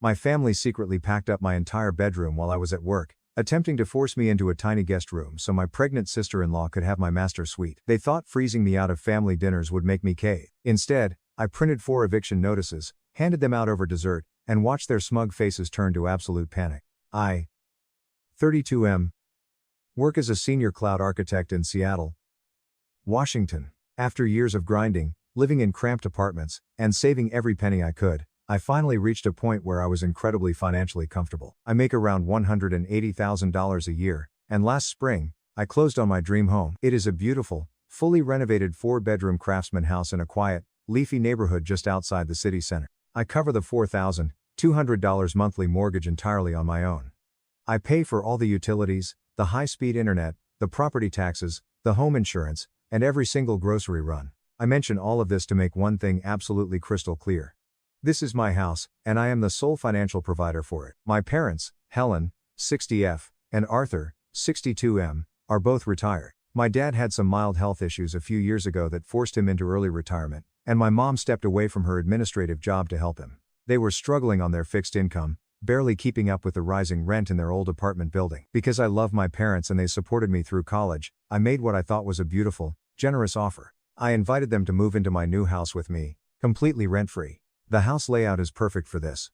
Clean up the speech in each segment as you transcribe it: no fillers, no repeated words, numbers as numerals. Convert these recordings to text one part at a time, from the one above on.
My family secretly packed up my entire bedroom while I was at work, attempting to force me into a tiny guest room so my pregnant sister-in-law could have my master suite. They thought freezing me out of family dinners would make me cave. Instead, I printed 4 eviction notices, handed them out over dessert, and watched their smug faces turn to absolute panic. 32M. Work as a senior cloud architect in Seattle, Washington. After years of grinding, living in cramped apartments, and saving every penny I could, I finally reached a point where I was incredibly financially comfortable. I make around $180,000 a year, and last spring, I closed on my dream home. It is a beautiful, fully renovated 4-bedroom craftsman house in a quiet, leafy neighborhood just outside the city center. I cover the $4,200 monthly mortgage entirely on my own. I pay for all the utilities, the high-speed internet, the property taxes, the home insurance, and every single grocery run. I mention all of this to make one thing absolutely crystal clear. This is my house, and I am the sole financial provider for it. My parents, Helen, 60F, and Arthur, 62M, are both retired. My dad had some mild health issues a few years ago that forced him into early retirement, and my mom stepped away from her administrative job to help him. They were struggling on their fixed income, barely keeping up with the rising rent in their old apartment building. Because I love my parents and they supported me through college, I made what I thought was a beautiful, generous offer. I invited them to move into my new house with me, completely rent-free. The house layout is perfect for this.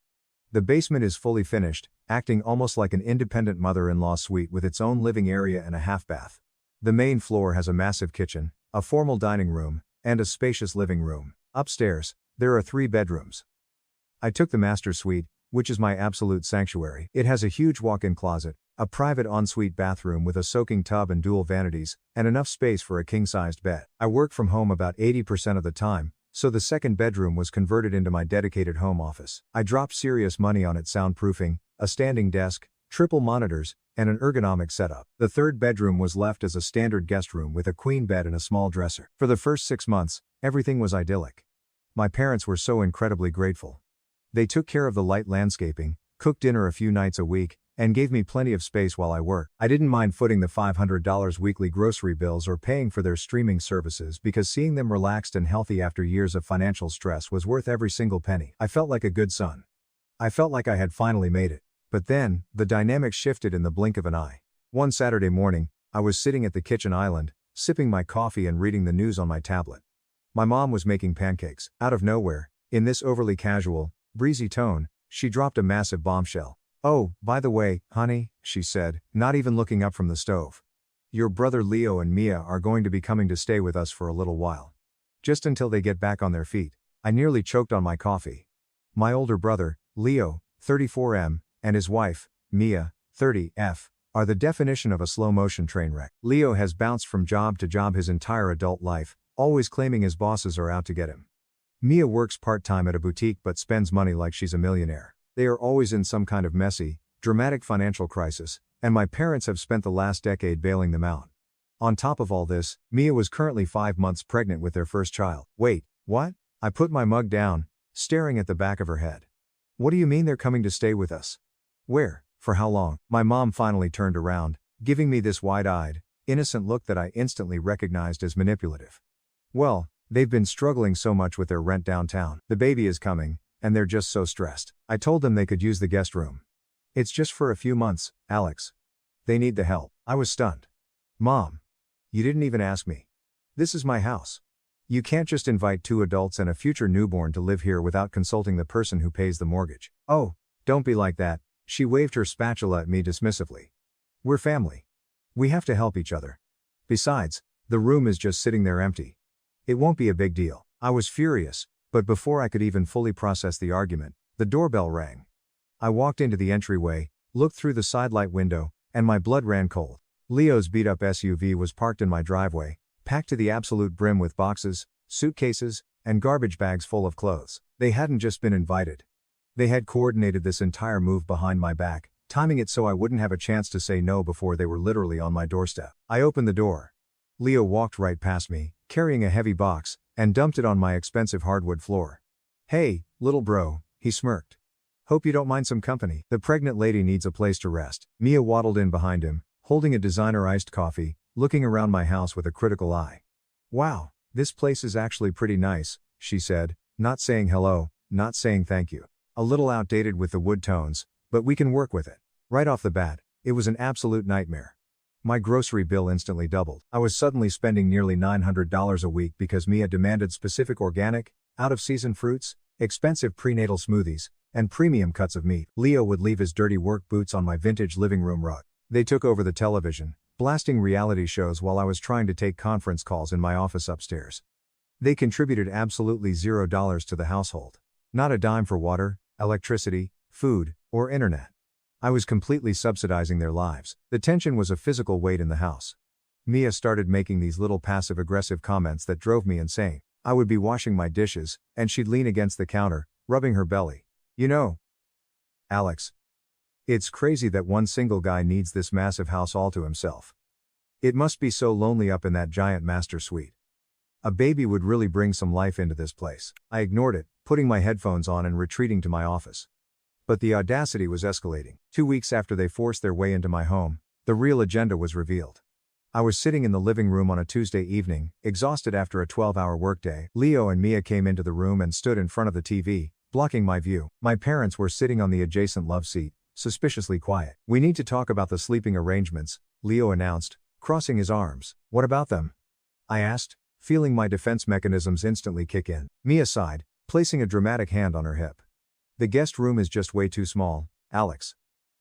The basement is fully finished, acting almost like an independent mother-in-law suite with its own living area and a half-bath. The main floor has a massive kitchen, a formal dining room, and a spacious living room. Upstairs, there are 3 bedrooms. I took the master suite, which is my absolute sanctuary. It has a huge walk-in closet, a private ensuite bathroom with a soaking tub and dual vanities, and enough space for a king-sized bed. I work from home about 80% of the time, so the second bedroom was converted into my dedicated home office. I dropped serious money on its soundproofing, a standing desk, triple monitors, and an ergonomic setup. The third bedroom was left as a standard guest room with a queen bed and a small dresser. For the first 6 months, everything was idyllic. My parents were so incredibly grateful. They took care of the light landscaping, cooked dinner a few nights a week, and gave me plenty of space while I worked. I didn't mind footing the $500 weekly grocery bills or paying for their streaming services because seeing them relaxed and healthy after years of financial stress was worth every single penny. I felt like a good son. I felt like I had finally made it. But then, the dynamic shifted in the blink of an eye. One Saturday morning, I was sitting at the kitchen island, sipping my coffee and reading the news on my tablet. My mom was making pancakes. Out of nowhere, in this overly casual, breezy tone, she dropped a massive bombshell. "Oh, by the way, honey," she said, not even looking up from the stove. "Your brother Leo and Mia are going to be coming to stay with us for a little while. Just until they get back on their feet." I nearly choked on my coffee. My older brother, Leo, 34M, and his wife, Mia, 30F, are the definition of a slow-motion train wreck. Leo has bounced from job to job his entire adult life, always claiming his bosses are out to get him. Mia works part-time at a boutique but spends money like she's a millionaire. They are always in some kind of messy, dramatic financial crisis, and my parents have spent the last decade bailing them out. On top of all this, Mia was currently 5 months pregnant with their first child. "Wait, what?" I put my mug down, staring at the back of her head. "What do you mean they're coming to stay with us? Where? For how long?" My mom finally turned around, giving me this wide-eyed, innocent look that I instantly recognized as manipulative. "Well, they've been struggling so much with their rent downtown. The baby is coming, and they're just so stressed. I told them they could use the guest room. It's just for a few months, Alex. They need the help." I was stunned. "Mom, you didn't even ask me. This is my house. You can't just invite 2 adults and a future newborn to live here without consulting the person who pays the mortgage." "Oh, don't be like that." She waved her spatula at me dismissively. "We're family. We have to help each other. Besides, the room is just sitting there empty. It won't be a big deal." I was furious, but before I could even fully process the argument, the doorbell rang. I walked into the entryway, looked through the sidelight window, and my blood ran cold. Leo's beat-up SUV was parked in my driveway, packed to the absolute brim with boxes, suitcases, and garbage bags full of clothes. They hadn't just been invited. They had coordinated this entire move behind my back, timing it so I wouldn't have a chance to say no before they were literally on my doorstep. I opened the door. Leo walked right past me, carrying a heavy box, and dumped it on my expensive hardwood floor. "Hey, little bro," he smirked. "Hope you don't mind some company. The pregnant lady needs a place to rest." Mia waddled in behind him, holding a designer iced coffee, looking around my house with a critical eye. "Wow, this place is actually pretty nice," she said, not saying hello, not saying thank you. A little outdated with the wood tones, but we can work with it. Right off the bat, it was an absolute nightmare. My grocery bill instantly doubled. I was suddenly spending nearly $900 a week because Mia demanded specific organic, out-of-season fruits, expensive prenatal smoothies, and premium cuts of meat. Leo would leave his dirty work boots on my vintage living room rug. They took over the television, blasting reality shows while I was trying to take conference calls in my office upstairs. They contributed absolutely $0 to the household. Not a dime for water, electricity, food, or internet. I was completely subsidizing their lives. The tension was a physical weight in the house. Mia started making these little passive-aggressive comments that drove me insane. I would be washing my dishes, and she'd lean against the counter, rubbing her belly. You know, Alex, it's crazy that one single guy needs this massive house all to himself. It must be so lonely up in that giant master suite. A baby would really bring some life into this place. I ignored it, putting my headphones on and retreating to my office. But the audacity was escalating. 2 weeks after they forced their way into my home, the real agenda was revealed. I was sitting in the living room on a Tuesday evening, exhausted after a 12-hour workday. Leo and Mia came into the room and stood in front of the TV, blocking my view. My parents were sitting on the adjacent love seat, suspiciously quiet. "We need to talk about the sleeping arrangements," Leo announced, crossing his arms. "What about them?" I asked, feeling my defense mechanisms instantly kick in. Mia sighed, placing a dramatic hand on her hip. "The guest room is just way too small, Alex.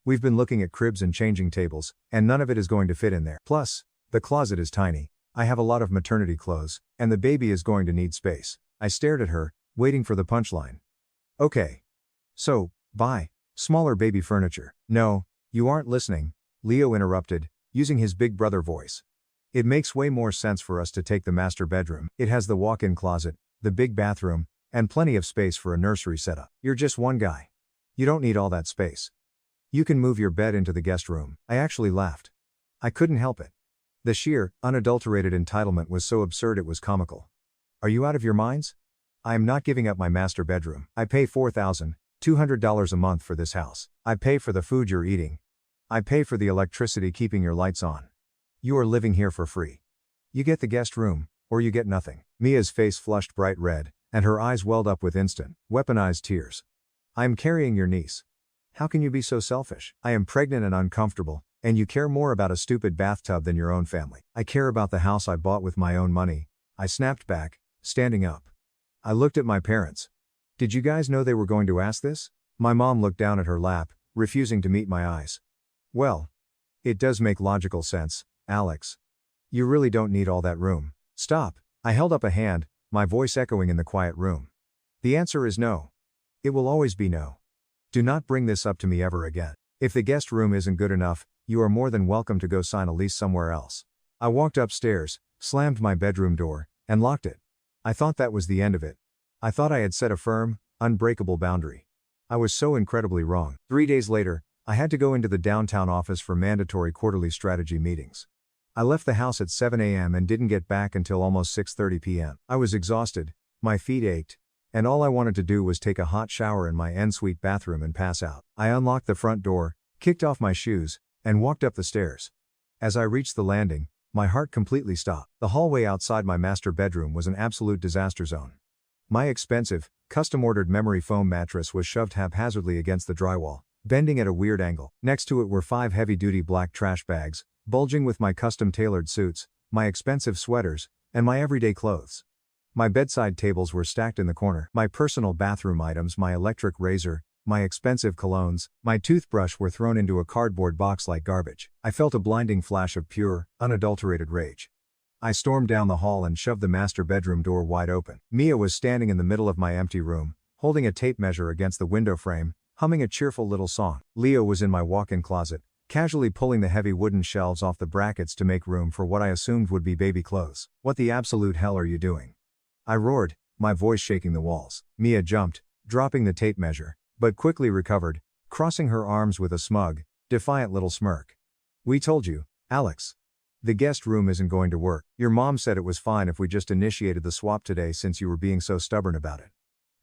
We've been looking at cribs and changing tables, and none of it is going to fit in there. Plus, the closet is tiny. I have a lot of maternity clothes, and the baby is going to need space." I stared at her, waiting for the punchline. "Okay. So, buy smaller baby furniture." "No, you aren't listening," Leo interrupted, using his big brother voice. "It makes way more sense for us to take the master bedroom. It has the walk-in closet, the big bathroom, and plenty of space for a nursery setup. You're just one guy. You don't need all that space. You can move your bed into the guest room." I actually laughed. I couldn't help it. The sheer, unadulterated entitlement was so absurd it was comical. "Are you out of your minds? I am not giving up my master bedroom. I pay $4,200 a month for this house. I pay for the food you're eating. I pay for the electricity keeping your lights on. You are living here for free. You get the guest room, or you get nothing." Mia's face flushed bright red, and her eyes welled up with instant, weaponized tears. "I am carrying your niece. How can you be so selfish? I am pregnant and uncomfortable, and you care more about a stupid bathtub than your own family." "I care about the house I bought with my own money," I snapped back, standing up. I looked at my parents. "Did you guys know they were going to ask this?" My mom looked down at her lap, refusing to meet my eyes. "Well, it does make logical sense, Alex. You really don't need all that room." "Stop." I held up a hand, my voice echoing in the quiet room. "The answer is no. It will always be no. Do not bring this up to me ever again. If the guest room isn't good enough, you are more than welcome to go sign a lease somewhere else." I walked upstairs, slammed my bedroom door, and locked it. I thought that was the end of it. I thought I had set a firm, unbreakable boundary. I was so incredibly wrong. 3 days later, I had to go into the downtown office for mandatory quarterly strategy meetings. I left the house at 7 a.m. and didn't get back until almost 6:30 p.m. I was exhausted, my feet ached, and all I wanted to do was take a hot shower in my en-suite bathroom and pass out. I unlocked the front door, kicked off my shoes, and walked up the stairs. As I reached the landing, my heart completely stopped. The hallway outside my master bedroom was an absolute disaster zone. My expensive, custom-ordered memory foam mattress was shoved haphazardly against the drywall, bending at a weird angle. Next to it were 5 heavy-duty black trash bags, bulging with my custom-tailored suits, my expensive sweaters, and my everyday clothes. My bedside tables were stacked in the corner. My personal bathroom items, my electric razor, my expensive colognes, my toothbrush were thrown into a cardboard box like garbage. I felt a blinding flash of pure, unadulterated rage. I stormed down the hall and shoved the master bedroom door wide open. Mia was standing in the middle of my empty room, holding a tape measure against the window frame, humming a cheerful little song. Leo was in my walk-in closet, casually pulling the heavy wooden shelves off the brackets to make room for what I assumed would be baby clothes. "What the absolute hell are you doing?" I roared, my voice shaking the walls. Mia jumped, dropping the tape measure, but quickly recovered, crossing her arms with a smug, defiant little smirk. "We told you, Alex. The guest room isn't going to work. Your mom said it was fine if we just initiated the swap today since you were being so stubborn about it.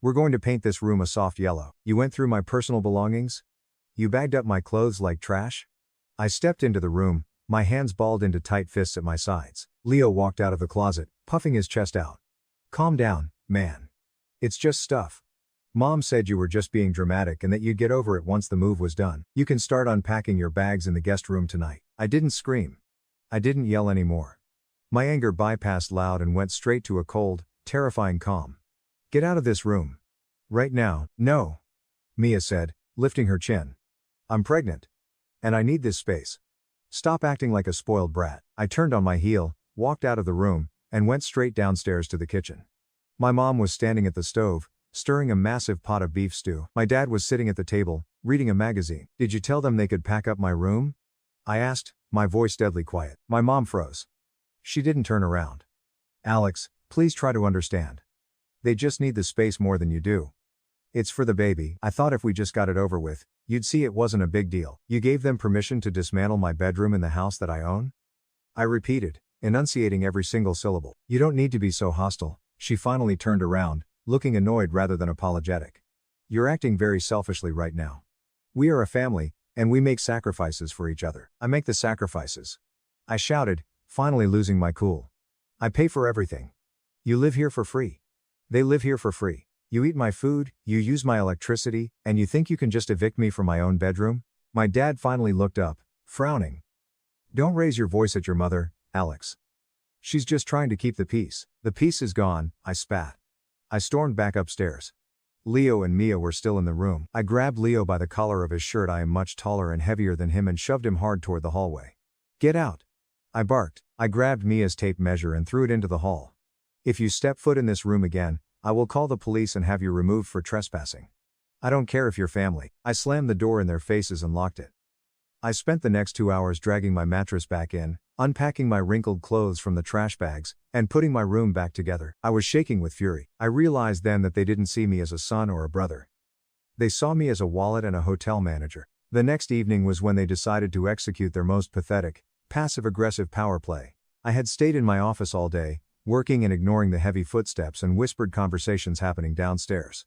We're going to paint this room a soft yellow. You went through my personal belongings? You bagged up my clothes like trash?" I stepped into the room, my hands balled into tight fists at my sides. Leo walked out of the closet, puffing his chest out. "Calm down, man. It's just stuff. Mom said you were just being dramatic and that you'd get over it once the move was done. You can start unpacking your bags in the guest room tonight. I didn't scream. I didn't yell anymore. My anger bypassed loud and went straight to a cold, terrifying calm. Get out of this room. Right now. No. Mia said, lifting her chin. I'm pregnant. And I need this space. Stop acting like a spoiled brat. I turned on my heel, walked out of the room, and went straight downstairs to the kitchen. My mom was standing at the stove, stirring a massive pot of beef stew. My dad was sitting at the table, reading a magazine. Did you tell them they could pack up my room? I asked, my voice deadly quiet. My mom froze. She didn't turn around. Alex, please try to understand. They just need the space more than you do. It's for the baby. I thought if we just got it over with, you'd see it wasn't a big deal. You gave them permission to dismantle my bedroom in the house that I own? I repeated, enunciating every single syllable. You don't need to be so hostile. She finally turned around, looking annoyed rather than apologetic. You're acting very selfishly right now. We are a family, and we make sacrifices for each other. I make the sacrifices. I shouted, finally losing my cool. I pay for everything. You live here for free. They live here for free. You eat my food, you use my electricity, and you think you can just evict me from my own bedroom? My dad finally looked up, frowning. Don't raise your voice at your mother, Alex. She's just trying to keep the peace. The peace is gone, I spat. I stormed back upstairs. Leo and Mia were still in the room. I grabbed Leo by the collar of his shirt. I am much taller and heavier than him and shoved him hard toward the hallway. Get out. I barked. I grabbed Mia's tape measure and threw it into the hall. If you step foot in this room again, I will call the police and have you removed for trespassing. I don't care if you're family. I slammed the door in their faces and locked it. I spent the next 2 hours dragging my mattress back in, unpacking my wrinkled clothes from the trash bags, and putting my room back together. I was shaking with fury. I realized then that they didn't see me as a son or a brother. They saw me as a wallet and a hotel manager. The next evening was when they decided to execute their most pathetic, passive-aggressive power play. I had stayed in my office all day, working and ignoring the heavy footsteps and whispered conversations happening downstairs.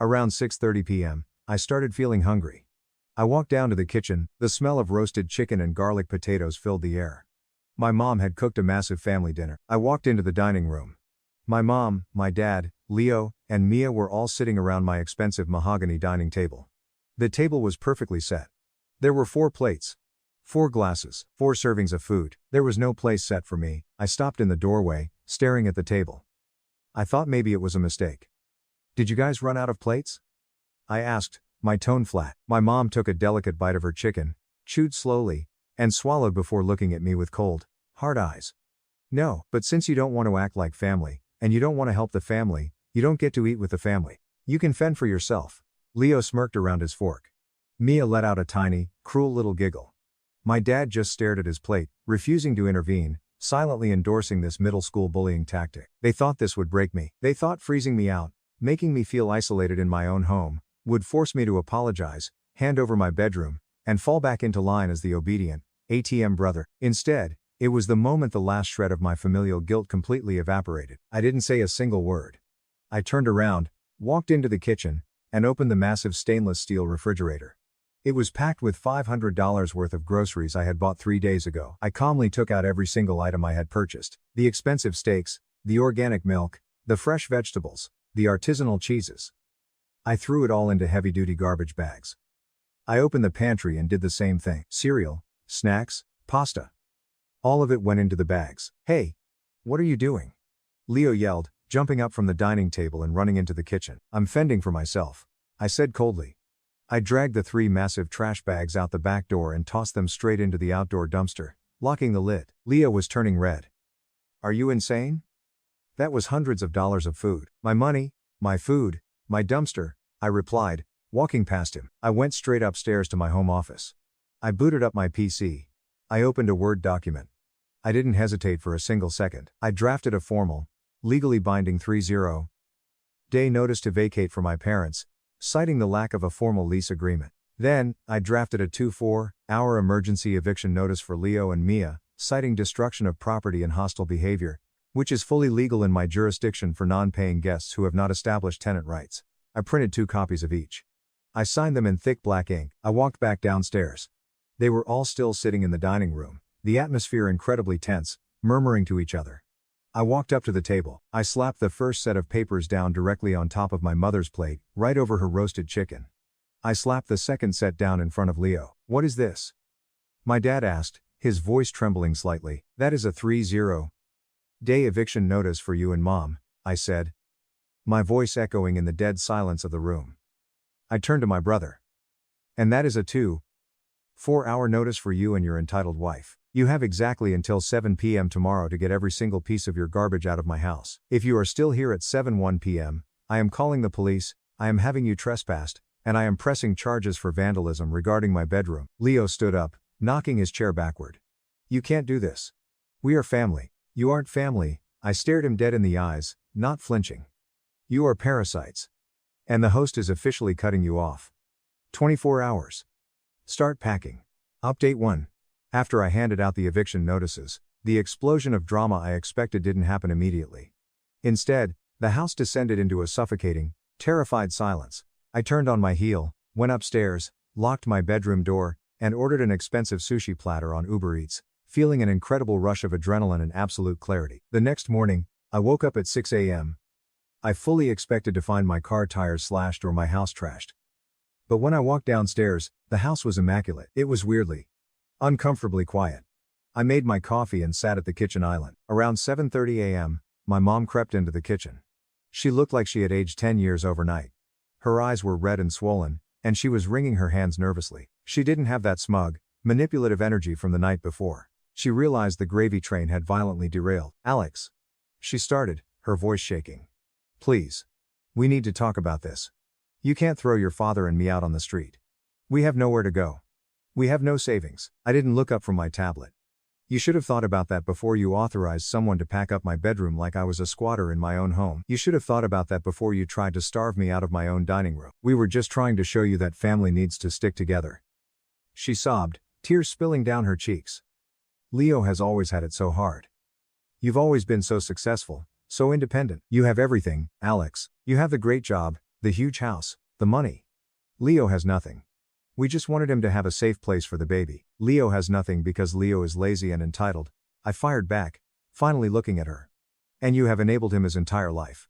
Around 6:30 p.m., I started feeling hungry. I walked down to the kitchen. The smell of roasted chicken and garlic potatoes filled the air. My mom had cooked a massive family dinner. I walked into the dining room. My mom, my dad, Leo, and Mia were all sitting around my expensive mahogany dining table. The table was perfectly set. There were 4 plates. 4 glasses, 4 servings of food. There was no place set for me. I stopped in the doorway, staring at the table. I thought maybe it was a mistake. Did you guys run out of plates? I asked, my tone flat. My mom took a delicate bite of her chicken, chewed slowly, and swallowed before looking at me with cold, hard eyes. No, but since you don't want to act like family, and you don't want to help the family, you don't get to eat with the family. You can fend for yourself. Leo smirked around his fork. Mia let out a tiny, cruel little giggle. My dad just stared at his plate, refusing to intervene, silently endorsing this middle school bullying tactic. They thought this would break me. They thought freezing me out, making me feel isolated in my own home, would force me to apologize, hand over my bedroom, and fall back into line as the obedient, ATM brother. Instead, it was the moment the last shred of my familial guilt completely evaporated. I didn't say a single word. I turned around, walked into the kitchen, and opened the massive stainless steel refrigerator. It was packed with $500 worth of groceries I had bought 3 days ago. I calmly took out every single item I had purchased. The expensive steaks, the organic milk, the fresh vegetables, the artisanal cheeses. I threw it all into heavy-duty garbage bags. I opened the pantry and did the same thing. Cereal, snacks, pasta. All of it went into the bags. Hey! What are you doing? Leo yelled, jumping up from the dining table and running into the kitchen. I'm fending for myself, I said coldly. I dragged the 3 massive trash bags out the back door and tossed them straight into the outdoor dumpster, locking the lid. Leo was turning red. Are you insane? That was hundreds of dollars of food. My money, my food, my dumpster, I replied, walking past him. I went straight upstairs to my home office. I booted up my PC. I opened a Word document. I didn't hesitate for a single second. I drafted a formal, legally binding 30-day notice to vacate for my parents, citing the lack of a formal lease agreement. Then, I drafted a 24-hour emergency eviction notice for Leo and Mia, citing destruction of property and hostile behavior, which is fully legal in my jurisdiction for non-paying guests who have not established tenant rights. I printed 2 copies of each. I signed them in thick black ink. I walked back downstairs. They were all still sitting in the dining room, the atmosphere incredibly tense, murmuring to each other. I walked up to the table. I slapped the first set of papers down directly on top of my mother's plate, right over her roasted chicken. I slapped the second set down in front of Leo. "What is this?" my dad asked, his voice trembling slightly. "That is a 30-day eviction notice for you and Mom," I said, my voice echoing in the dead silence of the room. I turned to my brother. "And that is a 24-hour notice for you and your entitled wife. You have exactly until 7 p.m. tomorrow to get every single piece of your garbage out of my house. If you are still here at 7:01 p.m., I am calling the police, I am having you trespassed, and I am pressing charges for vandalism regarding my bedroom." Leo stood up, knocking his chair backward. "You can't do this. We are family." "You aren't family," I stared him dead in the eyes, not flinching. "You are parasites. And the host is officially cutting you off. 24 hours. Start packing." Update 1. After I handed out the eviction notices, the explosion of drama I expected didn't happen immediately. Instead, the house descended into a suffocating, terrified silence. I turned on my heel, went upstairs, locked my bedroom door, and ordered an expensive sushi platter on Uber Eats, feeling an incredible rush of adrenaline and absolute clarity. The next morning, I woke up at 6 a.m. I fully expected to find my car tires slashed or my house trashed. But when I walked downstairs, the house was immaculate. It was weirdly, uncomfortably quiet. I made my coffee and sat at the kitchen island. Around 7:30 a.m., my mom crept into the kitchen. She looked like she had aged 10 years overnight. Her eyes were red and swollen, and she was wringing her hands nervously. She didn't have that smug, manipulative energy from the night before. She realized the gravy train had violently derailed. "Alex," she started, her voice shaking. "Please. We need to talk about this. You can't throw your father and me out on the street. We have nowhere to go. We have no savings." I didn't look up from my tablet. "You should have thought about that before you authorized someone to pack up my bedroom like I was a squatter in my own home. You should have thought about that before you tried to starve me out of my own dining room. We were just trying to show you that family needs to stick together." She sobbed, tears spilling down her cheeks. "Leo has always had it so hard. You've always been so successful, so independent. You have everything, Alex. You have the great job, the huge house, the money. Leo has nothing. We just wanted him to have a safe place for the baby." "Leo has nothing because Leo is lazy and entitled," I fired back, finally looking at her. "And you have enabled him his entire life.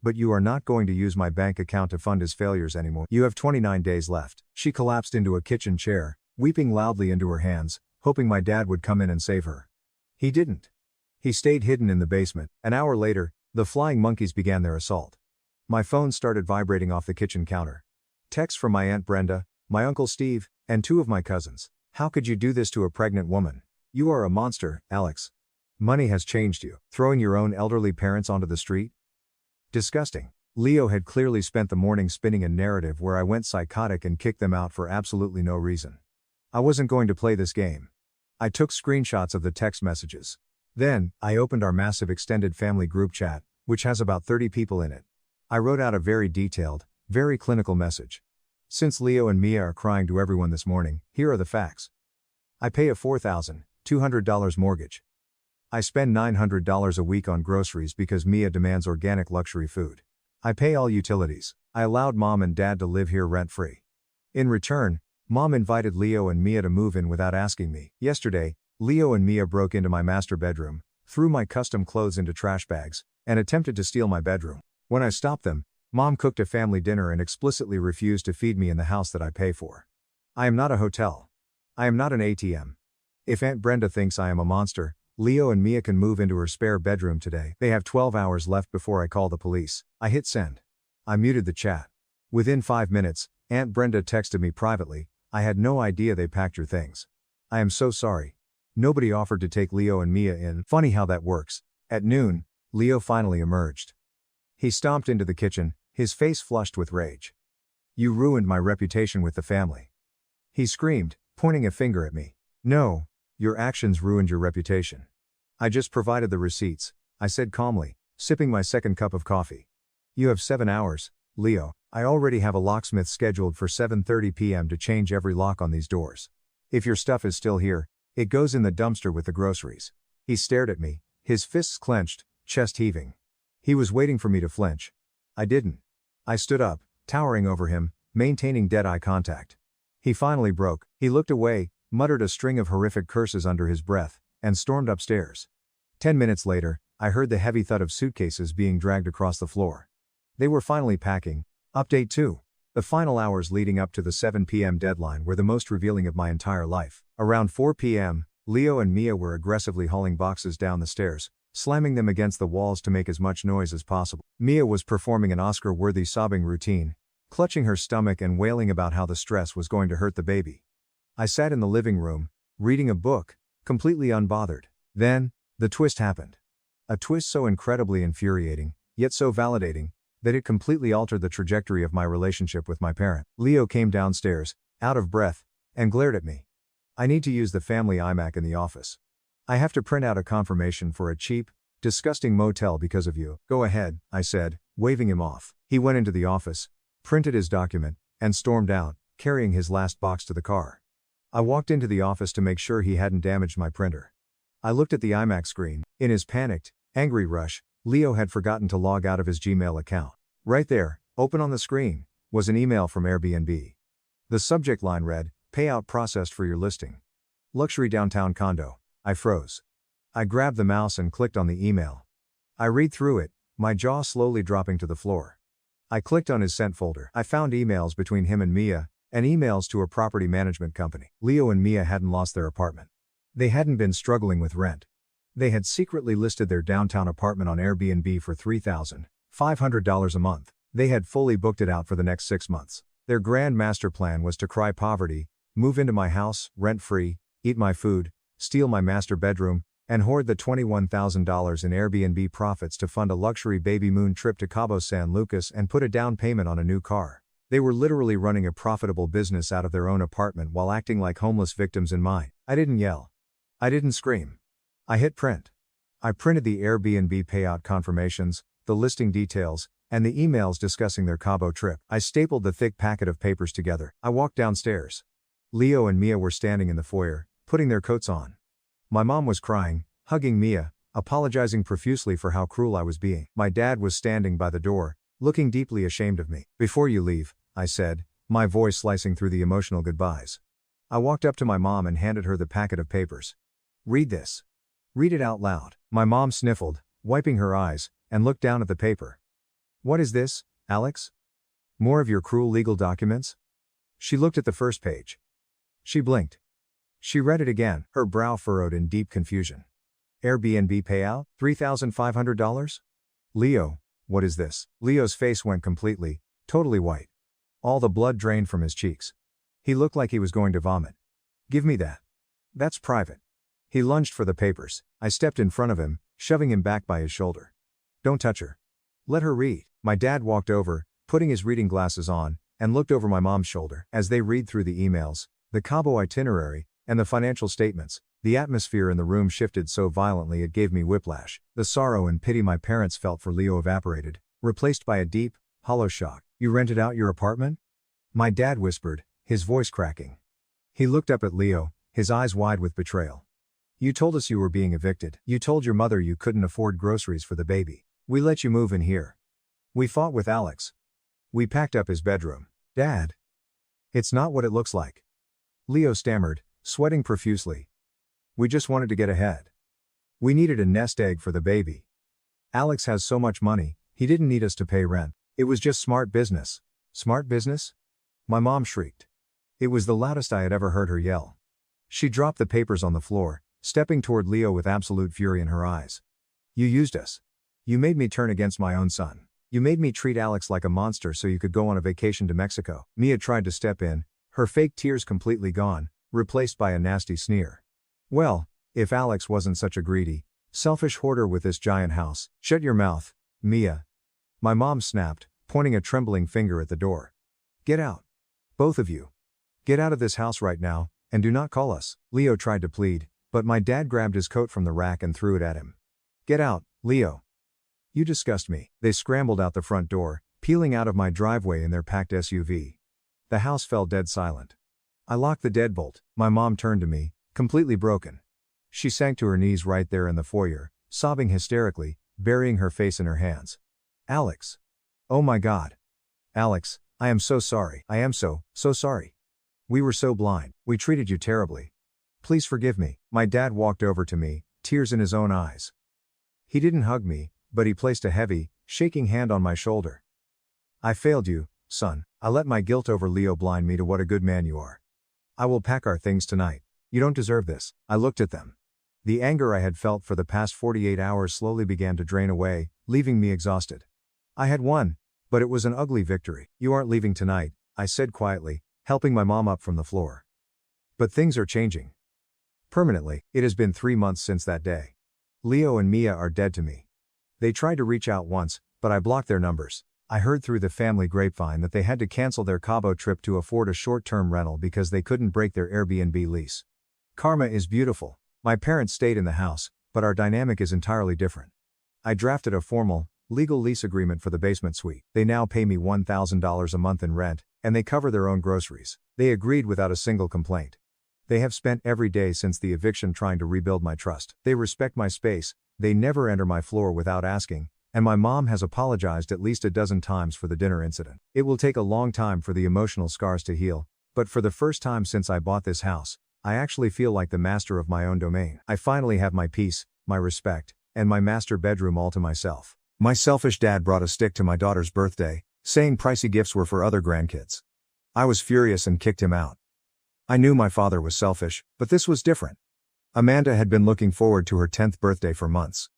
But you are not going to use my bank account to fund his failures anymore. You have 29 days left." She collapsed into a kitchen chair, weeping loudly into her hands, hoping my dad would come in and save her. He didn't. He stayed hidden in the basement. An hour later, the flying monkeys began their assault. My phone started vibrating off the kitchen counter. Texts from my Aunt Brenda, my Uncle Steve, and 2 of my cousins. "How could you do this to a pregnant woman? You are a monster, Alex. Money has changed you. Throwing your own elderly parents onto the street? Disgusting." Leo had clearly spent the morning spinning a narrative where I went psychotic and kicked them out for absolutely no reason. I wasn't going to play this game. I took screenshots of the text messages. Then, I opened our massive extended family group chat, which has about 30 people in it. I wrote out a very detailed, very clinical message. "Since Leo and Mia are crying to everyone this morning, here are the facts. I pay a $4,200 mortgage. I spend $900 a week on groceries because Mia demands organic luxury food. I pay all utilities. I allowed Mom and Dad to live here rent-free. In return, Mom invited Leo and Mia to move in without asking me. Yesterday, Leo and Mia broke into my master bedroom, threw my custom clothes into trash bags, and attempted to steal my bedroom. When I stopped them, Mom cooked a family dinner and explicitly refused to feed me in the house that I pay for. I am not a hotel. I am not an ATM. If Aunt Brenda thinks I am a monster, Leo and Mia can move into her spare bedroom today. They have 12 hours left before I call the police." I hit send. I muted the chat. Within 5 minutes, Aunt Brenda texted me privately, "I had no idea they packed your things. I am so sorry. Nobody offered to take Leo and Mia in." Funny how that works. At noon, Leo finally emerged. He stomped into the kitchen, his face flushed with rage. "You ruined my reputation with the family," he screamed, pointing a finger at me. "No, your actions ruined your reputation. I just provided the receipts," I said calmly, sipping my second cup of coffee. "You have 7 hours, Leo. I already have a locksmith scheduled for 7:30 p.m. to change every lock on these doors. If your stuff is still here, it goes in the dumpster with the groceries." He stared at me, his fists clenched, chest heaving. He was waiting for me to flinch. I didn't. I stood up, towering over him, maintaining dead eye contact. He finally broke. He looked away, muttered a string of horrific curses under his breath, and stormed upstairs. 10 minutes later, I heard the heavy thud of suitcases being dragged across the floor. They were finally packing. Update 2. The final hours leading up to the 7 p.m. deadline were the most revealing of my entire life. Around 4 p.m., Leo and Mia were aggressively hauling boxes down the stairs, slamming them against the walls to make as much noise as possible. Mia was performing an Oscar-worthy sobbing routine, clutching her stomach and wailing about how the stress was going to hurt the baby. I sat in the living room, reading a book, completely unbothered. Then, the twist happened. A twist so incredibly infuriating, yet so validating, that it completely altered the trajectory of my relationship with my parent. Leo came downstairs, out of breath, and glared at me. I need to use the family iMac in the office. I have to print out a confirmation for a cheap, disgusting motel because of you. Go ahead, I said, waving him off. He went into the office, printed his document, and stormed out, carrying his last box to the car. I walked into the office to make sure he hadn't damaged my printer. I looked at the iMac screen. In his panicked, angry rush, Leo had forgotten to log out of his Gmail account. Right there, open on the screen, was an email from Airbnb. The subject line read, "Payout processed for your listing. Luxury downtown condo." I froze. I grabbed the mouse and clicked on the email. I read through it, my jaw slowly dropping to the floor. I clicked on his sent folder. I found emails between him and Mia, and emails to a property management company. Leo and Mia hadn't lost their apartment. They hadn't been struggling with rent. They had secretly listed their downtown apartment on Airbnb for $3,500 a month. They had fully booked it out for the next 6 months. Their grand master plan was to cry poverty, move into my house, rent-free, eat my food, steal my master bedroom, and hoard the $21,000 in Airbnb profits to fund a luxury baby moon trip to Cabo San Lucas and put a down payment on a new car. They were literally running a profitable business out of their own apartment while acting like homeless victims in mine. I didn't yell. I didn't scream. I hit print. I printed the Airbnb payout confirmations, the listing details, and the emails discussing their Cabo trip. I stapled the thick packet of papers together. I walked downstairs. Leo and Mia were standing in the foyer, putting their coats on. My mom was crying, hugging Mia, apologizing profusely for how cruel I was being. My dad was standing by the door, looking deeply ashamed of me. "Before you leave," I said, my voice slicing through the emotional goodbyes. I walked up to my mom and handed her the packet of papers. "Read this. Read it out loud." My mom sniffled, wiping her eyes, and looked down at the paper. "What is this, Alex? More of your cruel legal documents?" She looked at the first page. She blinked. She read it again, her brow furrowed in deep confusion. "Airbnb payout, $3,500? Leo, what is this?" Leo's face went completely, totally white. All the blood drained from his cheeks. He looked like he was going to vomit. "Give me that. That's private." He lunged for the papers. I stepped in front of him, shoving him back by his shoulder. "Don't touch her. Let her read." My dad walked over, putting his reading glasses on, and looked over my mom's shoulder. As they read through the emails, the Cabo itinerary, and the financial statements, the atmosphere in the room shifted so violently it gave me whiplash. The sorrow and pity my parents felt for Leo evaporated, replaced by a deep, hollow shock. "You rented out your apartment?" My dad whispered, his voice cracking. He looked up at Leo, his eyes wide with betrayal. "You told us you were being evicted. You told your mother you couldn't afford groceries for the baby. We let you move in here. We fought with Alex. We packed up his bedroom." "Dad. It's not what it looks like." Leo stammered, sweating profusely. "We just wanted to get ahead. We needed a nest egg for the baby. Alex has so much money, he didn't need us to pay rent. It was just smart business." "Smart business?" My mom shrieked. It was the loudest I had ever heard her yell. She dropped the papers on the floor, stepping toward Leo with absolute fury in her eyes. "You used us. You made me turn against my own son. You made me treat Alex like a monster so you could go on a vacation to Mexico." Mia tried to step in, her fake tears completely gone, replaced by a nasty sneer. "Well, if Alex wasn't such a greedy, selfish hoarder with this giant house." "Shut your mouth, Mia." My mom snapped, pointing a trembling finger at the door. "Get out. Both of you. Get out of this house right now, and do not call us." Leo tried to plead, but my dad grabbed his coat from the rack and threw it at him. "Get out, Leo. You disgust me." They scrambled out the front door, peeling out of my driveway in their packed SUV. The house fell dead silent. I locked the deadbolt. My mom turned to me, completely broken. She sank to her knees right there in the foyer, sobbing hysterically, burying her face in her hands. "Alex. Oh my God. Alex, I am so sorry. I am so sorry. We were so blind. We treated you terribly. Please forgive me." My dad walked over to me, tears in his own eyes. He didn't hug me, but he placed a heavy, shaking hand on my shoulder. I failed you, son. I let my guilt over Leo blind me to what a good man you are. I will pack our things tonight. You don't deserve this. I looked at them. The anger I had felt for the past 48 hours slowly began to drain away, leaving me exhausted. I had won, but it was an ugly victory. You aren't leaving tonight, I said quietly, helping my mom up from the floor. But things are changing. Permanently. It has been 3 months since that day. Leo and Mia are dead to me. They tried to reach out once, but I blocked their numbers. I heard through the family grapevine that they had to cancel their Cabo trip to afford a short-term rental because they couldn't break their Airbnb lease. Karma is beautiful. My parents stayed in the house, but our dynamic is entirely different. I drafted a formal, legal lease agreement for the basement suite. They now pay me $1,000 a month in rent, and they cover their own groceries. They agreed without a single complaint. They have spent every day since the eviction trying to rebuild my trust. They respect my space, they never enter my floor without asking, and my mom has apologized at least a dozen times for the dinner incident. It will take a long time for the emotional scars to heal, but for the first time since I bought this house, I actually feel like the master of my own domain. I finally have my peace, my respect, and my master bedroom all to myself. My selfish dad brought a stick to my daughter's birthday, saying pricey gifts were for other grandkids. I was furious and kicked him out. I knew my father was selfish, but this was different. Amanda had been looking forward to her 10th birthday for months.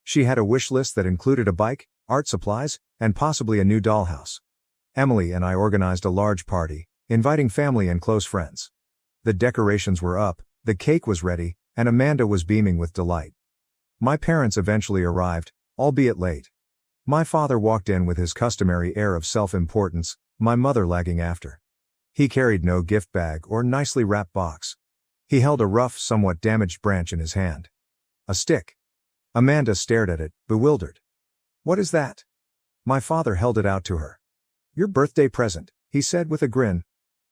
She had a wish list that included a bike, art supplies, and possibly a new dollhouse. Emily and I organized a large party, inviting family and close friends. The decorations were up, the cake was ready, and Amanda was beaming with delight. My parents eventually arrived, albeit late. My father walked in with his customary air of self-importance, my mother lagging after. He carried no gift bag or nicely wrapped box. He held a rough, somewhat damaged branch in his hand. A stick. Amanda stared at it, bewildered. What is that? My father held it out to her. Your birthday present, he said with a grin.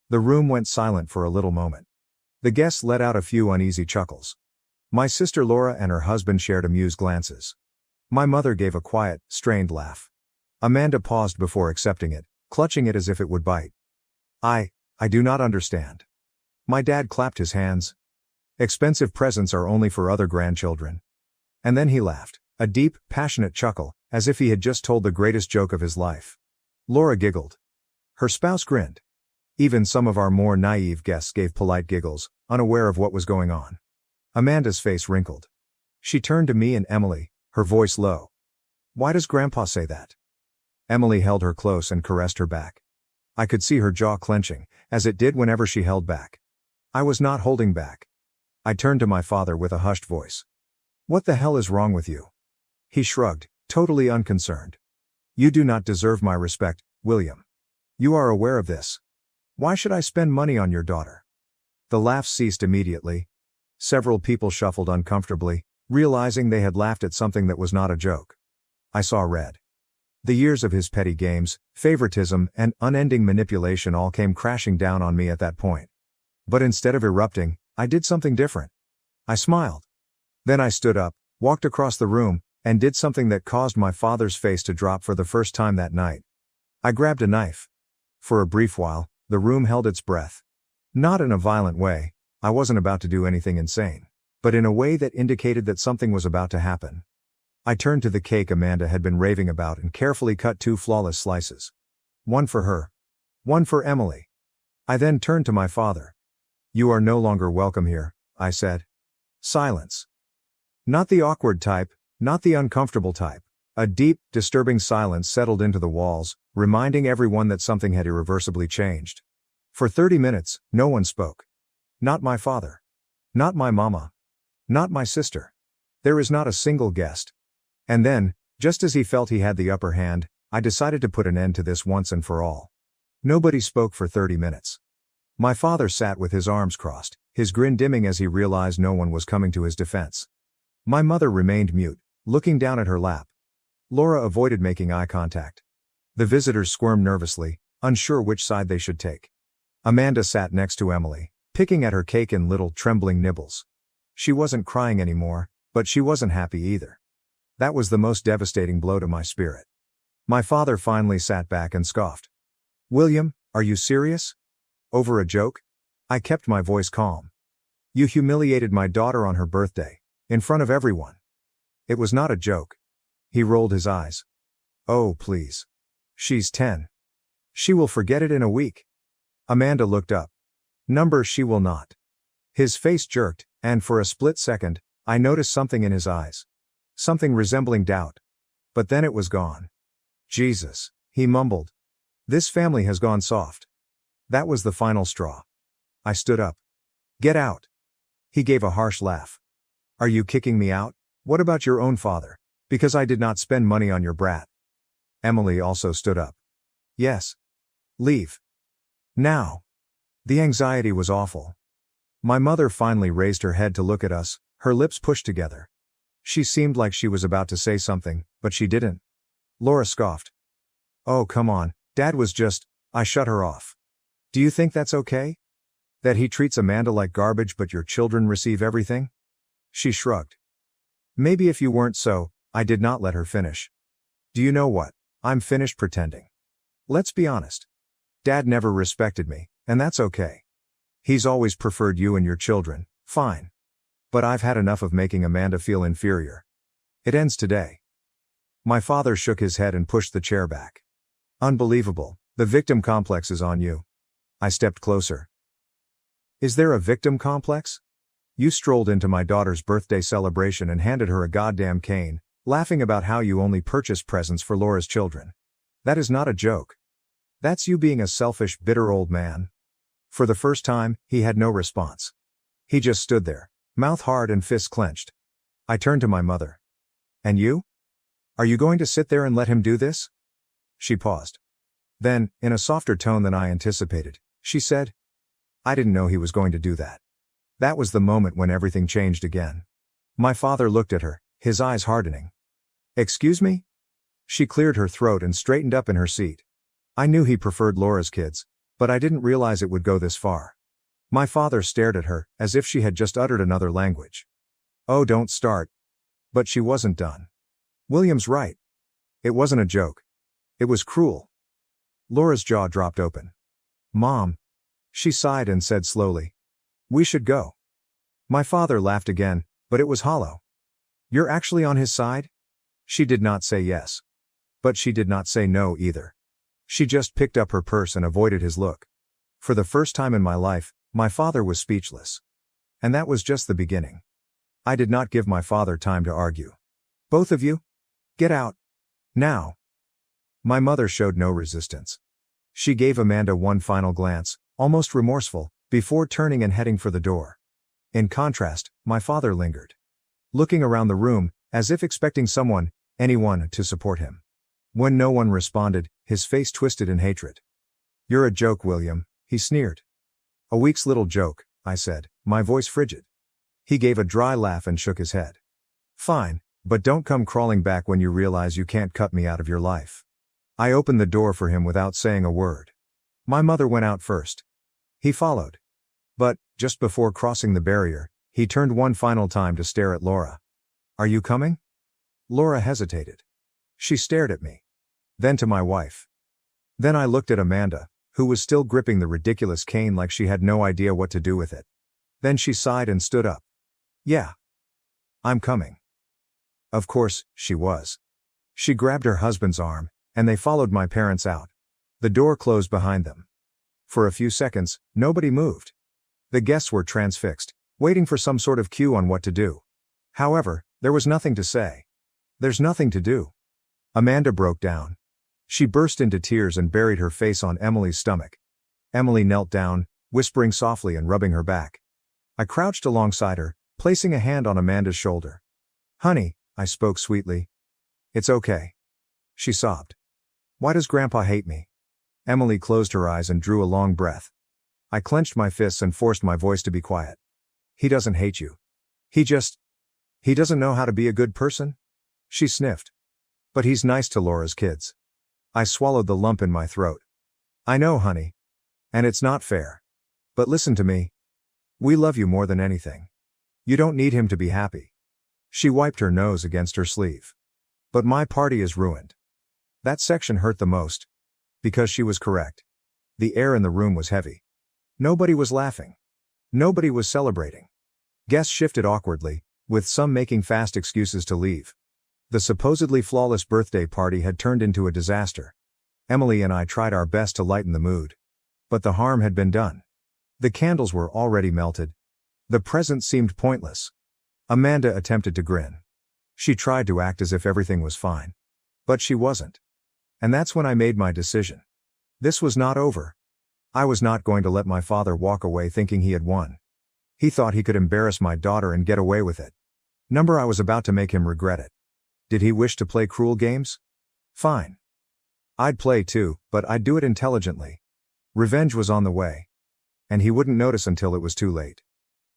The room went silent for a little moment. The guests let out a few uneasy chuckles. My sister Laura and her husband shared amused glances. My mother gave a quiet, strained laugh. Amanda paused before accepting it, clutching it as if it would bite. I do not understand. My dad clapped his hands. Expensive presents are only for other grandchildren. And then he laughed, a deep, passionate chuckle, as if he had just told the greatest joke of his life. Laura giggled. Her spouse grinned. Even some of our more naive guests gave polite giggles, unaware of what was going on. Amanda's face wrinkled. She turned to me and Emily, her voice low. Why does Grandpa say that? Emily held her close and caressed her back. I could see her jaw clenching, as it did whenever she held back. I was not holding back. I turned to my father with a hushed voice. What the hell is wrong with you? He shrugged, totally unconcerned. You do not deserve my respect, William. You are aware of this. Why should I spend money on your daughter? The laughs ceased immediately. Several people shuffled uncomfortably, realizing they had laughed at something that was not a joke. I saw red. The years of his petty games, favoritism, and unending manipulation all came crashing down on me at that point. But instead of erupting, I did something different. I smiled. Then I stood up, walked across the room, and did something that caused my father's face to drop for the first time that night. I grabbed a knife. For a brief while, the room held its breath. Not in a violent way, I wasn't about to do anything insane, but in a way that indicated that something was about to happen. I turned to the cake Amanda had been raving about and carefully cut 2 flawless slices. One for her. One for Emily. I then turned to my father. You are no longer welcome here, I said. Silence. Not the awkward type, not the uncomfortable type. A deep, disturbing silence settled into the walls, reminding everyone that something had irreversibly changed. For 30 minutes, no one spoke. Not my father. Not my mama. Not my sister. There is not a single guest. And then, just as he felt he had the upper hand, I decided to put an end to this once and for all. Nobody spoke for 30 minutes. My father sat with his arms crossed, his grin dimming as he realized no one was coming to his defense. My mother remained mute, looking down at her lap. Laura avoided making eye contact. The visitors squirmed nervously, unsure which side they should take. Amanda sat next to Emily, picking at her cake in little trembling nibbles. She wasn't crying anymore, but she wasn't happy either. That was the most devastating blow to my spirit. My father finally sat back and scoffed. William, are you serious? Over a joke? I kept my voice calm. You humiliated my daughter on her birthday, in front of everyone. It was not a joke. He rolled his eyes. Oh, please. She's 10. She will forget it in a week. Amanda looked up. Number she will not. His face jerked, and for a split second, I noticed something in his eyes. Something resembling doubt. But then it was gone. Jesus, he mumbled. This family has gone soft. That was the final straw. I stood up. Get out. He gave a harsh laugh. Are you kicking me out? What about your own father? Because I did not spend money on your brat. Emily also stood up. Yes. Leave. Now. The anxiety was awful. My mother finally raised her head to look at us, her lips pushed together. She seemed like she was about to say something, but she didn't. Laura scoffed. Oh, come on, Dad was just. I shut her off. Do you think that's okay? That he treats Amanda like garbage but your children receive everything? She shrugged. Maybe if you weren't so. I did not let her finish. Do you know what? I'm finished pretending. Let's be honest. Dad never respected me, and that's okay. He's always preferred you and your children, fine. But I've had enough of making Amanda feel inferior. It ends today. My father shook his head and pushed the chair back. Unbelievable, the victim complex is on you. I stepped closer. Is there a victim complex? You strolled into my daughter's birthday celebration and handed her a goddamn cane, laughing about how you only purchase presents for Laura's children. That is not a joke. That's you being a selfish, bitter old man. For the first time, he had no response. He just stood there, mouth hard and fists clenched. I turned to my mother. And you? Are you going to sit there and let him do this? She paused. Then, in a softer tone than I anticipated, she said, I didn't know he was going to do that. That was the moment when everything changed again. My father looked at her, his eyes hardening. Excuse me? She cleared her throat and straightened up in her seat. I knew he preferred Laura's kids, but I didn't realize it would go this far. My father stared at her, as if she had just uttered another language. Oh, don't start. But she wasn't done. William's right. It wasn't a joke. It was cruel. Laura's jaw dropped open. Mom. She sighed and said slowly. We should go. My father laughed again, but it was hollow. You're actually on his side? She did not say yes. But she did not say no either. She just picked up her purse and avoided his look. For the first time in my life, my father was speechless. And that was just the beginning. I did not give my father time to argue. Both of you? Get out. Now. My mother showed no resistance. She gave Amanda one final glance, almost remorseful, before turning and heading for the door. In contrast, my father lingered. Looking around the room, as if expecting someone, anyone, to support him. When no one responded, his face twisted in hatred. You're a joke, William, he sneered. A week's little joke, I said, my voice frigid. He gave a dry laugh and shook his head. Fine, but don't come crawling back when you realize you can't cut me out of your life. I opened the door for him without saying a word. My mother went out first. He followed. But, just before crossing the barrier, he turned one final time to stare at Laura. Are you coming? Laura hesitated. She stared at me. Then to my wife. Then I looked at Amanda, who was still gripping the ridiculous cane like she had no idea what to do with it. Then she sighed and stood up. Yeah. I'm coming. Of course, she was. She grabbed her husband's arm, and they followed my parents out. The door closed behind them. For a few seconds, nobody moved. The guests were transfixed, waiting for some sort of cue on what to do. However, there was nothing to say. There's nothing to do. Amanda broke down. She burst into tears and buried her face on Emily's stomach. Emily knelt down, whispering softly and rubbing her back. I crouched alongside her, placing a hand on Amanda's shoulder. Honey, I spoke sweetly. It's okay. She sobbed. Why does Grandpa hate me? Emily closed her eyes and drew a long breath. I clenched my fists and forced my voice to be quiet. He doesn't hate you. He doesn't know how to be a good person? She sniffed. But he's nice to Laura's kids. I swallowed the lump in my throat. I know, honey. And it's not fair. But listen to me. We love you more than anything. You don't need him to be happy. She wiped her nose against her sleeve. But my party is ruined. That section hurt the most. Because she was correct. The air in the room was heavy. Nobody was laughing. Nobody was celebrating. Guests shifted awkwardly, with some making fast excuses to leave. The supposedly flawless birthday party had turned into a disaster. Emily and I tried our best to lighten the mood. But the harm had been done. The candles were already melted. The presents seemed pointless. Amanda attempted to grin. She tried to act as if everything was fine. But she wasn't. And that's when I made my decision. This was not over. I was not going to let my father walk away thinking he had won. He thought he could embarrass my daughter and get away with it. I was about to make him regret it. Did he wish to play cruel games? Fine. I'd play too, but I'd do it intelligently. Revenge was on the way. And he wouldn't notice until it was too late.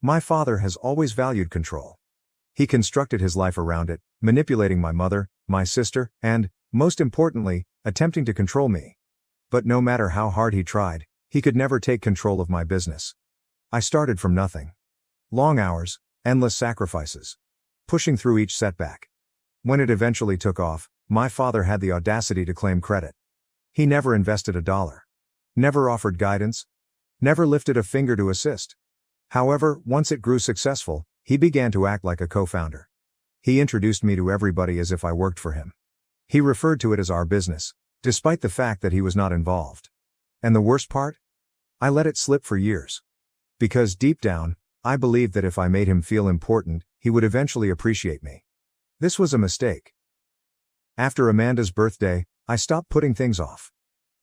My father has always valued control. He constructed his life around it, manipulating my mother, my sister, and, most importantly, attempting to control me. But no matter how hard he tried, he could never take control of my business. I started from nothing. Long hours, endless sacrifices. Pushing through each setback. When it eventually took off, my father had the audacity to claim credit. He never invested $1. Never offered guidance. Never lifted a finger to assist. However, once it grew successful, he began to act like a co-founder. He introduced me to everybody as if I worked for him. He referred to it as our business, despite the fact that he was not involved. And the worst part? I let it slip for years. Because deep down, I believed that if I made him feel important, he would eventually appreciate me. This was a mistake. After Amanda's birthday, I stopped putting things off.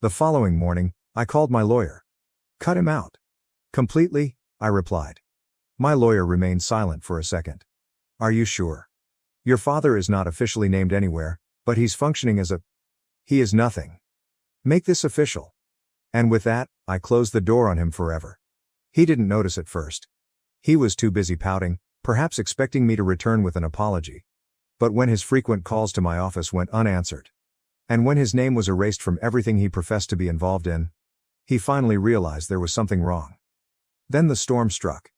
The following morning, I called my lawyer. Cut him out. Completely, I replied. My lawyer remained silent for a second. Are you sure? Your father is not officially named anywhere, but he's functioning as a... He is nothing. Make this official. And with that, I closed the door on him forever. He didn't notice at first. He was too busy pouting, perhaps expecting me to return with an apology. But when his frequent calls to my office went unanswered, and when his name was erased from everything he professed to be involved in, he finally realized there was something wrong. Then the storm struck.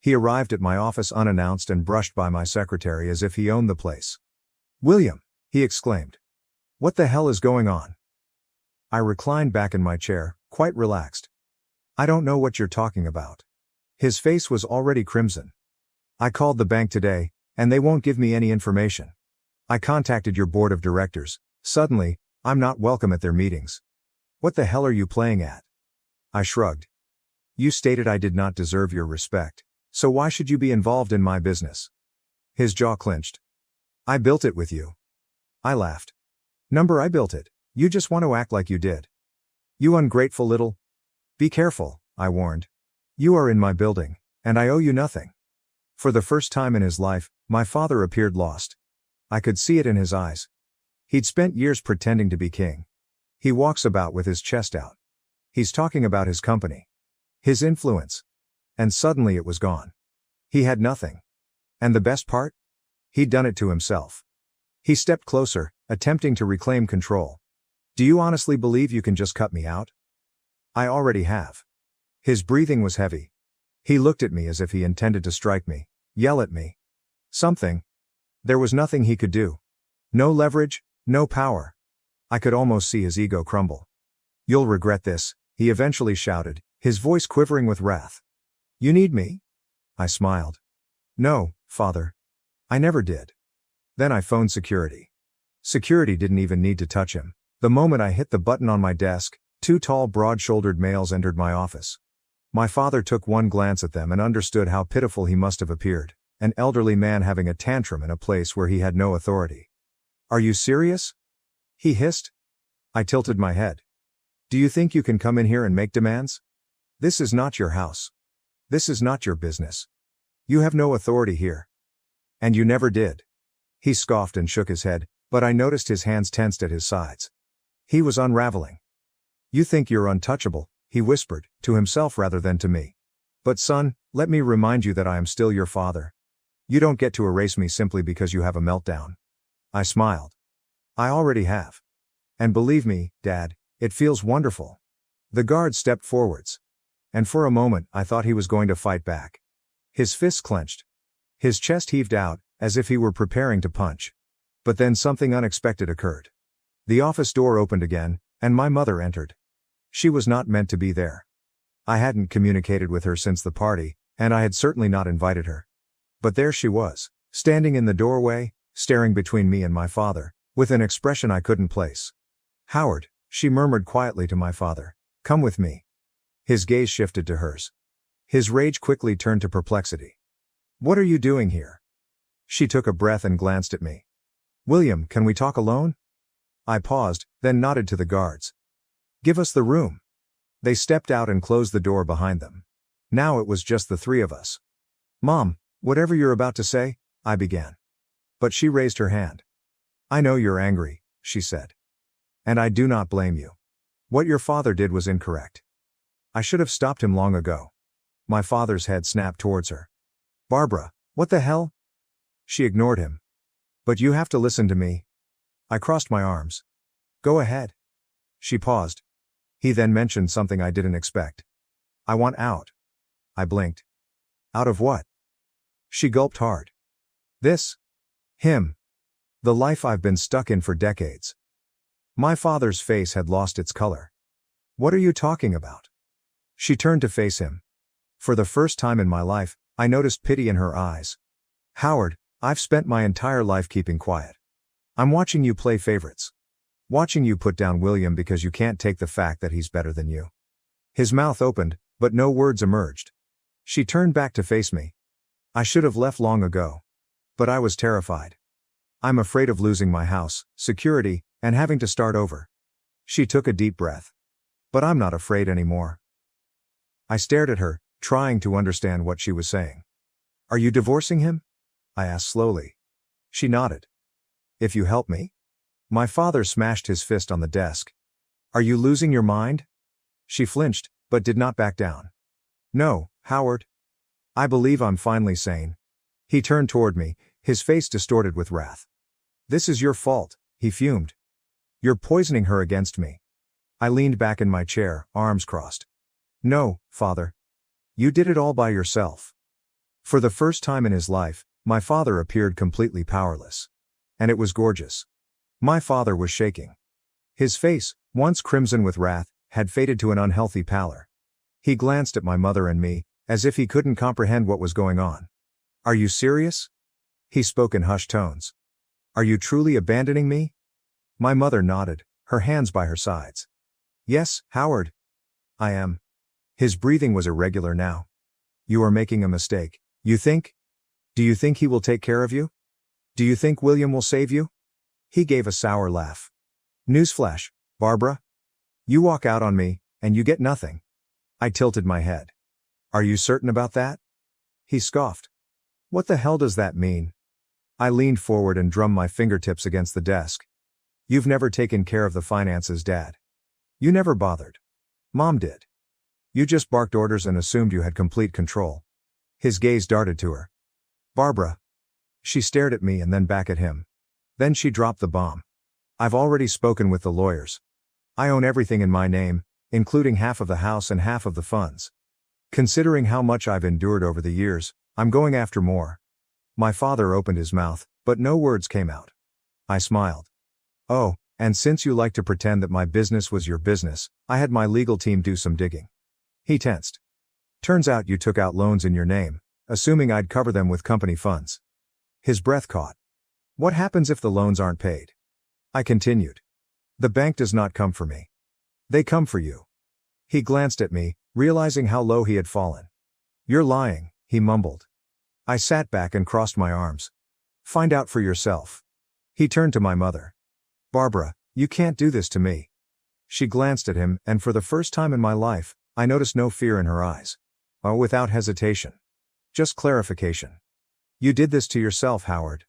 He arrived at my office unannounced and brushed by my secretary as if he owned the place. "William," he exclaimed. "What the hell is going on?" I reclined back in my chair, quite relaxed. "I don't know what you're talking about." His face was already crimson. "I called the bank today, and they won't give me any information. I contacted your board of directors. Suddenly, I'm not welcome at their meetings. What the hell are you playing at?" I shrugged. "You stated I did not deserve your respect. So why should you be involved in my business?" His jaw clenched. "I built it with you." I laughed. I built it. You just want to act like you did. You ungrateful little... Be careful, I warned. You are in my building, and I owe you nothing. For the first time in his life, my father appeared lost. I could see it in his eyes. He'd spent years pretending to be king. He walks about with his chest out. He's talking about his company. His influence. And suddenly it was gone. He had nothing. And the best part? He'd done it to himself. He stepped closer, attempting to reclaim control. "Do you honestly believe you can just cut me out?" "I already have." His breathing was heavy. He looked at me as if he intended to strike me, yell at me. Something. There was nothing he could do. No leverage, no power. I could almost see his ego crumble. "You'll regret this," he eventually shouted, his voice quivering with wrath. "You need me?" I smiled. "No, father. I never did." Then I phoned security. Security didn't even need to touch him. The moment I hit the button on my desk, 2 tall, broad-shouldered males entered my office. My father took one glance at them and understood how pitiful he must have appeared, an elderly man having a tantrum in a place where he had no authority. "Are you serious?" he hissed. I tilted my head. "Do you think you can come in here and make demands? This is not your house. This is not your business. You have no authority here. And you never did." He scoffed and shook his head, but I noticed his hands tensed at his sides. He was unraveling. "You think you're untouchable," he whispered, to himself rather than to me. "But son, let me remind you that I am still your father. You don't get to erase me simply because you have a meltdown." I smiled. "I already have. And believe me, Dad, it feels wonderful." The guard stepped forwards. And for a moment I thought he was going to fight back. His fists clenched. His chest heaved out, as if he were preparing to punch. But then something unexpected occurred. The office door opened again, and my mother entered. She was not meant to be there. I hadn't communicated with her since the party, and I had certainly not invited her. But there she was, standing in the doorway, staring between me and my father, with an expression I couldn't place. "Howard," she murmured quietly to my father. "Come with me." His gaze shifted to hers. His rage quickly turned to perplexity. "What are you doing here?" She took a breath and glanced at me. "William, can we talk alone?" I paused, then nodded to the guards. "Give us the room." They stepped out and closed the door behind them. Now it was just the three of us. "Mom, whatever you're about to say," I began. But she raised her hand. "I know you're angry," she said. "And I do not blame you. What your father did was incorrect. I should have stopped him long ago." My father's head snapped towards her. "Barbara, what the hell?" She ignored him. "But you have to listen to me." I crossed my arms. "Go ahead." She paused. He then mentioned something I didn't expect. "I want out." I blinked. "Out of what?" She gulped hard. "This. Him. The life I've been stuck in for decades." My father's face had lost its color. "What are you talking about?" She turned to face him. For the first time in my life, I noticed pity in her eyes. "Howard, I've spent my entire life keeping quiet. I'm watching you play favorites. Watching you put down William because you can't take the fact that he's better than you." His mouth opened, but no words emerged. She turned back to face me. "I should have left long ago. But I was terrified. I'm afraid of losing my house, security, and having to start over." She took a deep breath. "But I'm not afraid anymore." I stared at her, trying to understand what she was saying. "Are you divorcing him?" I asked slowly. She nodded. "If you help me?" My father smashed his fist on the desk. "Are you losing your mind?" She flinched, but did not back down. "No, Howard. I believe I'm finally sane." He turned toward me, his face distorted with wrath. "This is your fault," he fumed. "You're poisoning her against me." I leaned back in my chair, arms crossed. "No, Father. You did it all by yourself." For the first time in his life, my father appeared completely powerless. And it was gorgeous. My father was shaking. His face, once crimson with wrath, had faded to an unhealthy pallor. He glanced at my mother and me, as if he couldn't comprehend what was going on. "Are you serious?" He spoke in hushed tones. "Are you truly abandoning me?" My mother nodded, her hands by her sides. "Yes, Howard. I am." His breathing was irregular now. "You are making a mistake. You think? Do you think he will take care of you? Do you think William will save you?" He gave a sour laugh. "Newsflash, Barbara. You walk out on me, and you get nothing." I tilted my head. "Are you certain about that?" He scoffed. "What the hell does that mean?" I leaned forward and drummed my fingertips against the desk. "You've never taken care of the finances, Dad. You never bothered. Mom did. You just barked orders and assumed you had complete control." His gaze darted to her. "Barbara." She stared at me and then back at him. Then she dropped the bomb. "I've already spoken with the lawyers. I own everything in my name, including half of the house and half of the funds. Considering how much I've endured over the years, I'm going after more." My father opened his mouth, but no words came out. I smiled. "Oh, and since you like to pretend that my business was your business, I had my legal team do some digging." He tensed. "Turns out you took out loans in your name, assuming I'd cover them with company funds." His breath caught. "What happens if the loans aren't paid?" I continued. "The bank does not come for me. They come for you." He glanced at me, realizing how low he had fallen. "You're lying," he mumbled. I sat back and crossed my arms. "Find out for yourself." He turned to my mother. "Barbara, you can't do this to me." She glanced at him, and for the first time in my life, I noticed no fear in her eyes. Oh, without hesitation. Just clarification. "You did this to yourself, Howard."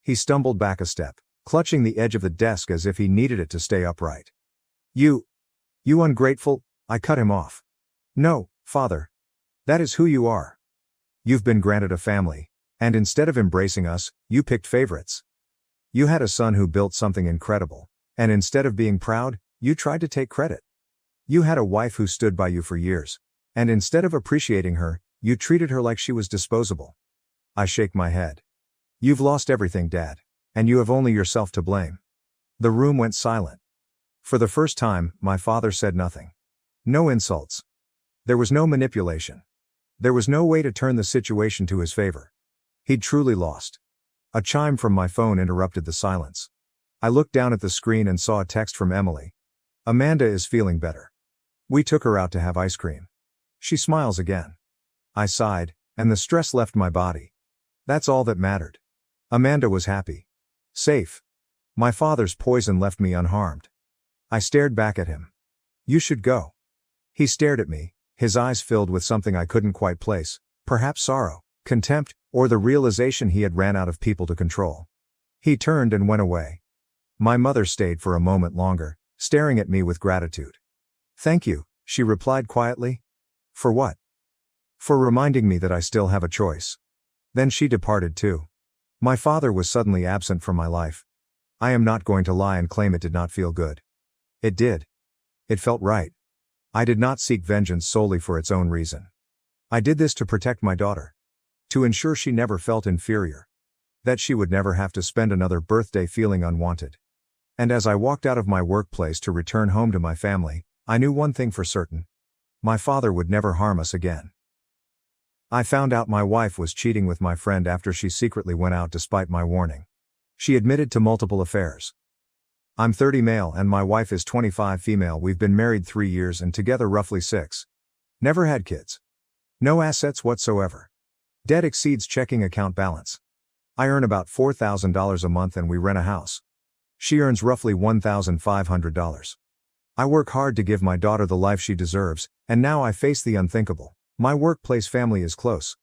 He stumbled back a step, clutching the edge of the desk as if he needed it to stay upright. You ungrateful," I cut him off. "No, Father. That is who you are. You've been granted a family, and instead of embracing us, you picked favorites. You had a son who built something incredible, and instead of being proud, you tried to take credit. You had a wife who stood by you for years, and instead of appreciating her, you treated her like she was disposable." I shake my head. "You've lost everything, Dad, and you have only yourself to blame." The room went silent. For the first time, my father said nothing. No insults. There was no manipulation. There was no way to turn the situation to his favor. He'd truly lost. A chime from my phone interrupted the silence. I looked down at the screen and saw a text from Emily. Amanda is feeling better. We took her out to have ice cream. She smiles again. I sighed, and the stress left my body. That's all that mattered. Amanda was happy. Safe. My father's poison left me unharmed. I stared back at him. You should go. He stared at me, his eyes filled with something I couldn't quite place, perhaps sorrow, contempt, or the realization he had ran out of people to control. He turned and went away. My mother stayed for a moment longer, staring at me with gratitude. Thank you, she replied quietly. For what? For reminding me that I still have a choice. Then she departed too. My father was suddenly absent from my life. I am not going to lie and claim it did not feel good. It did. It felt right. I did not seek vengeance solely for its own reason. I did this to protect my daughter. To ensure she never felt inferior. That she would never have to spend another birthday feeling unwanted. And as I walked out of my workplace to return home to my family, I knew one thing for certain. My father would never harm us again. I found out my wife was cheating with my friend after she secretly went out despite my warning. She admitted to multiple affairs. I'm 30 male and my wife is 25 female. We've been married 3 years and together roughly 6. Never had kids. No assets whatsoever. Debt exceeds checking account balance. I earn about $4,000 a month and we rent a house. She earns roughly $1,500. I work hard to give my daughter the life she deserves, and now I face the unthinkable. My workplace family is close.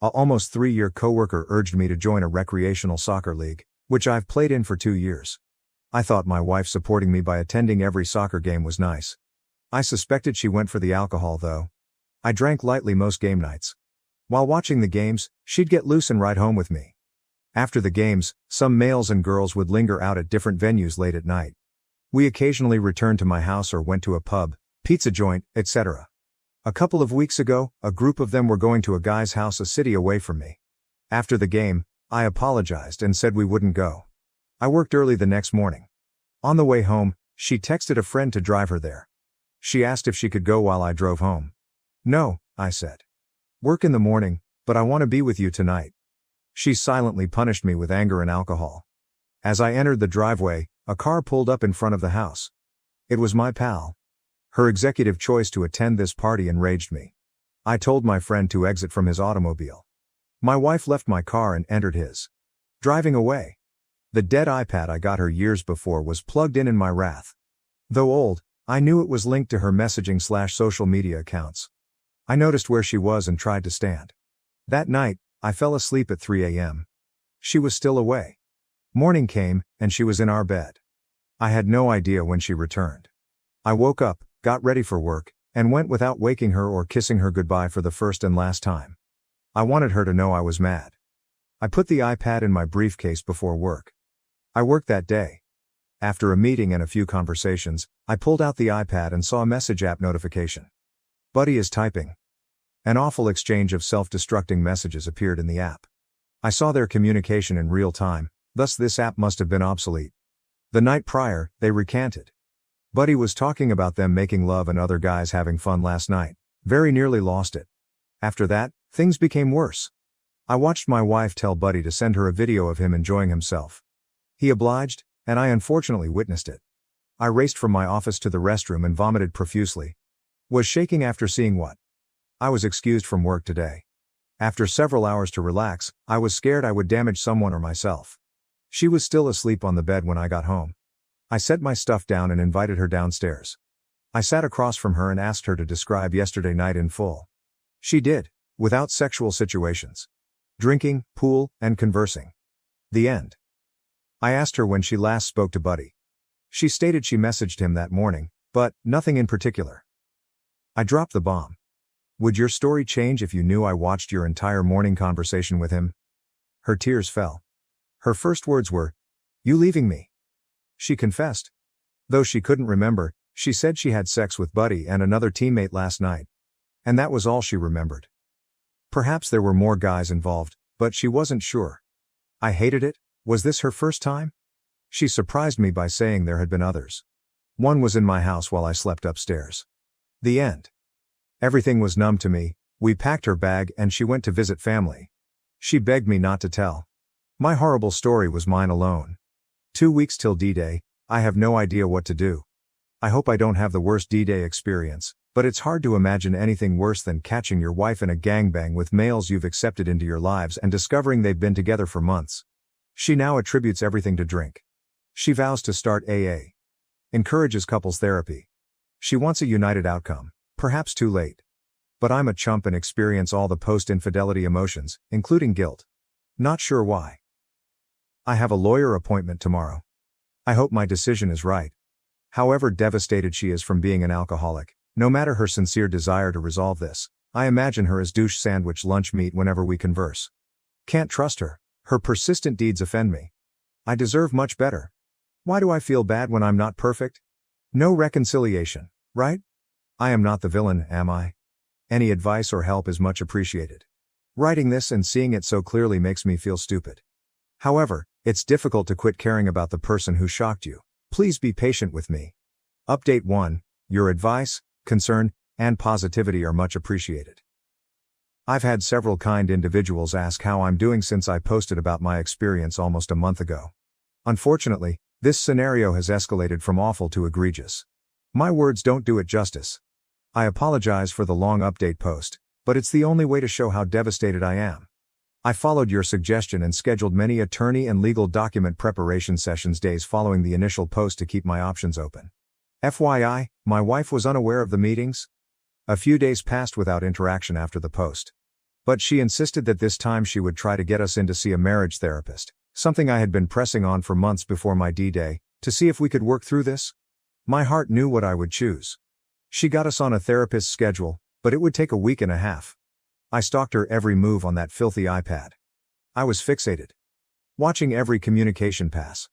A almost 3-year coworker urged me to join a recreational soccer league, which I've played in for 2 years. I thought my wife supporting me by attending every soccer game was nice. I suspected she went for the alcohol though. I drank lightly most game nights. While watching the games, she'd get loose and ride home with me. After the games, some males and girls would linger out at different venues late at night. We occasionally returned to my house or went to a pub, pizza joint, etc. A couple of weeks ago, a group of them were going to a guy's house a city away from me. After the game, I apologized and said we wouldn't go. I worked early the next morning. On the way home, she texted a friend to drive her there. She asked if she could go while I drove home. No, I said. Work in the morning, but I want to be with you tonight. She silently punished me with anger and alcohol. As I entered the driveway, a car pulled up in front of the house. It was my pal. Her executive choice to attend this party enraged me. I told my friend to exit from his automobile. My wife left my car and entered his. Driving away. The dead iPad I got her years before was plugged in my wrath. Though old, I knew it was linked to her messaging/social media accounts. I noticed where she was and tried to stand. That night, I fell asleep at 3 a.m. She was still away. Morning came, and she was in our bed. I had no idea when she returned. I woke up, got ready for work, and went without waking her or kissing her goodbye for the first and last time. I wanted her to know I was mad. I put the iPad in my briefcase before work. I worked that day. After a meeting and a few conversations, I pulled out the iPad and saw a message app notification. Buddy is typing. An awful exchange of self-destructing messages appeared in the app. I saw their communication in real time, thus this app must have been obsolete. The night prior, they recanted. Buddy was talking about them making love and other guys having fun last night. Very nearly lost it. After that, things became worse. I watched my wife tell Buddy to send her a video of him enjoying himself. He obliged, and I unfortunately witnessed it. I raced from my office to the restroom and vomited profusely. Was shaking after seeing what? I was excused from work today. After several hours to relax, I was scared I would damage someone or myself. She was still asleep on the bed when I got home. I set my stuff down and invited her downstairs. I sat across from her and asked her to describe yesterday night in full. She did, without sexual situations. Drinking, pool, and conversing. The end. I asked her when she last spoke to Buddy. She stated she messaged him that morning, but nothing in particular. I dropped the bomb. Would your story change if you knew I watched your entire morning conversation with him? Her tears fell. Her first words were, "You leaving me?" She confessed. Though she couldn't remember, she said she had sex with Buddy and another teammate last night. And that was all she remembered. Perhaps there were more guys involved, but she wasn't sure. I hated it. Was this her first time? She surprised me by saying there had been others. One was in my house while I slept upstairs. The end. Everything was numb to me. We packed her bag and she went to visit family. She begged me not to tell. My horrible story was mine alone. 2 weeks till D-Day, I have no idea what to do. I hope I don't have the worst D-Day experience, but it's hard to imagine anything worse than catching your wife in a gangbang with males you've accepted into your lives and discovering they've been together for months. She now attributes everything to drink. She vows to start AA. Encourages couples therapy. She wants a united outcome, perhaps too late. But I'm a chump and experience all the post-infidelity emotions, including guilt. Not sure why. I have a lawyer appointment tomorrow. I hope my decision is right. However devastated she is from being an alcoholic, no matter her sincere desire to resolve this, I imagine her as douche sandwich lunch meat whenever we converse. Can't trust her. Her persistent deeds offend me. I deserve much better. Why do I feel bad when I'm not perfect? No reconciliation, right? I am not the villain, am I? Any advice or help is much appreciated. Writing this and seeing it so clearly makes me feel stupid. However, it's difficult to quit caring about the person who shocked you. Please be patient with me. Update 1. Your advice, concern, and positivity are much appreciated. I've had several kind individuals ask how I'm doing since I posted about my experience almost a month ago. Unfortunately, this scenario has escalated from awful to egregious. My words don't do it justice. I apologize for the long update post, but it's the only way to show how devastated I am. I followed your suggestion and scheduled many attorney and legal document preparation sessions days following the initial post to keep my options open. FYI, my wife was unaware of the meetings. A few days passed without interaction after the post. But she insisted that this time she would try to get us in to see a marriage therapist, something I had been pressing on for months before my D-Day, to see if we could work through this. My heart knew what I would choose. She got us on a therapist's schedule, but it would take a week and a half. I stalked her every move on that filthy iPad. I was fixated. Watching every communication pass.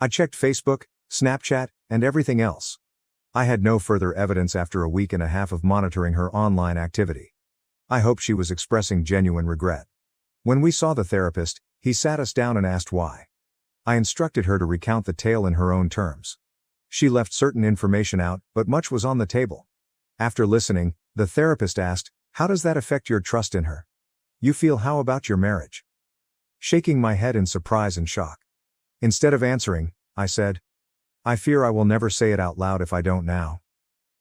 I checked Facebook, Snapchat, and everything else. I had no further evidence after a week and a half of monitoring her online activity. I hoped she was expressing genuine regret. When we saw the therapist, he sat us down and asked why. I instructed her to recount the tale in her own terms. She left certain information out, but much was on the table. After listening, the therapist asked, "How does that affect your trust in her? You feel how about your marriage?" Shaking my head in surprise and shock. Instead of answering, I said, "I fear I will never say it out loud if I don't now.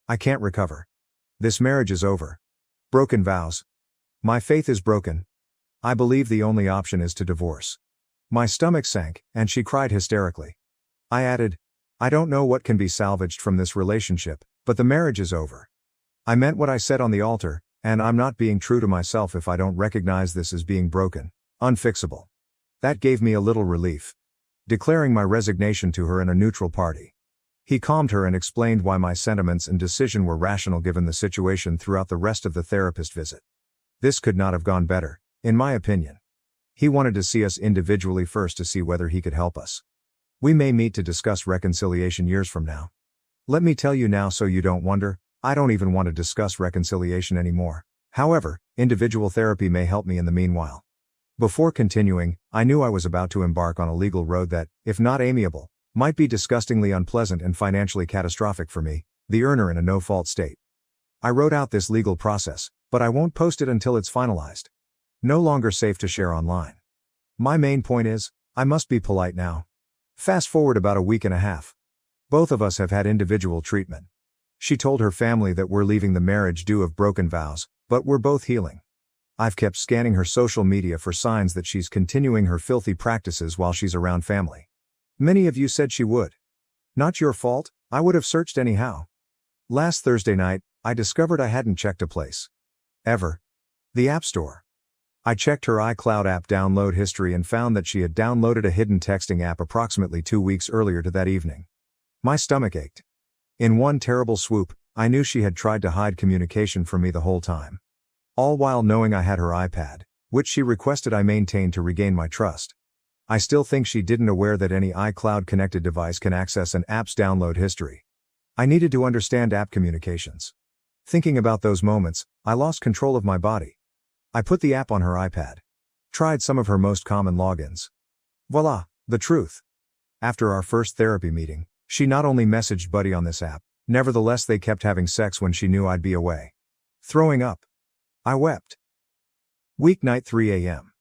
I can't recover. This marriage is over. Broken vows. My faith is broken. I believe the only option is to divorce." My stomach sank, and she cried hysterically. I added, "I don't know what can be salvaged from this relationship, but the marriage is over. I meant what I said on the altar, and I'm not being true to myself if I don't recognize this as being broken, unfixable." That gave me a little relief. Declaring my resignation to her in a neutral party. He calmed her and explained why my sentiments and decision were rational given the situation throughout the rest of the therapist visit. This could not have gone better, in my opinion. He wanted to see us individually first to see whether he could help us. We may meet to discuss reconciliation years from now. Let me tell you now so you don't wonder, I don't even want to discuss reconciliation anymore. However, individual therapy may help me in the meanwhile. Before continuing, I knew I was about to embark on a legal road that, if not amiable, might be disgustingly unpleasant and financially catastrophic for me, the earner in a no-fault state. I wrote out this legal process, but I won't post it until it's finalized. No longer safe to share online. My main point is, I must be polite now. Fast forward about a week and a half. Both of us have had individual treatment. She told her family that we're leaving the marriage due of broken vows, but we're both healing. I've kept scanning her social media for signs that she's continuing her filthy practices while she's around family. Many of you said she would. Not your fault, I would have searched anyhow. Last Thursday night, I discovered I hadn't checked a place. Ever. The App Store. I checked her iCloud app download history and found that she had downloaded a hidden texting app approximately 2 weeks earlier to that evening. My stomach ached. In one terrible swoop, I knew she had tried to hide communication from me the whole time. All while knowing I had her iPad, which she requested I maintain to regain my trust. I still think she didn't aware that any iCloud-connected device can access an app's download history. I needed to understand app communications. Thinking about those moments, I lost control of my body. I put the app on her iPad. Tried some of her most common logins. Voila, the truth. After our first therapy meeting, she not only messaged Buddy on this app, nevertheless they kept having sex when she knew I'd be away. Throwing up. I wept. Weeknight 3 a.m.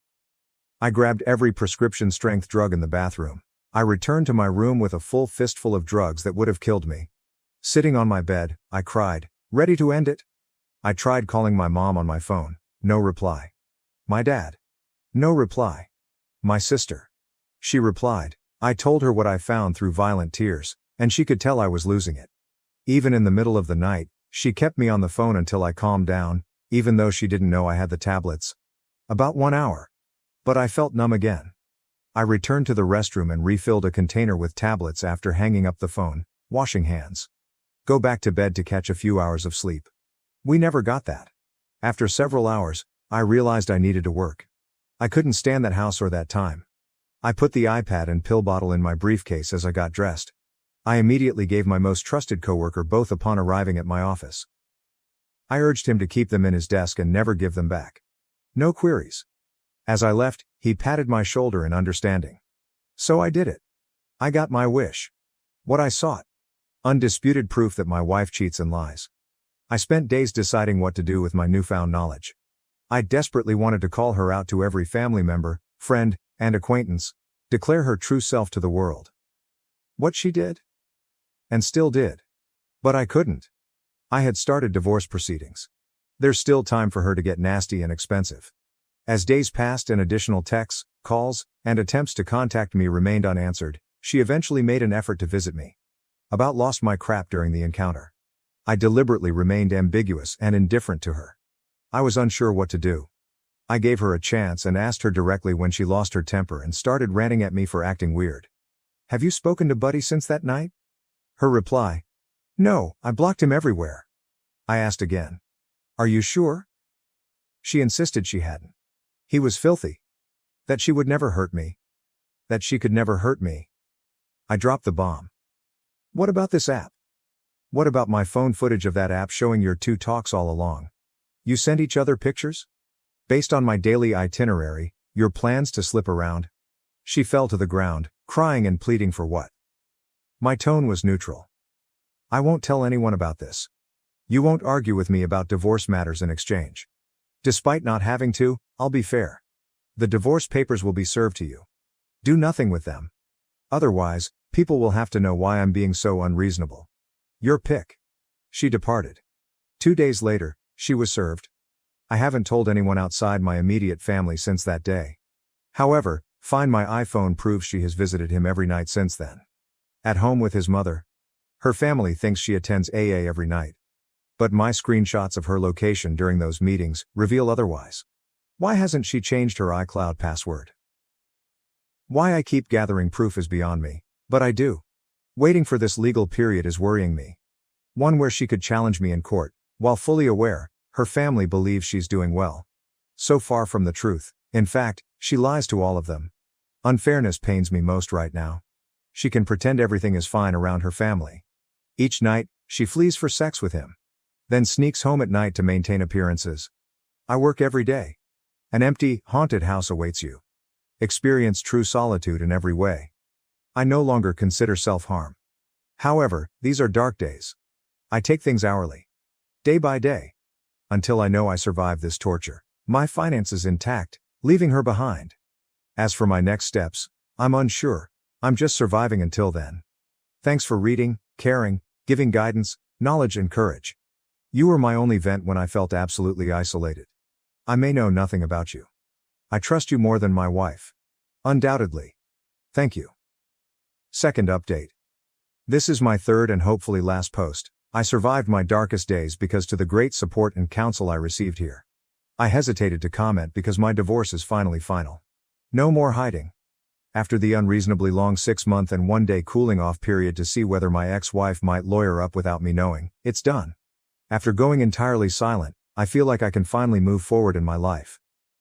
I grabbed every prescription-strength drug in the bathroom. I returned to my room with a full fistful of drugs that would have killed me. Sitting on my bed, I cried, ready to end it. I tried calling my mom on my phone. No reply. My dad. No reply. My sister. She replied. I told her what I found through violent tears, and she could tell I was losing it. Even in the middle of the night, she kept me on the phone until I calmed down, even though she didn't know I had the tablets. About 1 hour. But I felt numb again. I returned to the restroom and refilled a container with tablets after hanging up the phone, washing hands. Go back to bed to catch a few hours of sleep. We never got that. After several hours, I realized I needed to work. I couldn't stand that house or that time. I put the iPad and pill bottle in my briefcase as I got dressed. I immediately gave my most trusted coworker both upon arriving at my office. I urged him to keep them in his desk and never give them back. No queries. As I left, he patted my shoulder in understanding. So I did it. I got my wish. What I sought. Undisputed proof that my wife cheats and lies. I spent days deciding what to do with my newfound knowledge. I desperately wanted to call her out to every family member, friend, and acquaintance, declare her true self to the world. What she did? And still did. But I couldn't. I had started divorce proceedings. There's still time for her to get nasty and expensive. As days passed and additional texts, calls, and attempts to contact me remained unanswered, she eventually made an effort to visit me. About lost my crap during the encounter. I deliberately remained ambiguous and indifferent to her. I was unsure what to do. I gave her a chance and asked her directly when she lost her temper and started ranting at me for acting weird. Have you spoken to Buddy since that night? Her reply. No, I blocked him everywhere. I asked again. Are you sure? She insisted she hadn't. He was filthy. That she would never hurt me. That she could never hurt me. I dropped the bomb. What about this app? What about my phone footage of that app showing your two talks all along? You sent each other pictures? Based on my daily itinerary, your plans to slip around? She fell to the ground, crying and pleading for what? My tone was neutral. I won't tell anyone about this. You won't argue with me about divorce matters in exchange. Despite not having to, I'll be fair. The divorce papers will be served to you. Do nothing with them. Otherwise, people will have to know why I'm being so unreasonable. Your pick. She departed. 2 days later, she was served. I haven't told anyone outside my immediate family since that day. However, Find My iPhone proves she has visited him every night since then. At home with his mother. Her family thinks she attends AA every night. But my screenshots of her location during those meetings reveal otherwise. Why hasn't she changed her iCloud password? Why I keep gathering proof is beyond me, but I do. Waiting for this legal period is worrying me. One where she could challenge me in court, while fully aware, her family believes she's doing well. So far from the truth, in fact, she lies to all of them. Unfairness pains me most right now. She can pretend everything is fine around her family. Each night, she flees for sex with him. Then sneaks home at night to maintain appearances. I work every day. An empty, haunted house awaits you. Experience true solitude in every way. I no longer consider self-harm. However, these are dark days. I take things hourly. Day by day. Until I know I survive this torture. My finances intact, leaving her behind. As for my next steps, I'm unsure. I'm just surviving until then. Thanks for reading, caring, giving guidance, knowledge and courage. You were my only vent when I felt absolutely isolated. I may know nothing about you. I trust you more than my wife. Undoubtedly. Thank you. Second update. This is my third and hopefully last post. I survived my darkest days because to the great support and counsel I received here. I hesitated to comment because my divorce is finally final. No more hiding. After the unreasonably long 6-month and 1-day cooling off period to see whether my ex-wife might lawyer up without me knowing, it's done. After going entirely silent, I feel like I can finally move forward in my life.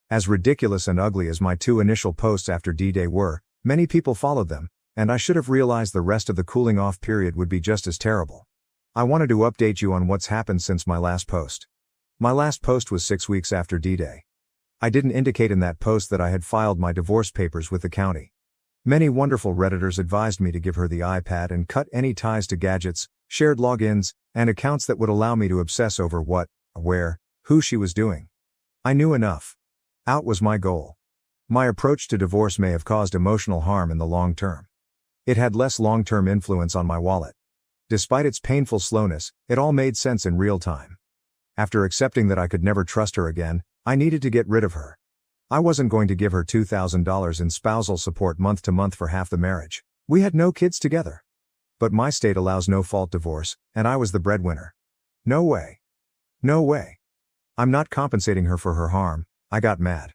As ridiculous and ugly as my 2 initial posts after D-Day were, many people followed them, and I should have realized the rest of the cooling off period would be just as terrible. I wanted to update you on what's happened since my last post. My last post was 6 weeks after D-Day. I didn't indicate in that post that I had filed my divorce papers with the county. Many wonderful Redditors advised me to give her the iPad and cut any ties to gadgets, shared logins, and accounts that would allow me to obsess over what, where, who she was doing. I knew enough. Out was my goal. My approach to divorce may have caused emotional harm in the long term. It had less long-term influence on my wallet. Despite its painful slowness, it all made sense in real time. After accepting that I could never trust her again, I needed to get rid of her. I wasn't going to give her $2,000 in spousal support month to month for half the marriage. We had no kids together. But my state allows no-fault divorce, and I was the breadwinner. No way. No way. I'm not compensating her for her harm. I got mad.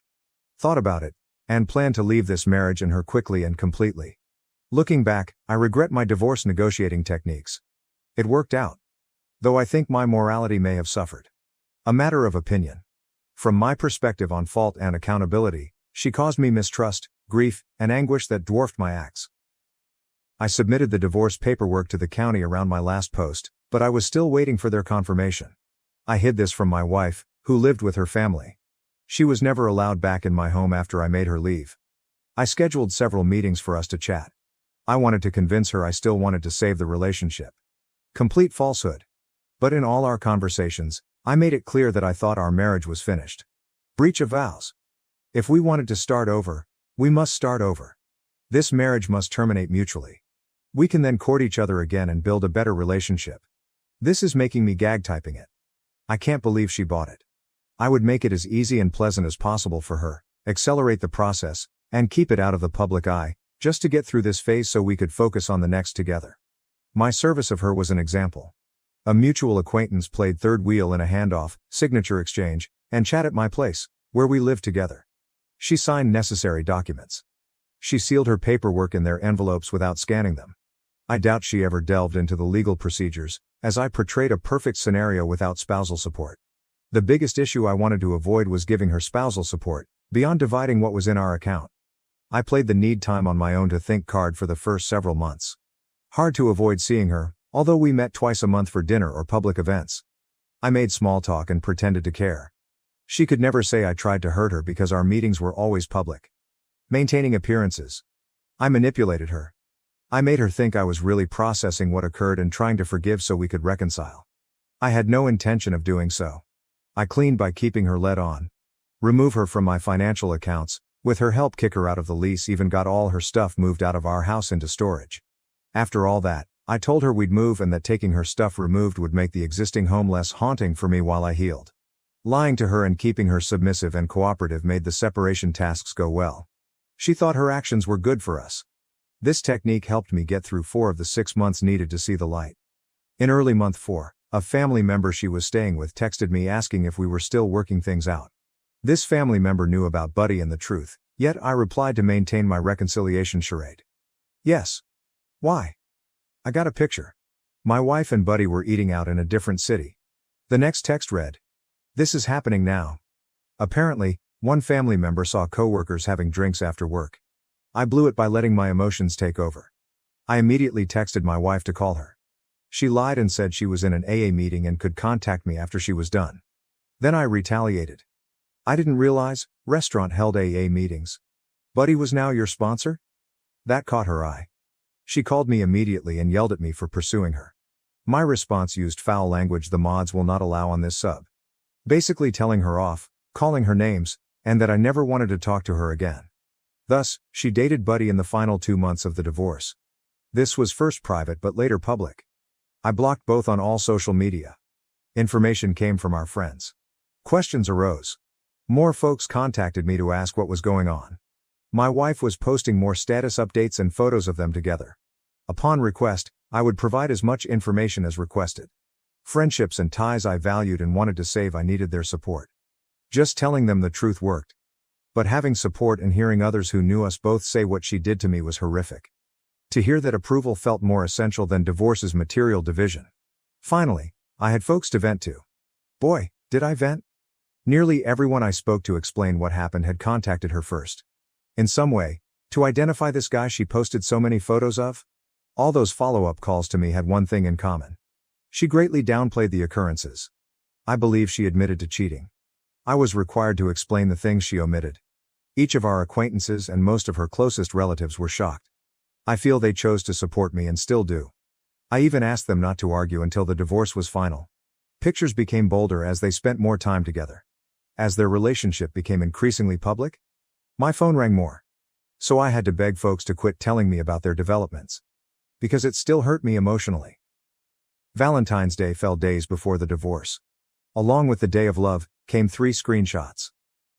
Thought about it, and planned to leave this marriage and her quickly and completely. Looking back, I regret my divorce negotiating techniques. It worked out. Though I think my morality may have suffered. A matter of opinion. From my perspective on fault and accountability, she caused me mistrust, grief, and anguish that dwarfed my acts. I submitted the divorce paperwork to the county around my last post, but I was still waiting for their confirmation. I hid this from my wife, who lived with her family. She was never allowed back in my home after I made her leave. I scheduled several meetings for us to chat. I wanted to convince her I still wanted to save the relationship. Complete falsehood. But in all our conversations, I made it clear that I thought our marriage was finished. Breach of vows. If we wanted to start over, we must start over. This marriage must terminate mutually. We can then court each other again and build a better relationship. This is making me gag typing it. I can't believe she bought it. I would make it as easy and pleasant as possible for her, accelerate the process, and keep it out of the public eye, just to get through this phase so we could focus on the next together. My service of her was an example. A mutual acquaintance played third wheel in a handoff, signature exchange, and chat at my place, where we lived together. She signed necessary documents. She sealed her paperwork in their envelopes without scanning them. I doubt she ever delved into the legal procedures, as I portrayed a perfect scenario without spousal support. The biggest issue I wanted to avoid was giving her spousal support, beyond dividing what was in our account. I played the need time on my own to think card for the first several months. Hard to avoid seeing her, although we met twice a month for dinner or public events. I made small talk and pretended to care. She could never say I tried to hurt her because our meetings were always public. Maintaining appearances. I manipulated her. I made her think I was really processing what occurred and trying to forgive so we could reconcile. I had no intention of doing so. I cleaned by keeping her led on. Remove her from my financial accounts, with her help kick her out of the lease, even got all her stuff moved out of our house into storage. After all that, I told her we'd move and that taking her stuff removed would make the existing home less haunting for me while I healed. Lying to her and keeping her submissive and cooperative made the separation tasks go well. She thought her actions were good for us. This technique helped me get through 4 of the 6 months needed to see the light. In early month 4, a family member she was staying with texted me asking if we were still working things out. This family member knew about Buddy and the truth, yet I replied to maintain my reconciliation charade. Yes. Why? I got a picture. My wife and Buddy were eating out in a different city. The next text read, "This is happening now." Apparently, one family member saw coworkers having drinks after work. I blew it by letting my emotions take over. I immediately texted my wife to call her. She lied and said she was in an AA meeting and could contact me after she was done. Then I retaliated. I didn't realize, restaurant held AA meetings. Buddy was now your sponsor? That caught her eye. She called me immediately and yelled at me for pursuing her. My response used foul language the mods will not allow on this sub. Basically telling her off, calling her names, and that I never wanted to talk to her again. Thus, she dated Buddy in the final 2 months of the divorce. This was first private but later public. I blocked both on all social media. Information came from our friends. Questions arose. More folks contacted me to ask what was going on. My wife was posting more status updates and photos of them together. Upon request, I would provide as much information as requested. Friendships and ties I valued and wanted to save, I needed their support. Just telling them the truth worked. But having support and hearing others who knew us both say what she did to me was horrific. To hear that approval felt more essential than divorce's material division. Finally, I had folks to vent to. Boy, did I vent? Nearly everyone I spoke to explain what happened had contacted her first. In some way, to identify this guy she posted so many photos of? All those follow-up calls to me had one thing in common. She greatly downplayed the occurrences. I believe she admitted to cheating. I was required to explain the things she omitted. Each of our acquaintances and most of her closest relatives were shocked. I feel they chose to support me and still do. I even asked them not to argue until the divorce was final. Pictures became bolder as they spent more time together. As their relationship became increasingly public, My phone rang more. So I had to beg folks to quit telling me about their developments. Because it still hurt me emotionally. Valentine's Day fell days before the divorce. Along with the day of love, came 3 screenshots.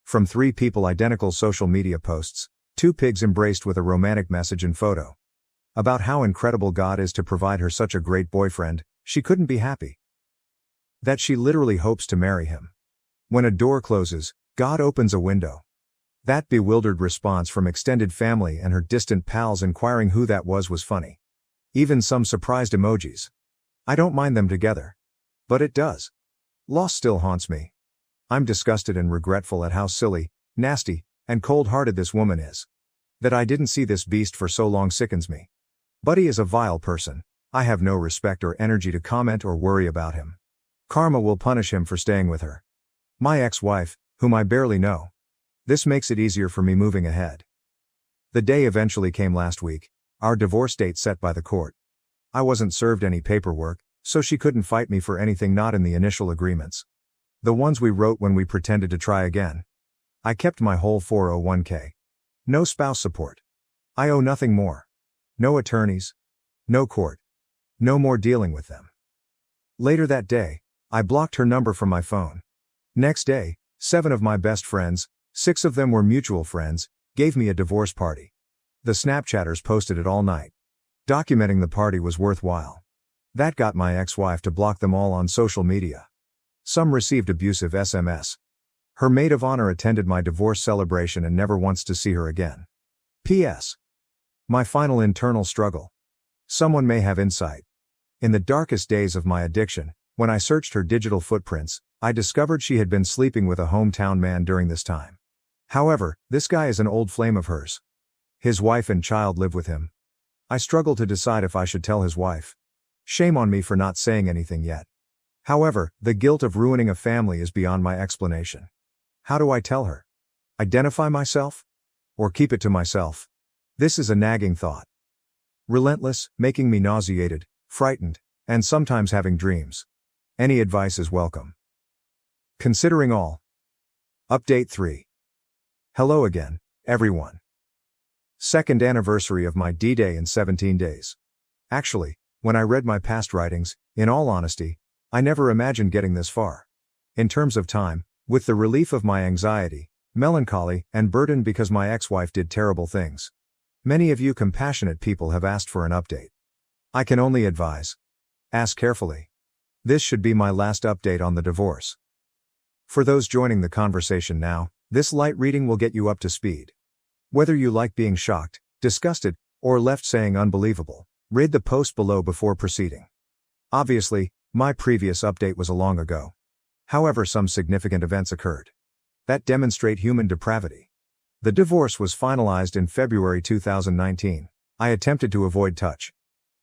From 3 people identical social media posts, 2 pigs embraced with a romantic message and photo. About how incredible God is to provide her such a great boyfriend, she couldn't be happy. That she literally hopes to marry him. When a door closes, God opens a window. That bewildered response from extended family and her distant pals inquiring who that was funny. Even some surprised emojis. I don't mind them together. But it does. Loss still haunts me. I'm disgusted and regretful at how silly, nasty, and cold-hearted this woman is. That I didn't see this beast for so long sickens me. Buddy is a vile person. I have no respect or energy to comment or worry about him. Karma will punish him for staying with her. My ex-wife, whom I barely know. This makes it easier for me moving ahead. The day eventually came last week, our divorce date set by the court. I wasn't served any paperwork, so she couldn't fight me for anything not in the initial agreements. The ones we wrote when we pretended to try again. I kept my whole 401k. No spouse support. I owe nothing more. No attorneys. No court. No more dealing with them. Later that day, I blocked her number from my phone. Next day, 7 of my best friends, 6 of them were mutual friends, gave me a divorce party. The Snapchatters posted it all night. Documenting the party was worthwhile. That got my ex-wife to block them all on social media. Some received abusive SMS. Her maid of honor attended my divorce celebration and never wants to see her again. P.S. My final internal struggle. Someone may have insight. In the darkest days of my addiction, when I searched her digital footprints, I discovered she had been sleeping with a hometown man during this time. However, this guy is an old flame of hers. His wife and child live with him. I struggle to decide if I should tell his wife. Shame on me for not saying anything yet. However, the guilt of ruining a family is beyond my explanation. How do I tell her? Identify myself? Or keep it to myself? This is a nagging thought. Relentless, making me nauseated, frightened, and sometimes having dreams. Any advice is welcome. Considering all. Update 3. Hello again, everyone. 2nd anniversary of my D-Day in 17 days. Actually, when I read my past writings, in all honesty, I never imagined getting this far. In terms of time, with the relief of my anxiety, melancholy, and burden because my ex-wife did terrible things. Many of you compassionate people have asked for an update. I can only advise. Ask carefully. This should be my last update on the divorce. For those joining the conversation now, this light reading will get you up to speed. Whether you like being shocked, disgusted, or left saying unbelievable, read the post below before proceeding. Obviously, my previous update was a long ago. However, some significant events occurred that demonstrate human depravity. The divorce was finalized in February 2019. I attempted to avoid touch.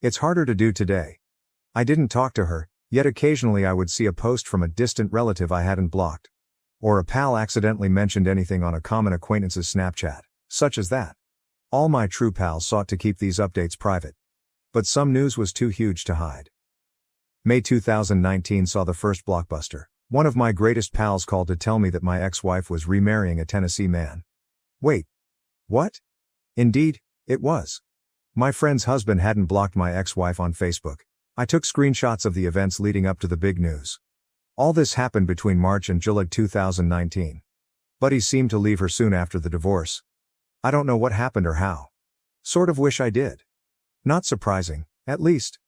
It's harder to do today. I didn't talk to her, yet occasionally I would see a post from a distant relative I hadn't blocked. Or a pal accidentally mentioned anything on a common acquaintance's Snapchat, such as that. All my true pals sought to keep these updates private. But some news was too huge to hide. May 2019 saw the first blockbuster. One of my greatest pals called to tell me that my ex-wife was remarrying a Tennessee man. Wait. What? Indeed, it was. My friend's husband hadn't blocked my ex-wife on Facebook. I took screenshots of the events leading up to the big news. All this happened between March and July 2019. Buddy seemed to leave her soon after the divorce. I don't know what happened or how. Sort of wish I did. Not surprising, at least.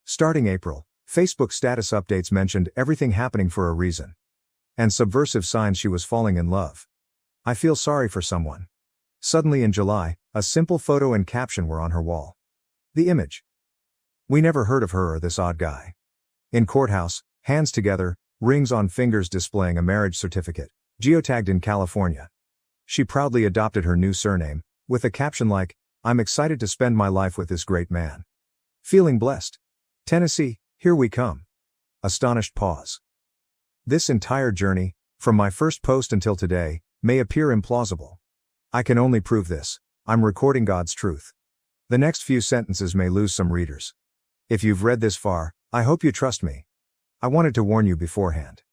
Starting April, Facebook status updates mentioned everything happening for a reason. And subversive signs she was falling in love. I feel sorry for someone. Suddenly in July, a simple photo and caption were on her wall. The image. We never heard of her or this odd guy. In courthouse, hands together, rings on fingers displaying a marriage certificate, geotagged in California. She proudly adopted her new surname, with a caption like, "I'm excited to spend my life with this great man. Feeling blessed. Tennessee, here we come." Astonished pause. This entire journey, from my first post until today, may appear implausible. I can only prove this. I'm recording God's truth. The next few sentences may lose some readers. If you've read this far, I hope you trust me. I wanted to warn you beforehand.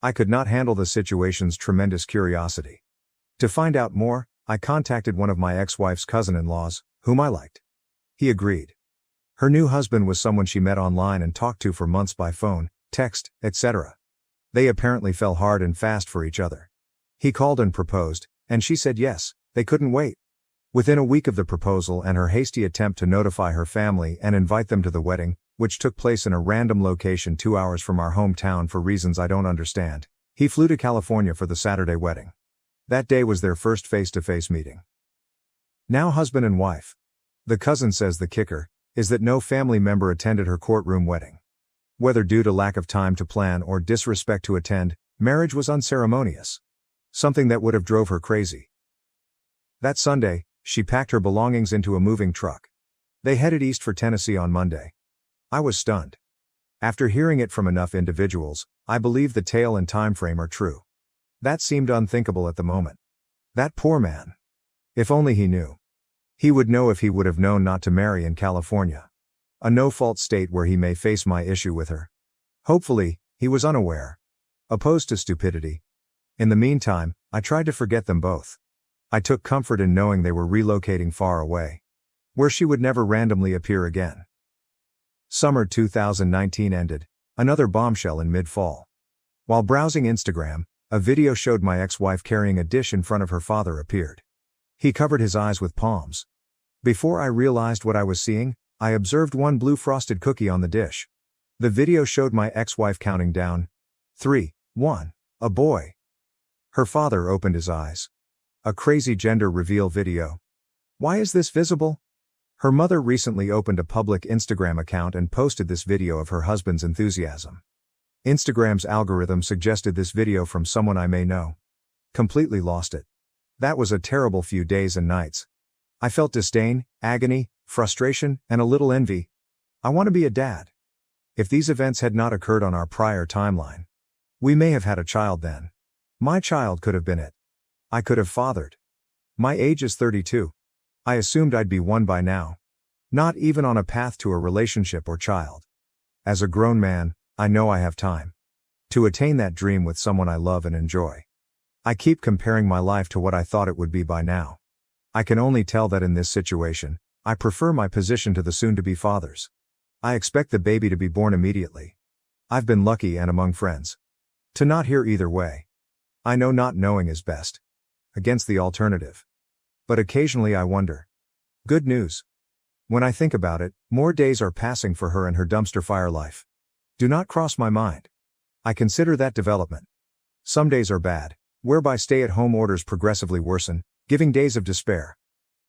I could not handle the situation's tremendous curiosity. To find out more, I contacted one of my ex-wife's cousin-in-laws, whom I liked. He agreed. Her new husband was someone she met online and talked to for months by phone, text, etc. They apparently fell hard and fast for each other. He called and proposed, and she said yes, they couldn't wait. Within a week of the proposal and her hasty attempt to notify her family and invite them to the wedding, which took place in a random location 2 hours from our hometown for reasons I don't understand, he flew to California for the Saturday wedding. That day was their first face-to-face meeting. Now husband and wife. The cousin says the kicker is that no family member attended her courtroom wedding. Whether due to lack of time to plan or disrespect to attend, marriage was unceremonious. Something that would have drove her crazy. That Sunday, she packed her belongings into a moving truck. They headed east for Tennessee on Monday. I was stunned. After hearing it from enough individuals, I believe the tale and time frame are true. That seemed unthinkable at the moment. That poor man. If only he knew. He would know if he would have known not to marry in California. A no-fault state where he may face my issue with her. Hopefully, he was unaware. Opposed to stupidity. In the meantime, I tried to forget them both. I took comfort in knowing they were relocating far away. Where she would never randomly appear again. Summer 2019 ended, another bombshell in mid-fall. While browsing Instagram, a video showed my ex-wife carrying a dish in front of her father appeared. He covered his eyes with palms. Before I realized what I was seeing, I observed one blue frosted cookie on the dish. The video showed my ex-wife counting down. 3, 1, a boy. Her father opened his eyes. A crazy gender reveal video. Why is this visible? Her mother recently opened a public Instagram account and posted this video of her husband's enthusiasm. Instagram's algorithm suggested this video from someone I may know. Completely lost it. That was a terrible few days and nights. I felt disdain, agony, frustration, and a little envy. I want to be a dad. If these events had not occurred on our prior timeline, we may have had a child then. My child could have been it. I could have fathered. My age is 32. I assumed I'd be one by now. Not even on a path to a relationship or child. As a grown man, I know I have time to attain that dream with someone I love and enjoy. I keep comparing my life to what I thought it would be by now. I can only tell that in this situation, I prefer my position to the soon-to-be fathers. I expect the baby to be born immediately. I've been lucky and among friends to not hear either way. I know not knowing is best. Against the alternative. But occasionally I wonder. Good news. When I think about it, more days are passing for her and her dumpster fire life. Do not cross my mind. I consider that development. Some days are bad, whereby stay-at-home orders progressively worsen, giving days of despair.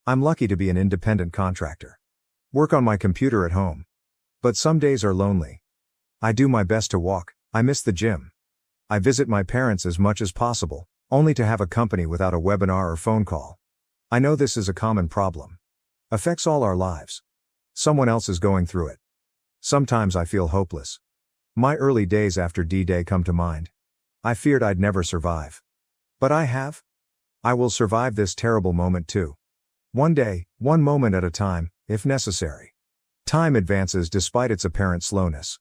I'm lucky to be an independent contractor. Work on my computer at home. But some days are lonely. I do my best to walk, I miss the gym. I visit my parents as much as possible, only to have a company without a webinar or phone call. I know this is a common problem. Affects all our lives. Someone else is going through it. Sometimes I feel hopeless. My early days after D-Day come to mind. I feared I'd never survive. But I have. I will survive this terrible moment too. One day, one moment at a time, if necessary. Time advances despite its apparent slowness.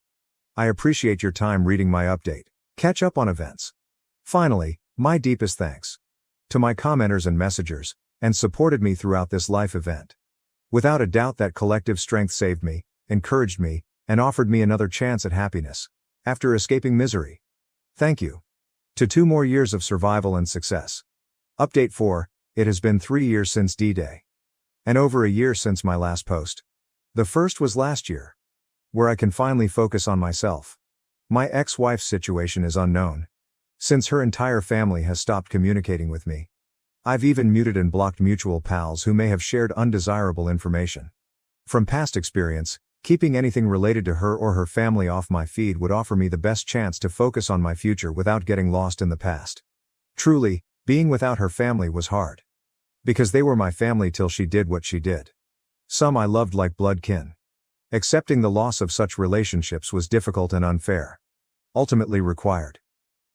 I appreciate your time reading my update. Catch up on events. Finally, my deepest thanks to my commenters and messengers, and supported me throughout this life event. Without a doubt that collective strength saved me, encouraged me, and offered me another chance at happiness, after escaping misery. Thank you. To 2 more years of survival and success. Update 4, it has been 3 years since D-Day. And over a year since my last post. The first was last year. Where I can finally focus on myself. My ex-wife's situation is unknown. Since her entire family has stopped communicating with me. I've even muted and blocked mutual pals who may have shared undesirable information. From past experience, keeping anything related to her or her family off my feed would offer me the best chance to focus on my future without getting lost in the past. Truly, being without her family was hard. Because they were my family till she did what she did. Some I loved like blood kin. Accepting the loss of such relationships was difficult and unfair. Ultimately required.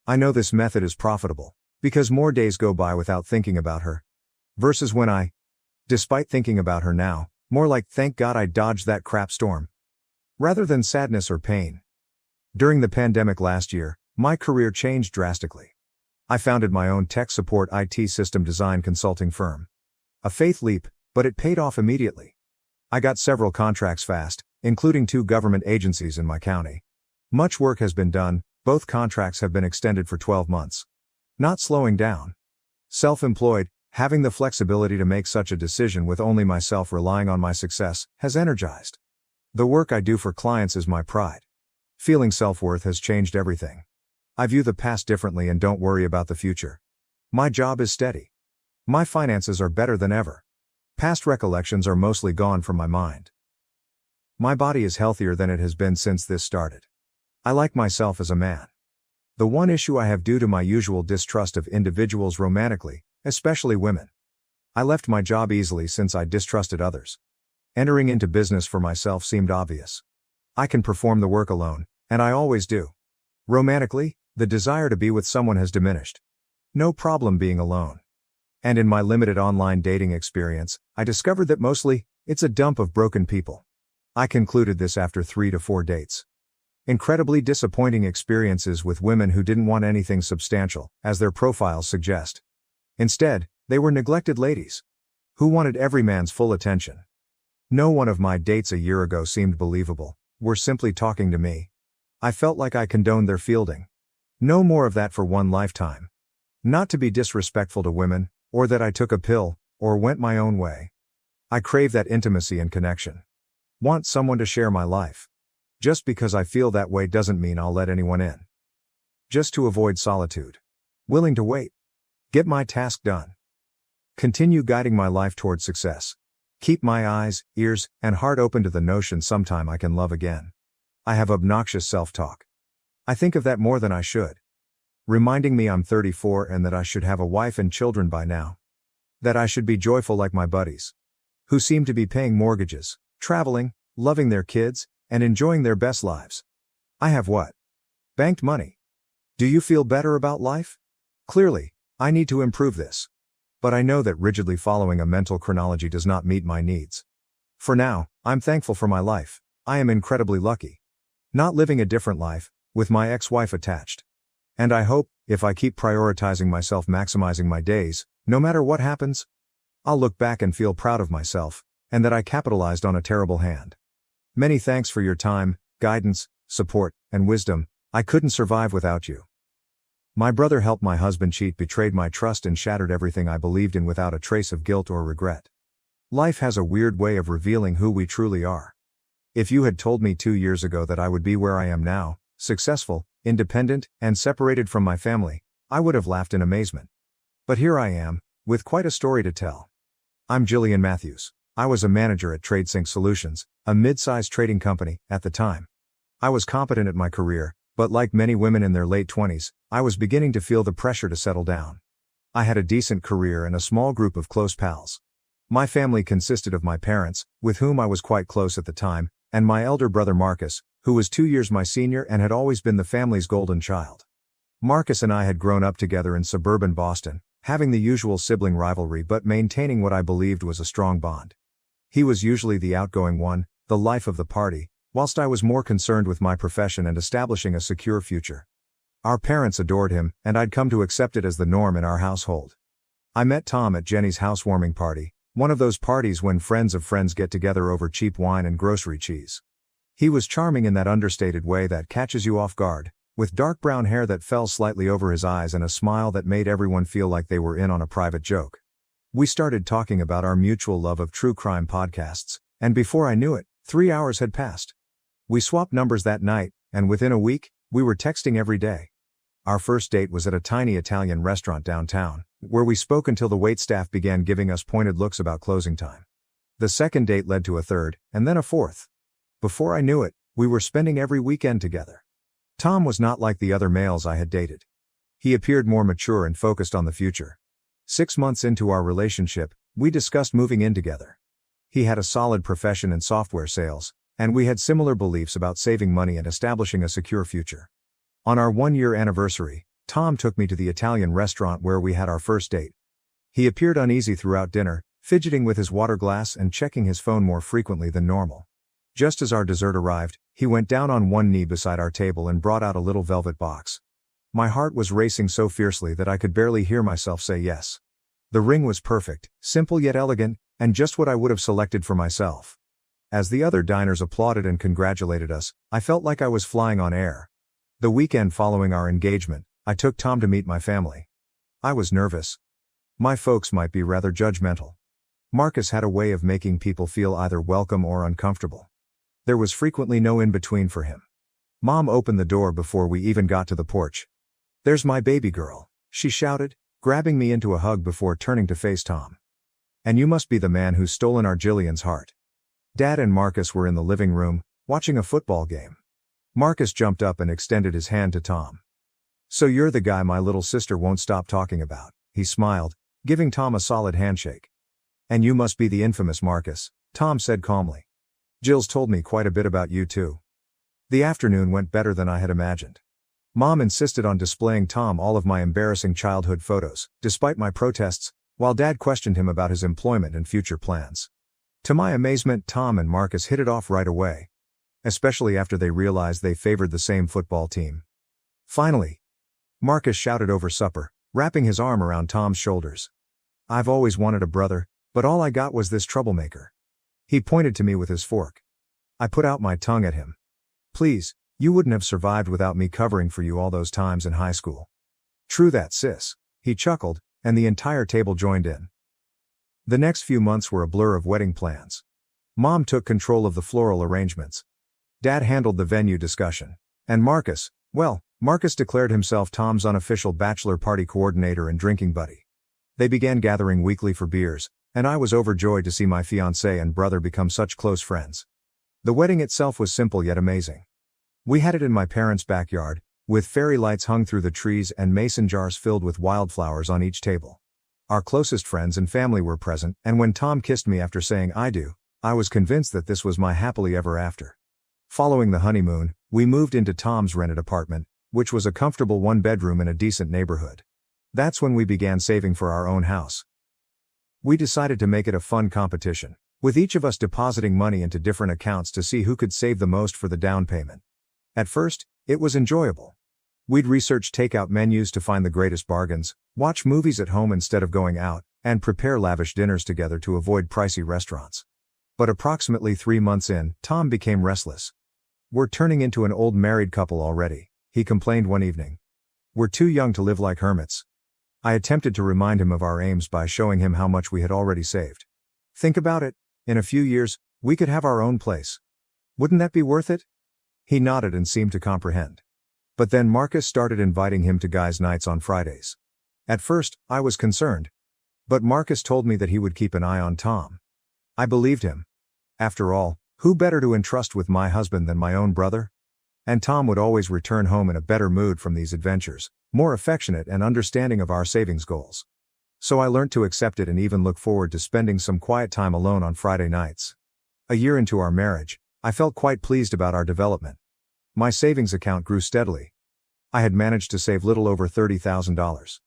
I know this method is profitable, because more days go by without thinking about her. Versus when I, despite thinking about her now, more like thank God I dodged that crap storm. Rather than sadness or pain. During the pandemic last year, my career changed drastically. I founded my own tech support IT system design consulting firm. A faith leap, but it paid off immediately. I got several contracts fast, including 2 government agencies in my county. Much work has been done, both contracts have been extended for 12 months. Not slowing down. Self-employed, having the flexibility to make such a decision with only myself relying on my success, has energized. The work I do for clients is my pride. Feeling self-worth has changed everything. I view the past differently and don't worry about the future. My job is steady. My finances are better than ever. Past recollections are mostly gone from my mind. My body is healthier than it has been since this started. I like myself as a man. The one issue I have due to my usual distrust of individuals romantically, especially women. I left my job easily since I distrusted others. Entering into business for myself seemed obvious. I can perform the work alone, and I always do. Romantically, the desire to be with someone has diminished. No problem being alone. And in my limited online dating experience, I discovered that mostly, it's a dump of broken people. I concluded this after 3 to 4 dates. Incredibly disappointing experiences with women who didn't want anything substantial, as their profiles suggest. Instead, they were neglected ladies who wanted every man's full attention. No one of my dates a year ago seemed believable, were simply talking to me. I felt like I condoned their fielding. No more of that for one lifetime. Not to be disrespectful to women, or that I took a pill, or went my own way. I crave that intimacy and connection. Want someone to share my life. Just because I feel that way doesn't mean I'll let anyone in. Just to avoid solitude. Willing to wait. Get my task done. Continue guiding my life toward success. Keep my eyes, ears, and heart open to the notion sometime I can love again. I have obnoxious self-talk. I think of that more than I should. Reminding me I'm 34 and that I should have a wife and children by now. That I should be joyful like my buddies. Who seem to be paying mortgages, traveling, loving their kids, and enjoying their best lives. I have what? Banked money. Do you feel better about life? Clearly, I need to improve this. But I know that rigidly following a mental chronology does not meet my needs. For now, I'm thankful for my life. I am incredibly lucky. Not living a different life, with my ex-wife attached. And I hope, if I keep prioritizing myself, maximizing my days, no matter what happens, I'll look back and feel proud of myself, and that I capitalized on a terrible hand. Many thanks for your time, guidance, support, and wisdom. I couldn't survive without you. My brother helped my husband cheat, betrayed my trust, and shattered everything I believed in without a trace of guilt or regret. Life has a weird way of revealing who we truly are. If you had told me 2 years ago that I would be where I am now, successful, independent, and separated from my family, I would have laughed in amazement. But here I am, with quite a story to tell. I'm Jillian Matthews. I was a manager at TradeSync Solutions, a mid-sized trading company, at the time. I was competent at my career, but like many women in their late 20s, I was beginning to feel the pressure to settle down. I had a decent career and a small group of close pals. My family consisted of my parents, with whom I was quite close at the time, and my elder brother Marcus, who was 2 years my senior and had always been the family's golden child. Marcus and I had grown up together in suburban Boston, having the usual sibling rivalry but maintaining what I believed was a strong bond. He was usually the outgoing one, the life of the party, whilst I was more concerned with my profession and establishing a secure future. Our parents adored him, and I'd come to accept it as the norm in our household. I met Tom at Jenny's housewarming party, one of those parties when friends of friends get together over cheap wine and grocery cheese. He was charming in that understated way that catches you off guard, with dark brown hair that fell slightly over his eyes and a smile that made everyone feel like they were in on a private joke. We started talking about our mutual love of true crime podcasts, and before I knew it, 3 hours had passed. We swapped numbers that night, and within a week, we were texting every day. Our first date was at a tiny Italian restaurant downtown, where we spoke until the waitstaff began giving us pointed looks about closing time. The second date led to a third, and then a fourth. Before I knew it, we were spending every weekend together. Tom was not like the other males I had dated. He appeared more mature and focused on the future. 6 months into our relationship, we discussed moving in together. He had a solid profession in software sales, and we had similar beliefs about saving money and establishing a secure future. On our 1-year anniversary, Tom took me to the Italian restaurant where we had our first date. He appeared uneasy throughout dinner, fidgeting with his water glass and checking his phone more frequently than normal. Just as our dessert arrived, he went down on one knee beside our table and brought out a little velvet box. My heart was racing so fiercely that I could barely hear myself say yes. The ring was perfect, simple yet elegant, and just what I would have selected for myself. As the other diners applauded and congratulated us, I felt like I was flying on air. The weekend following our engagement, I took Tom to meet my family. I was nervous. My folks might be rather judgmental. Marcus had a way of making people feel either welcome or uncomfortable. There was frequently no in-between for him. Mom opened the door before we even got to the porch. "There's my baby girl," she shouted, grabbing me into a hug before turning to face Tom. "And you must be the man who's stolen our Jillian's heart." Dad and Marcus were in the living room, watching a football game. Marcus jumped up and extended his hand to Tom. "So you're the guy my little sister won't stop talking about," he smiled, giving Tom a solid handshake. "And you must be the infamous Marcus," Tom said calmly. "Jill's told me quite a bit about you too." The afternoon went better than I had imagined. Mom insisted on displaying Tom all of my embarrassing childhood photos, despite my protests, while Dad questioned him about his employment and future plans. To my amazement, Tom and Marcus hit it off right away. Especially after they realized they favored the same football team. Finally, Marcus shouted over supper, wrapping his arm around Tom's shoulders. "I've always wanted a brother, but all I got was this troublemaker." He pointed to me with his fork. I put out my tongue at him. "Please, you wouldn't have survived without me covering for you all those times in high school." "True that, sis." He chuckled, and the entire table joined in. The next few months were a blur of wedding plans. Mom took control of the floral arrangements. Dad handled the venue discussion. And Marcus declared himself Tom's unofficial bachelor party coordinator and drinking buddy. They began gathering weekly for beers, and I was overjoyed to see my fiancé and brother become such close friends. The wedding itself was simple yet amazing. We had it in my parents' backyard, with fairy lights hung through the trees and mason jars filled with wildflowers on each table. Our closest friends and family were present, and when Tom kissed me after saying "I do," I was convinced that this was my happily ever after. Following the honeymoon, we moved into Tom's rented apartment, which was a comfortable one-bedroom in a decent neighborhood. That's when we began saving for our own house. We decided to make it a fun competition, with each of us depositing money into different accounts to see who could save the most for the down payment. At first, it was enjoyable. We'd research takeout menus to find the greatest bargains, watch movies at home instead of going out, and prepare lavish dinners together to avoid pricey restaurants. But approximately 3 months in, Tom became restless. "We're turning into an old married couple already," he complained one evening. "We're too young to live like hermits." I attempted to remind him of our aims by showing him how much we had already saved. "Think about it, in a few years, we could have our own place. Wouldn't that be worth it?" He nodded and seemed to comprehend. But then Marcus started inviting him to guys' nights on Fridays. At first, I was concerned. But Marcus told me that he would keep an eye on Tom. I believed him. After all, who better to entrust with my husband than my own brother? And Tom would always return home in a better mood from these adventures, more affectionate and understanding of our savings goals. So I learned to accept it and even look forward to spending some quiet time alone on Friday nights. A year into our marriage, I felt quite pleased about our development. My savings account grew steadily. I had managed to save little over $30,000.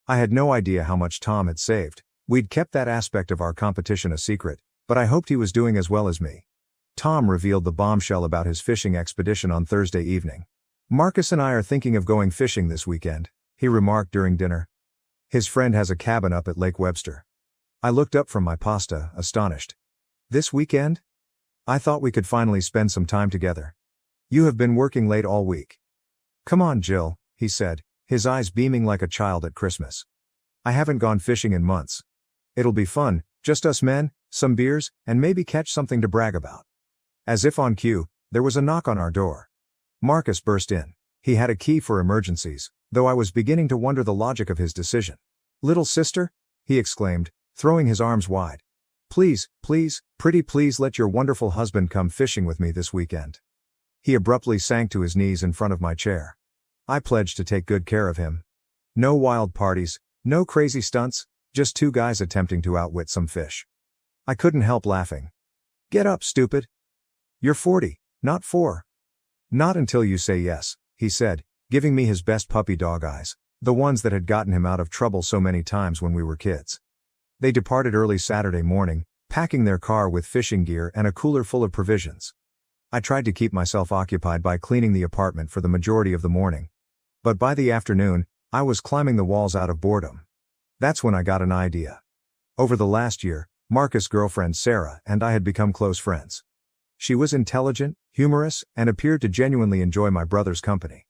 I had no idea how much Tom had saved. We'd kept that aspect of our competition a secret, but I hoped he was doing as well as me. Tom revealed the bombshell about his fishing expedition on Thursday evening. "Marcus and I are thinking of going fishing this weekend," he remarked during dinner. "His friend has a cabin up at Lake Webster." I looked up from my pasta, astonished. "This weekend? I thought we could finally spend some time together. You have been working late all week." "Come on, Jill," he said, his eyes beaming like a child at Christmas. "I haven't gone fishing in months. It'll be fun, just us men, some beers, and maybe catch something to brag about." As if on cue, there was a knock on our door. Marcus burst in. He had a key for emergencies, though I was beginning to wonder the logic of his decision. "Little sister?" he exclaimed, throwing his arms wide. "Please, pretty please let your wonderful husband come fishing with me this weekend." He abruptly sank to his knees in front of my chair. I pledged to take good care of him. No wild parties, no crazy stunts, just 2 guys attempting to outwit some fish. I couldn't help laughing. "Get up, stupid. You're 40, not 4. "Not until you say yes," he said, giving me his best puppy dog eyes, the ones that had gotten him out of trouble so many times when we were kids. They departed early Saturday morning, packing their car with fishing gear and a cooler full of provisions. I tried to keep myself occupied by cleaning the apartment for the majority of the morning. But by the afternoon, I was climbing the walls out of boredom. That's when I got an idea. Over the last year, Marcus' girlfriend Sarah and I had become close friends. She was intelligent, humorous, and appeared to genuinely enjoy my brother's company.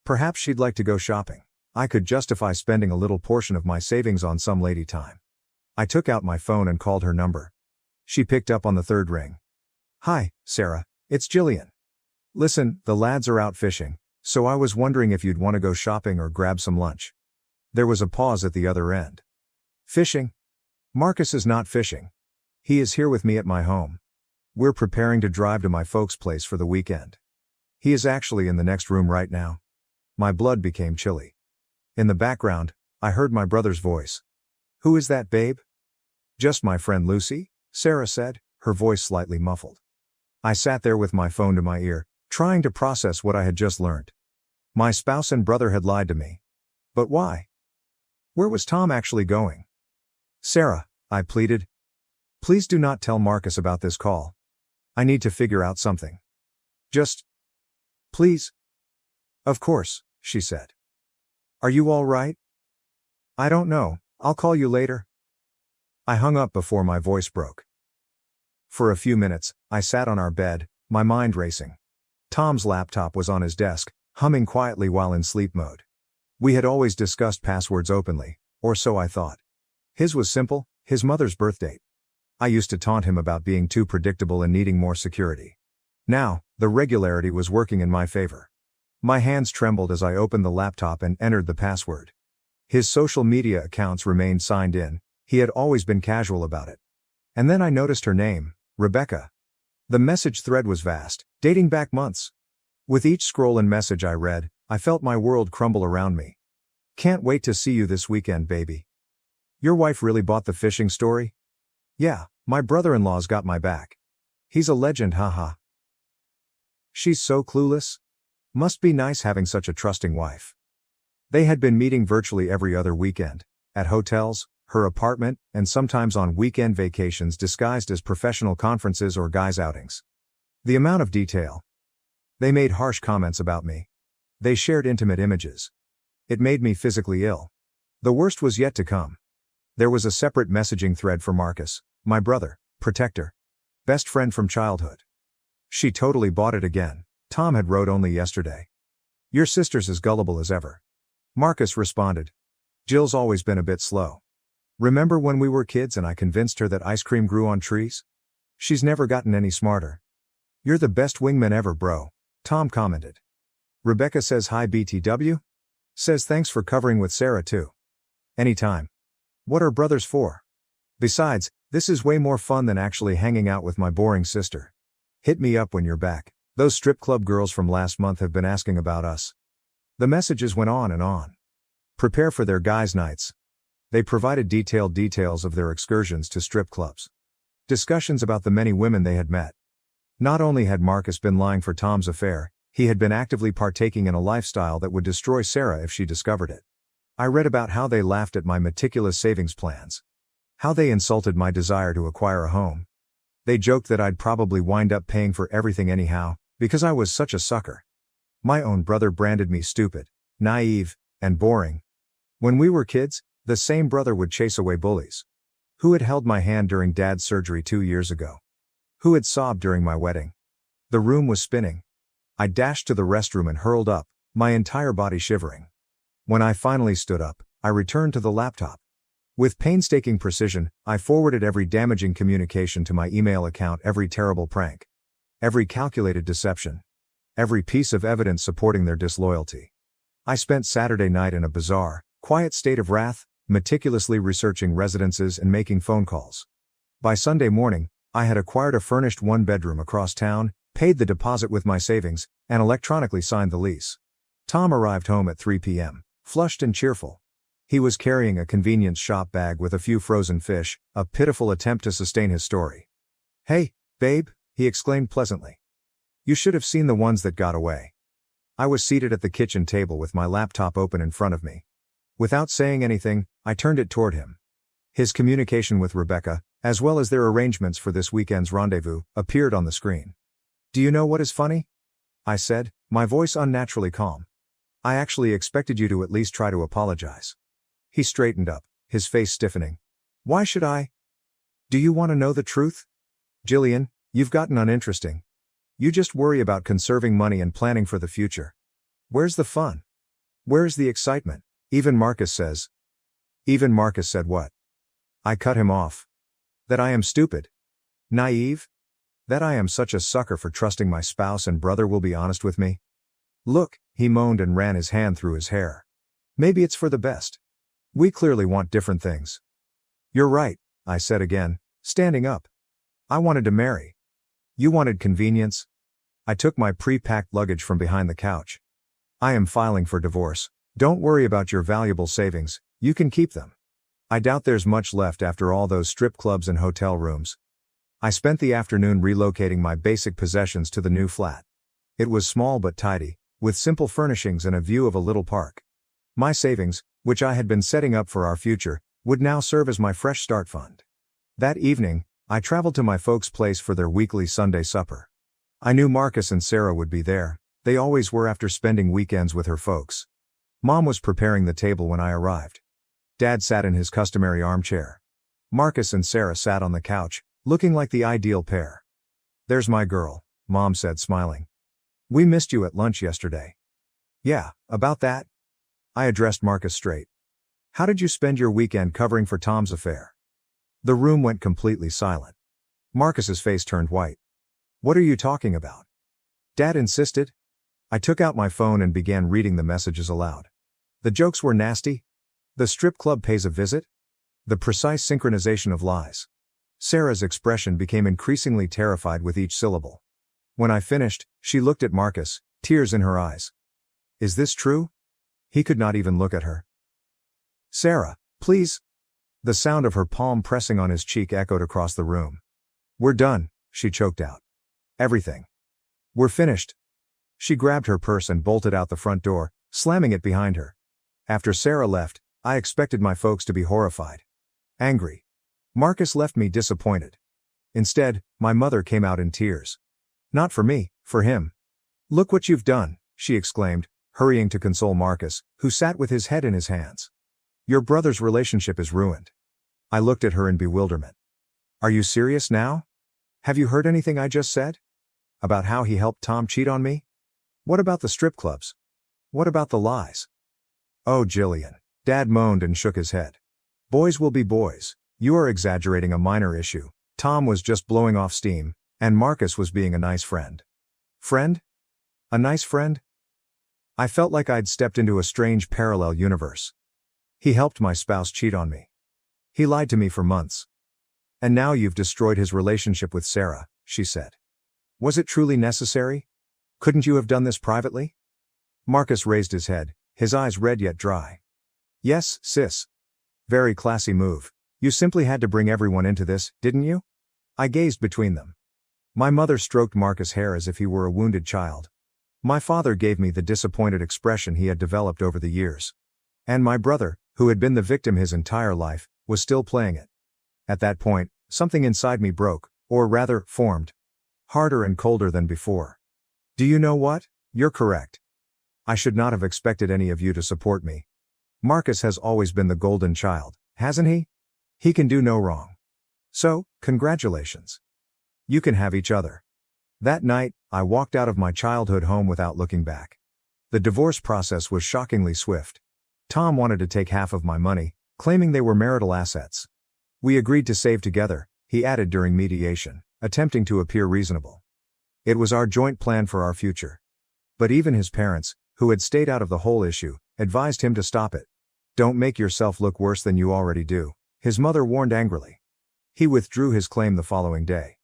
Perhaps she'd like to go shopping. I could justify spending a little portion of my savings on some lady time. I took out my phone and called her number. She picked up on the third ring. "Hi, Sarah, it's Jillian. Listen, the lads are out fishing, so I was wondering if you'd want to go shopping or grab some lunch." There was a pause at the other end. "Fishing? Marcus is not fishing. He is here with me at my home. We're preparing to drive to my folks' place for the weekend. He is actually in the next room right now." My blood became chilly. In the background, I heard my brother's voice. "Who is that, babe?" "Just my friend Lucy," Sarah said, her voice slightly muffled. I sat there with my phone to my ear, trying to process what I had just learned. My spouse and brother had lied to me. But why? Where was Tom actually going? "Sarah," I pleaded. "Please do not tell Marcus about this call. I need to figure out something. Just, please." "Of course," she said. "Are you all right?" "I don't know, I'll call you later." I hung up before my voice broke. For a few minutes, I sat on our bed, my mind racing. Tom's laptop was on his desk, humming quietly while in sleep mode. We had always discussed passwords openly, or so I thought. His was simple, his mother's birth date. I used to taunt him about being too predictable and needing more security. Now, the regularity was working in my favor. My hands trembled as I opened the laptop and entered the password. His social media accounts remained signed in, he had always been casual about it. And then I noticed her name, Rebecca. The message thread was vast, dating back months. With each scroll and message I read, I felt my world crumble around me. "Can't wait to see you this weekend, baby. Your wife really bought the fishing story?" "Yeah, my brother-in-law's got my back. He's a legend, haha." "She's so clueless. Must be nice having such a trusting wife." They had been meeting virtually every other weekend, at hotels, her apartment, and sometimes on weekend vacations disguised as professional conferences or guys' outings. The amount of detail. They made harsh comments about me. They shared intimate images. It made me physically ill. The worst was yet to come. There was a separate messaging thread for Marcus, my brother, protector, best friend from childhood. "She totally bought it again," Tom had wrote only yesterday. "Your sister's as gullible as ever." Marcus responded. "Jill's always been a bit slow. Remember when we were kids and I convinced her that ice cream grew on trees? She's never gotten any smarter." "You're the best wingman ever, bro," Tom commented. "Rebecca says hi BTW. Says thanks for covering with Sarah too. Anytime. What are brothers for? Besides, this is way more fun than actually hanging out with my boring sister. Hit me up when you're back. Those strip club girls from last month have been asking about us." The messages went on and on. Prepare for their guys' nights. They provided detailed details of their excursions to strip clubs. Discussions about the many women they had met. Not only had Marcus been lying for Tom's affair, he had been actively partaking in a lifestyle that would destroy Sarah if she discovered it. I read about how they laughed at my meticulous savings plans. How they insulted my desire to acquire a home. They joked that I'd probably wind up paying for everything anyhow, because I was such a sucker. My own brother branded me stupid, naive, and boring. When we were kids, the same brother would chase away bullies. Who had held my hand during Dad's surgery 2 years ago? Who had sobbed during my wedding? The room was spinning. I dashed to the restroom and hurled up, my entire body shivering. When I finally stood up, I returned to the laptop. With painstaking precision, I forwarded every damaging communication to my email account, every terrible prank. Every calculated deception. Every piece of evidence supporting their disloyalty. I spent Saturday night in a bizarre, quiet state of wrath, meticulously researching residences and making phone calls. By Sunday morning, I had acquired a furnished one-bedroom across town, paid the deposit with my savings, and electronically signed the lease. Tom arrived home at 3 p.m., flushed and cheerful. He was carrying a convenience shop bag with a few frozen fish, a pitiful attempt to sustain his story. "Hey, babe," he exclaimed pleasantly. "You should have seen the ones that got away." I was seated at the kitchen table with my laptop open in front of me. Without saying anything, I turned it toward him. His communication with Rebecca, as well as their arrangements for this weekend's rendezvous, appeared on the screen. "Do you know what is funny?" I said, my voice unnaturally calm. I actually expected you to at least try to apologize. He straightened up, his face stiffening. Why should I? Do you want to know the truth? Jillian, you've gotten uninteresting. You just worry about conserving money and planning for the future. Where's the fun? Where's the excitement? Even Marcus said what? I cut him off. That I am stupid. Naive? That I am such a sucker for trusting my spouse and brother will be honest with me? Look, he moaned and ran his hand through his hair. Maybe it's for the best. We clearly want different things. You're right, I said again, standing up. I wanted to marry. You wanted convenience? I took my pre-packed luggage from behind the couch. I am filing for divorce. Don't worry about your valuable savings, you can keep them. I doubt there's much left after all those strip clubs and hotel rooms. I spent the afternoon relocating my basic possessions to the new flat. It was small but tidy, with simple furnishings and a view of a little park. My savings, which I had been setting up for our future, would now serve as my fresh start fund. That evening, I traveled to my folks' place for their weekly Sunday supper. I knew Marcus and Sarah would be there, they always were after spending weekends with her folks. Mom was preparing the table when I arrived. Dad sat in his customary armchair. Marcus and Sarah sat on the couch, looking like the ideal pair. There's my girl, Mom said smiling. We missed you at lunch yesterday. Yeah, about that? I addressed Marcus straight. How did you spend your weekend covering for Tom's affair? The room went completely silent. Marcus's face turned white. What are you talking about? Dad insisted. I took out my phone and began reading the messages aloud. The jokes were nasty. The strip club pays a visit. The precise synchronization of lies. Sarah's expression became increasingly terrified with each syllable. When I finished, she looked at Marcus, tears in her eyes. Is this true? He could not even look at her. Sarah, please. The sound of her palm pressing on his cheek echoed across the room. We're done, she choked out. Everything. We're finished. She grabbed her purse and bolted out the front door, slamming it behind her. After Sarah left, I expected my folks to be horrified. Angry. Marcus left me disappointed. Instead, my mother came out in tears. Not for me, for him. Look what you've done, she exclaimed, hurrying to console Marcus, who sat with his head in his hands. Your brother's relationship is ruined. I looked at her in bewilderment. Are you serious now? Have you heard anything I just said? About how he helped Tom cheat on me? What about the strip clubs? What about the lies? Oh, Jillian. Dad moaned and shook his head. Boys will be boys. You are exaggerating a minor issue. Tom was just blowing off steam, and Marcus was being a nice friend. Friend? A nice friend? I felt like I'd stepped into a strange parallel universe. He helped my spouse cheat on me. He lied to me for months. And now you've destroyed his relationship with Sarah, she said. Was it truly necessary? Couldn't you have done this privately? Marcus raised his head, his eyes red yet dry. Yes, sis. Very classy move. You simply had to bring everyone into this, didn't you? I gazed between them. My mother stroked Marcus' hair as if he were a wounded child. My father gave me the disappointed expression he had developed over the years. And my brother, who had been the victim his entire life, was still playing it. At that point, something inside me broke, or rather, formed. Harder and colder than before. Do you know what? You're correct. I should not have expected any of you to support me. Marcus has always been the golden child, hasn't he? He can do no wrong. So, congratulations. You can have each other. That night, I walked out of my childhood home without looking back. The divorce process was shockingly swift. Tom wanted to take half of my money, claiming they were marital assets. We agreed to save together, he added during mediation, attempting to appear reasonable. It was our joint plan for our future. But even his parents, who had stayed out of the whole issue, advised him to stop it. Don't make yourself look worse than you already do, his mother warned angrily. He withdrew his claim the following day.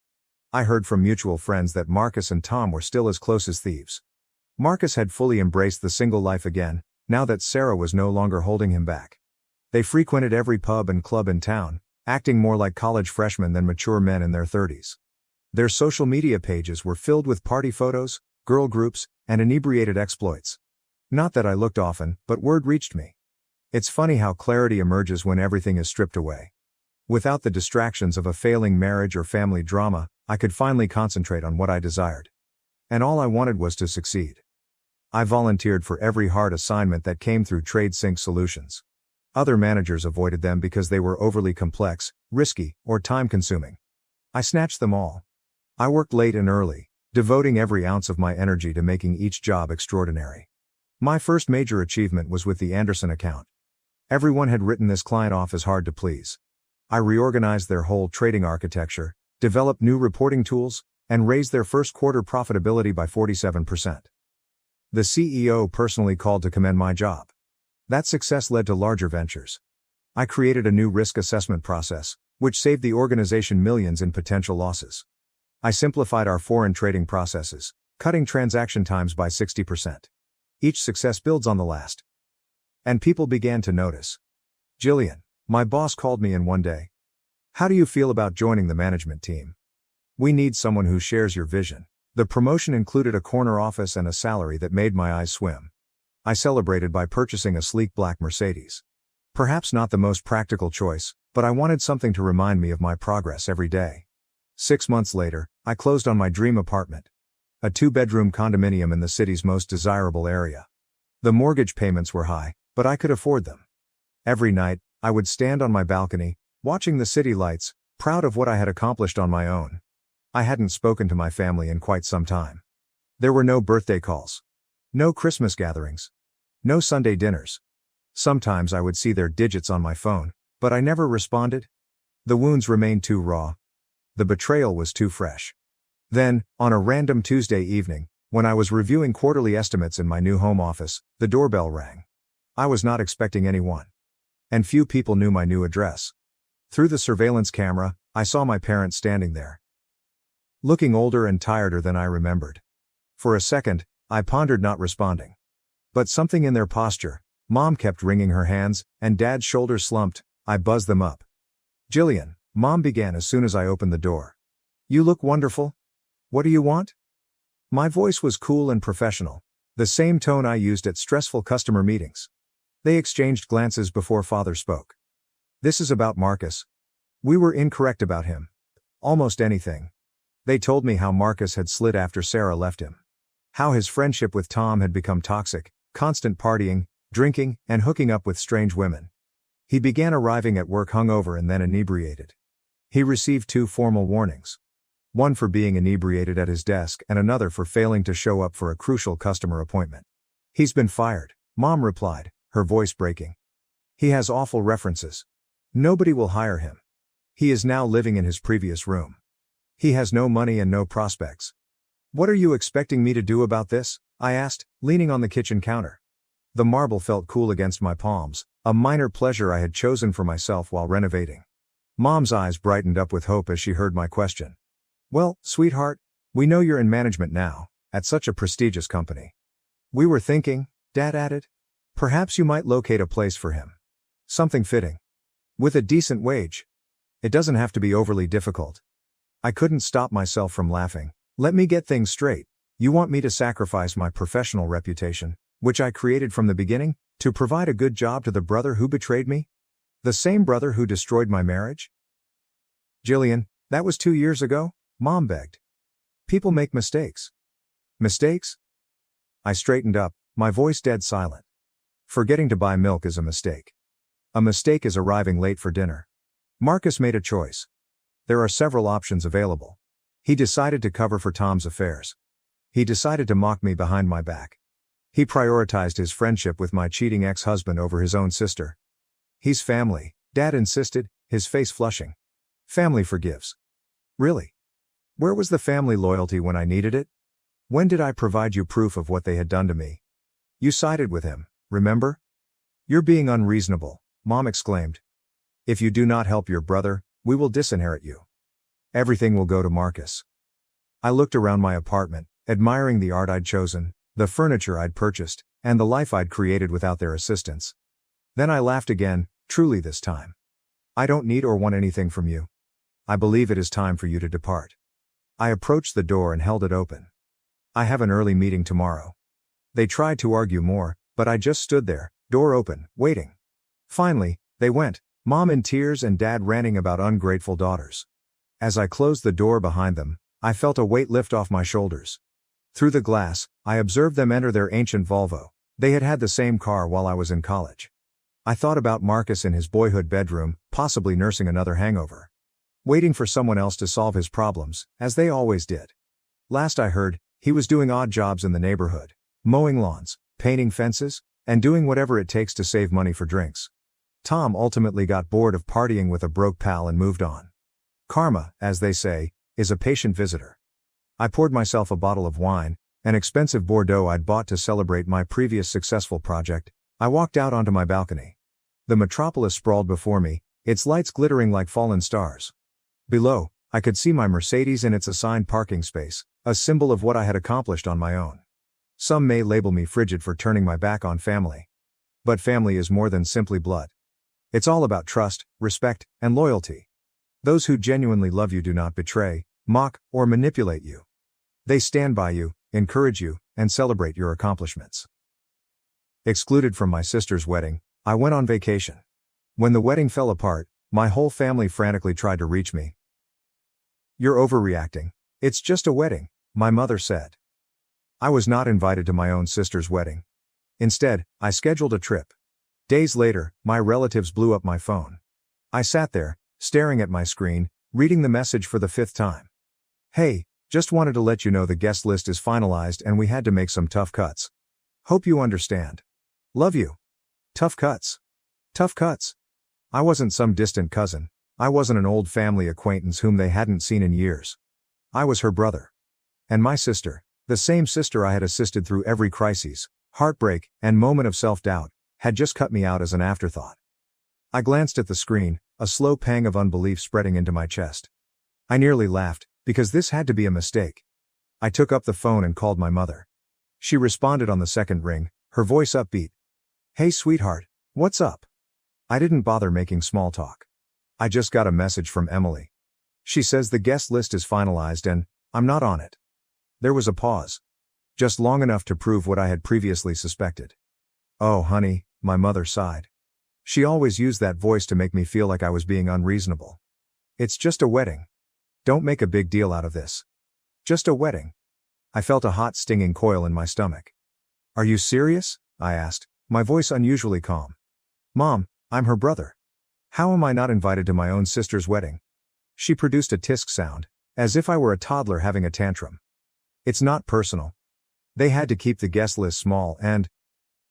I heard from mutual friends that Marcus and Tom were still as close as thieves. Marcus had fully embraced the single life again, now that Sarah was no longer holding him back. They frequented every pub and club in town, acting more like college freshmen than mature men in their 30s. Their social media pages were filled with party photos, girl groups, and inebriated exploits. Not that I looked often, but word reached me. It's funny how clarity emerges when everything is stripped away. Without the distractions of a failing marriage or family drama, I could finally concentrate on what I desired. And all I wanted was to succeed. I volunteered for every hard assignment that came through TradeSync Solutions. Other managers avoided them because they were overly complex, risky, or time-consuming. I snatched them all. I worked late and early, devoting every ounce of my energy to making each job extraordinary. My first major achievement was with the Anderson account. Everyone had written this client off as hard to please. I reorganized their whole trading architecture, developed new reporting tools, and raised their first quarter profitability by 47%. The CEO personally called to commend my job. That success led to larger ventures. I created a new risk assessment process, which saved the organization millions in potential losses. I simplified our foreign trading processes, cutting transaction times by 60%. Each success builds on the last. And people began to notice. Jillian, my boss called me in one day. How do you feel about joining the management team? We need someone who shares your vision. The promotion included a corner office and a salary that made my eyes swim. I celebrated by purchasing a sleek black Mercedes. Perhaps not the most practical choice, but I wanted something to remind me of my progress every day. 6 months later, I closed on my dream apartment. A 2-bedroom condominium in the city's most desirable area. The mortgage payments were high, but I could afford them. Every night, I would stand on my balcony, watching the city lights, proud of what I had accomplished on my own. I hadn't spoken to my family in quite some time. There were no birthday calls. No Christmas gatherings. No Sunday dinners. Sometimes I would see their digits on my phone, but I never responded. The wounds remained too raw. The betrayal was too fresh. Then, on a random Tuesday evening, when I was reviewing quarterly estimates in my new home office, the doorbell rang. I was not expecting anyone. And few people knew my new address. Through the surveillance camera, I saw my parents standing there. Looking older and tireder than I remembered. For a second, I pondered not responding. But something in their posture, Mom kept wringing her hands, and Dad's shoulders slumped, I buzzed them up. Jillian, Mom began as soon as I opened the door. You look wonderful. What do you want? My voice was cool and professional, the same tone I used at stressful customer meetings. They exchanged glances before Father spoke. This is about Marcus. We were incorrect about him. Almost anything. They told me how Marcus had slid after Sarah left him. How his friendship with Tom had become toxic, constant partying, drinking, and hooking up with strange women. He began arriving at work hungover and then inebriated. He received 2 formal warnings. One for being inebriated at his desk and another for failing to show up for a crucial customer appointment. He's been fired, Mom replied, her voice breaking. He has awful references. Nobody will hire him. He is now living in his previous room. He has no money and no prospects. What are you expecting me to do about this? I asked, leaning on the kitchen counter. The marble felt cool against my palms, a minor pleasure I had chosen for myself while renovating. Mom's eyes brightened up with hope as she heard my question. Well, sweetheart, we know you're in management now, at such a prestigious company. We were thinking, Dad added, perhaps you might locate a place for him. Something fitting. With a decent wage. It doesn't have to be overly difficult. I couldn't stop myself from laughing. Let me get things straight. You want me to sacrifice my professional reputation, which I created from the beginning, to provide a good job to the brother who betrayed me? The same brother who destroyed my marriage? Jillian, that was 2 years ago, Mom begged. People make mistakes. Mistakes? I straightened up, my voice dead silent. Forgetting to buy milk is a mistake. A mistake is arriving late for dinner. Marcus made a choice. There are several options available. He decided to cover for Tom's affairs. He decided to mock me behind my back. He prioritized his friendship with my cheating ex-husband over his own sister. He's family, Dad insisted, his face flushing. Family forgives. Really? Where was the family loyalty when I needed it? When did I provide you proof of what they had done to me? You sided with him, remember? You're being unreasonable, Mom exclaimed. If you do not help your brother, we will disinherit you. Everything will go to Marcus. I looked around my apartment, admiring the art I'd chosen, the furniture I'd purchased, and the life I'd created without their assistance. Then I laughed again, truly this time. I don't need or want anything from you. I believe it is time for you to depart. I approached the door and held it open. I have an early meeting tomorrow. They tried to argue more, but I just stood there, door open, waiting. Finally, they went, Mom in tears and Dad ranting about ungrateful daughters. As I closed the door behind them, I felt a weight lift off my shoulders. Through the glass, I observed them enter their ancient Volvo. They had had the same car while I was in college. I thought about Marcus in his boyhood bedroom, possibly nursing another hangover. Waiting for someone else to solve his problems, as they always did. Last I heard, he was doing odd jobs in the neighborhood. Mowing lawns, painting fences, and doing whatever it takes to save money for drinks. Tom ultimately got bored of partying with a broke pal and moved on. Karma, as they say, is a patient visitor. I poured myself a bottle of wine, an expensive Bordeaux I'd bought to celebrate my previous successful project. I walked out onto my balcony. The metropolis sprawled before me, its lights glittering like fallen stars. Below, I could see my Mercedes in its assigned parking space, a symbol of what I had accomplished on my own. Some may label me frigid for turning my back on family. But family is more than simply blood. It's all about trust, respect, and loyalty. Those who genuinely love you do not betray, mock, or manipulate you. They stand by you, encourage you, and celebrate your accomplishments. Excluded from my sister's wedding, I went on vacation. When the wedding fell apart, my whole family frantically tried to reach me. "You're overreacting. It's just a wedding," my mother said. I was not invited to my own sister's wedding. Instead, I scheduled a trip. Days later, my relatives blew up my phone. I sat there, staring at my screen, reading the message for the 5th time. "Hey, just wanted to let you know the guest list is finalized and we had to make some tough cuts. Hope you understand. Love you." Tough cuts. Tough cuts. I wasn't some distant cousin. I wasn't an old family acquaintance whom they hadn't seen in years. I was her brother. And my sister, the same sister I had assisted through every crisis, heartbreak, and moment of self-doubt, had just cut me out as an afterthought. I glanced at the screen, a slow pang of unbelief spreading into my chest. I nearly laughed, because this had to be a mistake. I took up the phone and called my mother. She responded on the second ring, her voice upbeat. "Hey sweetheart, what's up?" I didn't bother making small talk. "I just got a message from Emily. She says the guest list is finalized and I'm not on it." There was a pause. Just long enough to prove what I had previously suspected. "Oh honey," my mother sighed. She always used that voice to make me feel like I was being unreasonable. "It's just a wedding. Don't make a big deal out of this. Just a wedding." I felt a hot stinging coil in my stomach. "Are you serious?" I asked, my voice unusually calm. "Mom, I'm her brother. How am I not invited to my own sister's wedding?" She produced a tisk sound, as if I were a toddler having a tantrum. "It's not personal. They had to keep the guest list small and—"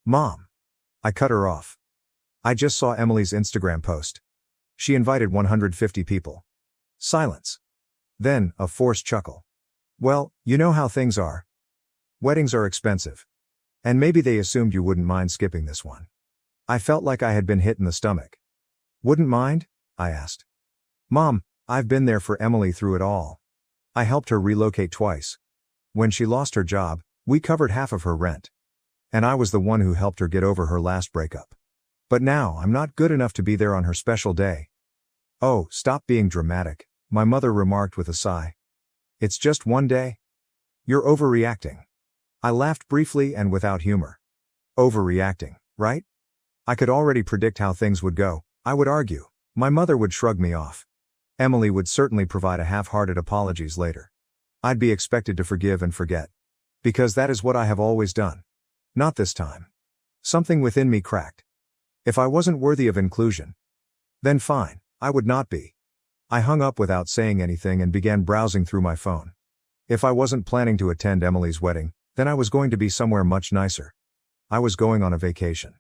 "Mom." I cut her off. "I just saw Emily's Instagram post. She invited 150 people." Silence. Then, a forced chuckle. "Well, you know how things are. Weddings are expensive. And maybe they assumed you wouldn't mind skipping this one." I felt like I had been hit in the stomach. "Wouldn't mind?" I asked. "Mom, I've been there for Emily through it all. I helped her relocate twice. When she lost her job, we covered half of her rent. And I was the one who helped her get over her last breakup. But now I'm not good enough to be there on her special day." "Oh, stop being dramatic," my mother remarked with a sigh. "It's just one day. You're overreacting." I laughed briefly and without humor. Overreacting, right? I could already predict how things would go. I would argue. My mother would shrug me off. Emily would certainly provide a half-hearted apologies later. I'd be expected to forgive and forget. Because that is what I have always done. Not this time. Something within me cracked. If I wasn't worthy of inclusion, then fine, I would not be. I hung up without saying anything and began browsing through my phone. If I wasn't planning to attend Emily's wedding, then I was going to be somewhere much nicer. I was going on a vacation.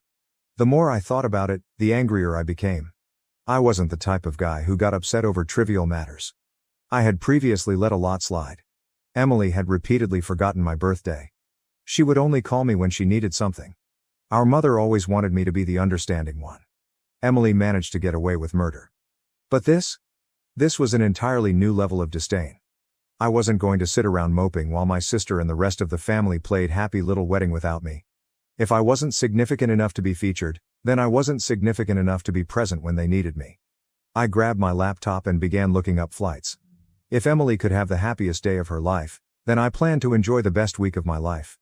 The more I thought about it, the angrier I became. I wasn't the type of guy who got upset over trivial matters. I had previously let a lot slide. Emily had repeatedly forgotten my birthday. She would only call me when she needed something. Our mother always wanted me to be the understanding one. Emily managed to get away with murder. But this was an entirely new level of disdain. I wasn't going to sit around moping while my sister and the rest of the family played happy little wedding without me. If I wasn't significant enough to be featured, then I wasn't significant enough to be present when they needed me. I grabbed my laptop and began looking up flights. If Emily could have the happiest day of her life, then I planned to enjoy the best week of my life.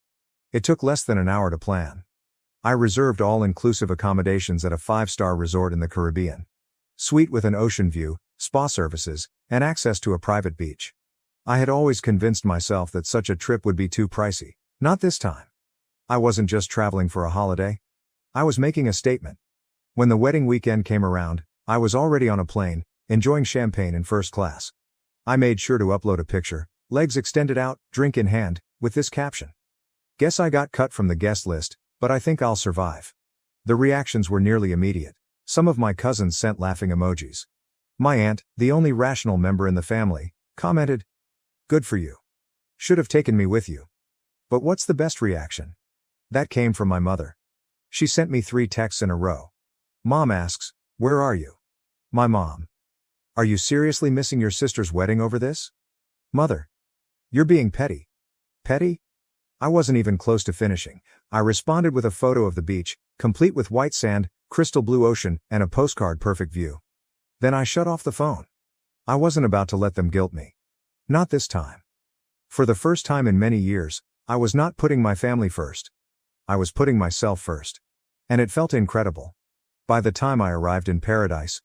It took less than an hour to plan. I reserved all-inclusive accommodations at a 5-star resort in the Caribbean. Suite with an ocean view, spa services, and access to a private beach. I had always convinced myself that such a trip would be too pricey. Not this time. I wasn't just traveling for a holiday. I was making a statement. When the wedding weekend came around, I was already on a plane, enjoying champagne in first class. I made sure to upload a picture, legs extended out, drink in hand, with this caption. Guess I got cut from the guest list, but I think I'll survive. The reactions were nearly immediate. Some of my cousins sent laughing emojis. My aunt, the only rational member in the family, commented, "Good for you. Should have taken me with you." But what's the best reaction? That came from my mother. She sent me 3 texts in a row. Mom asks, "Where are you?" My mom. "Are you seriously missing your sister's wedding over this?" Mother. "You're being petty." Petty? I wasn't even close to finishing. I responded with a photo of the beach, complete with white sand, crystal blue ocean, and a postcard perfect view. Then I shut off the phone. I wasn't about to let them guilt me. Not this time. For the first time in many years, I was not putting my family first. I was putting myself first. And it felt incredible. By the time I arrived in paradise,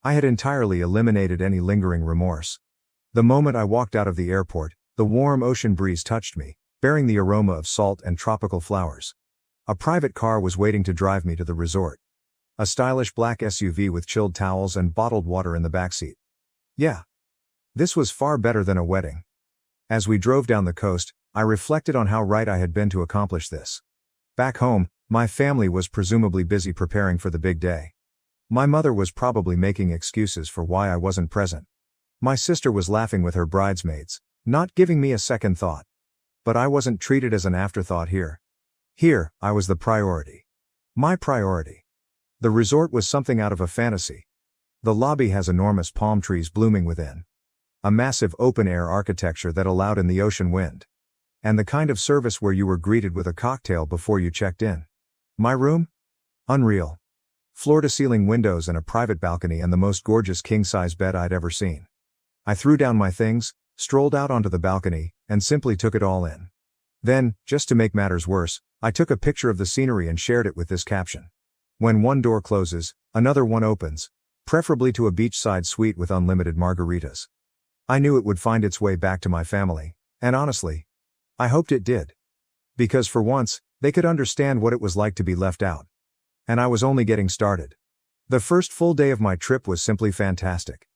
I had entirely eliminated any lingering remorse. The moment I walked out of the airport, the warm ocean breeze touched me, bearing the aroma of salt and tropical flowers. A private car was waiting to drive me to the resort. A stylish black SUV with chilled towels and bottled water in the backseat. Yeah. This was far better than a wedding. As we drove down the coast, I reflected on how right I had been to accomplish this. Back home, my family was presumably busy preparing for the big day. My mother was probably making excuses for why I wasn't present. My sister was laughing with her bridesmaids, not giving me a second thought. But I wasn't treated as an afterthought here. Here, I was the priority. My priority. The resort was something out of a fantasy. The lobby has enormous palm trees blooming within. A massive open-air architecture that allowed in the ocean wind. And the kind of service where you were greeted with a cocktail before you checked in. My room? Unreal. Floor-to-ceiling windows and a private balcony and the most gorgeous king-size bed I'd ever seen. I threw down my things, strolled out onto the balcony, and simply took it all in. Then, just to make matters worse, I took a picture of the scenery and shared it with this caption. When one door closes, another one opens, preferably to a beachside suite with unlimited margaritas. I knew it would find its way back to my family, and honestly, I hoped it did. Because for once, they could understand what it was like to be left out. And I was only getting started. The first full day of my trip was simply fantastic.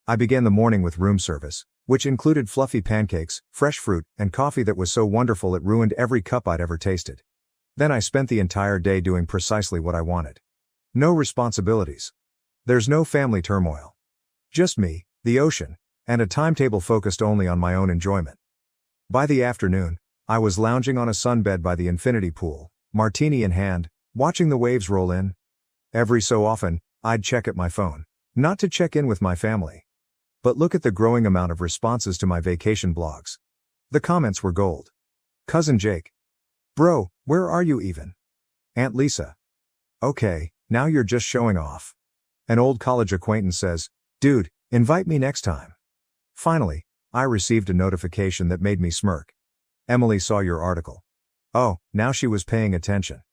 I began the morning with room service, which included fluffy pancakes, fresh fruit, and coffee that was so wonderful it ruined every cup I'd ever tasted. Then I spent the entire day doing precisely what I wanted. No responsibilities. There's no family turmoil. Just me, the ocean, and a timetable focused only on my own enjoyment. By the afternoon, I was lounging on a sunbed by the infinity pool, martini in hand, watching the waves roll in. Every so often, I'd check at my phone, not to check in with my family. But look at the growing amount of responses to my vacation blogs. The comments were gold. Cousin Jake. Bro, where are you even? Aunt Lisa. Okay, now you're just showing off. An old college acquaintance says, dude, invite me next time. Finally, I received a notification that made me smirk. Emily saw your article. Oh, now she was paying attention.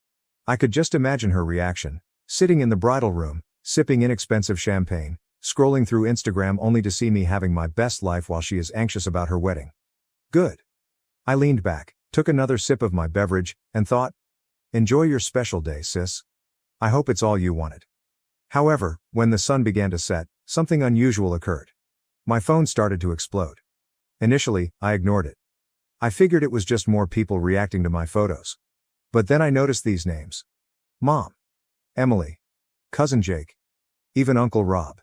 I could just imagine her reaction, sitting in the bridal room, sipping inexpensive champagne, scrolling through Instagram only to see me having my best life while she is anxious about her wedding. Good. I leaned back, took another sip of my beverage, and thought, enjoy your special day, sis. I hope it's all you wanted. However, when the sun began to set, something unusual occurred. My phone started to explode. Initially, I ignored it. I figured it was just more people reacting to my photos. But then I noticed these names. Mom. Emily. Cousin Jake. Even Uncle Rob.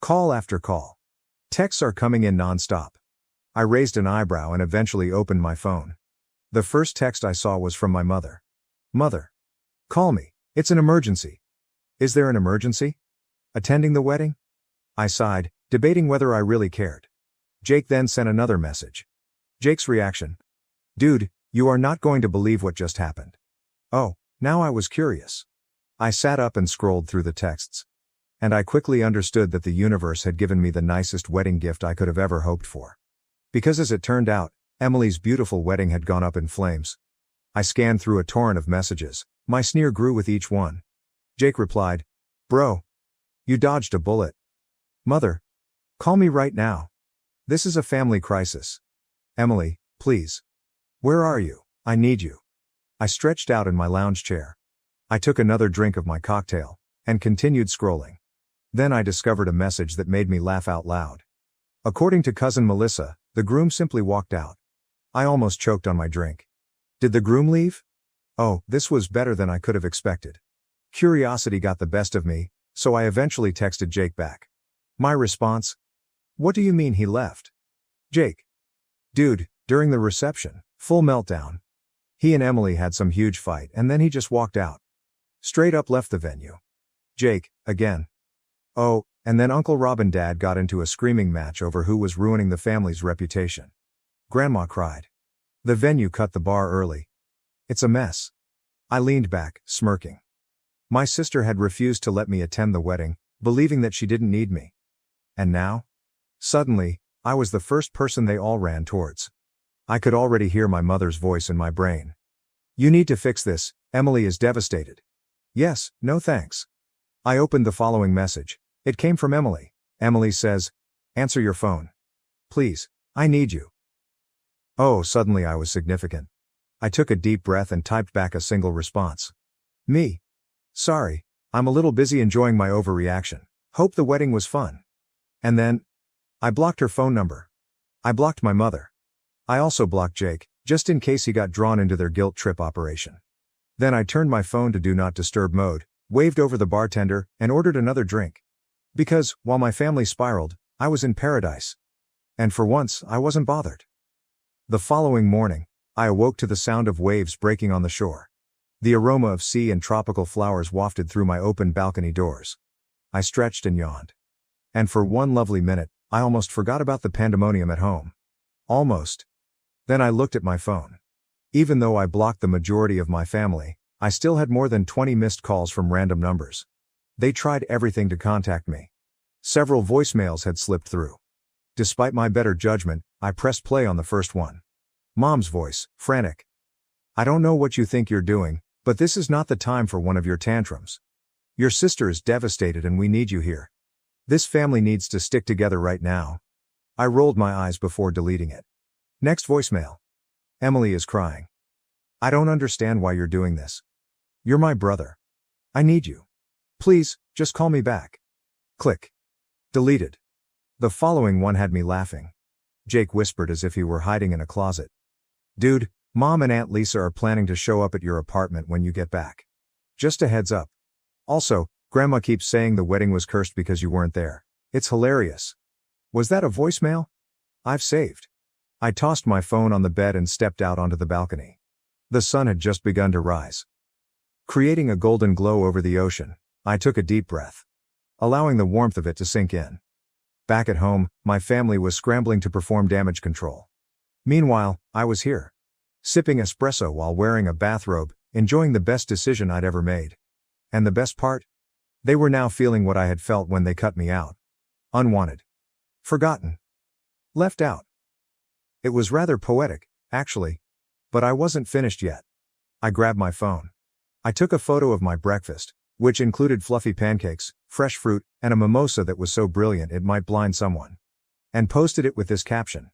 Call after call. Texts are coming in non-stop. I raised an eyebrow and eventually opened my phone. The first text I saw was from my mother. Mother. Call me, it's an emergency. Is there an emergency? Attending the wedding? I sighed, debating whether I really cared. Jake then sent another message. Jake's reaction. Dude, you are not going to believe what just happened. Oh, now I was curious. I sat up and scrolled through the texts. And I quickly understood that the universe had given me the nicest wedding gift I could have ever hoped for. Because as it turned out, Emily's beautiful wedding had gone up in flames. I scanned through a torrent of messages, my sneer grew with each one. Jake replied, Bro. You dodged a bullet. Mother. Call me right now. This is a family crisis. Emily, please. Where are you? I need you. I stretched out in my lounge chair. I took another drink of my cocktail and continued scrolling. Then I discovered a message that made me laugh out loud. According to cousin Melissa, the groom simply walked out. I almost choked on my drink. Did the groom leave? Oh, this was better than I could have expected. Curiosity got the best of me, so I eventually texted Jake back. My response? What do you mean he left? Jake. Dude, during the reception, full meltdown. He and Emily had some huge fight and then he just walked out. Straight up left the venue. Jake, again. Oh, and then Uncle Rob and Dad got into a screaming match over who was ruining the family's reputation. Grandma cried. The venue cut the bar early. It's a mess. I leaned back, smirking. My sister had refused to let me attend the wedding, believing that she didn't need me. And now? Suddenly, I was the first person they all ran towards. I could already hear my mother's voice in my brain. You need to fix this, Emily is devastated. Yes, no thanks. I opened the following message. It came from Emily. Emily says, answer your phone. Please, I need you. Oh, suddenly I was significant. I took a deep breath and typed back a single response. Me. Sorry, I'm a little busy enjoying my overreaction. Hope the wedding was fun. And then, I blocked her phone number. I blocked my mother. I also blocked Jake, just in case he got drawn into their guilt trip operation. Then I turned my phone to do not disturb mode, waved over the bartender, and ordered another drink. Because, while my family spiraled, I was in paradise. And for once, I wasn't bothered. The following morning, I awoke to the sound of waves breaking on the shore. The aroma of sea and tropical flowers wafted through my open balcony doors. I stretched and yawned. And for one lovely minute, I almost forgot about the pandemonium at home. Almost. Then I looked at my phone. Even though I blocked the majority of my family, I still had more than 20 missed calls from random numbers. They tried everything to contact me. Several voicemails had slipped through. Despite my better judgment, I pressed play on the first one. Mom's voice, frantic. I don't know what you think you're doing, but this is not the time for one of your tantrums. Your sister is devastated and we need you here. This family needs to stick together right now. I rolled my eyes before deleting it. Next voicemail. Emily is crying. I don't understand why you're doing this. You're my brother. I need you. Please, just call me back. Click. Deleted. The following one had me laughing. Jake whispered as if he were hiding in a closet. Dude, Mom and Aunt Lisa are planning to show up at your apartment when you get back. Just a heads up. Also, Grandma keeps saying the wedding was cursed because you weren't there. It's hilarious. Was that a voicemail? I've saved. I tossed my phone on the bed and stepped out onto the balcony. The sun had just begun to rise. Creating a golden glow over the ocean, I took a deep breath, allowing the warmth of it to sink in. Back at home, my family was scrambling to perform damage control. Meanwhile, I was here, sipping espresso while wearing a bathrobe, enjoying the best decision I'd ever made. And the best part? They were now feeling what I had felt when they cut me out. Unwanted. Forgotten. Left out. It was rather poetic, actually. But I wasn't finished yet. I grabbed my phone. I took a photo of my breakfast, which included fluffy pancakes, fresh fruit, and a mimosa that was so brilliant it might blind someone. And posted it with this caption.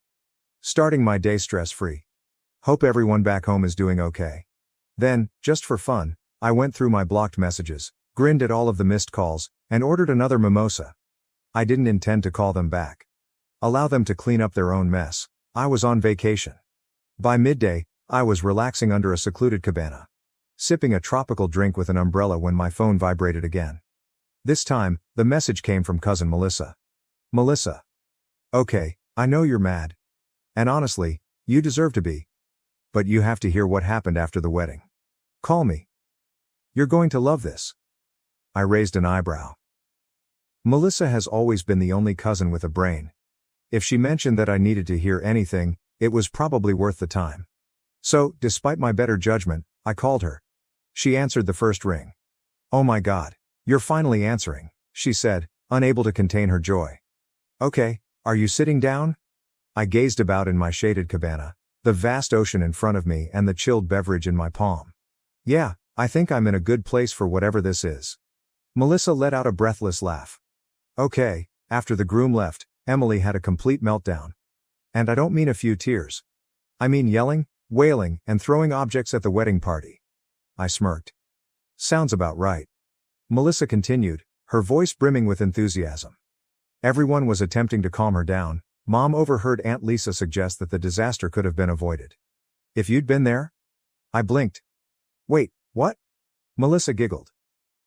Starting my day stress-free. Hope everyone back home is doing okay. Then, just for fun, I went through my blocked messages, grinned at all of the missed calls, and ordered another mimosa. I didn't intend to call them back. Allow them to clean up their own mess. I was on vacation. By midday, I was relaxing under a secluded cabana, sipping a tropical drink with an umbrella when my phone vibrated again. This time, the message came from cousin Melissa. Melissa. Okay, I know you're mad. And honestly, you deserve to be. But you have to hear what happened after the wedding. Call me. You're going to love this. I raised an eyebrow. Melissa has always been the only cousin with a brain. If she mentioned that I needed to hear anything, it was probably worth the time. So, despite my better judgment, I called her. She answered the first ring. Oh my God, you're finally answering, she said, unable to contain her joy. Okay, are you sitting down? I gazed about in my shaded cabana, the vast ocean in front of me and the chilled beverage in my palm. Yeah, I think I'm in a good place for whatever this is. Melissa let out a breathless laugh. Okay, after the groom left, Emily had a complete meltdown, And I don't mean a few tears. I mean yelling, wailing, and throwing objects at the wedding party. I smirked. Sounds about right. Melissa continued, her voice brimming with enthusiasm. Everyone was attempting to calm her down. Mom overheard Aunt Lisa suggest that the disaster could have been avoided. If you'd been there? I blinked. Wait, what? Melissa giggled.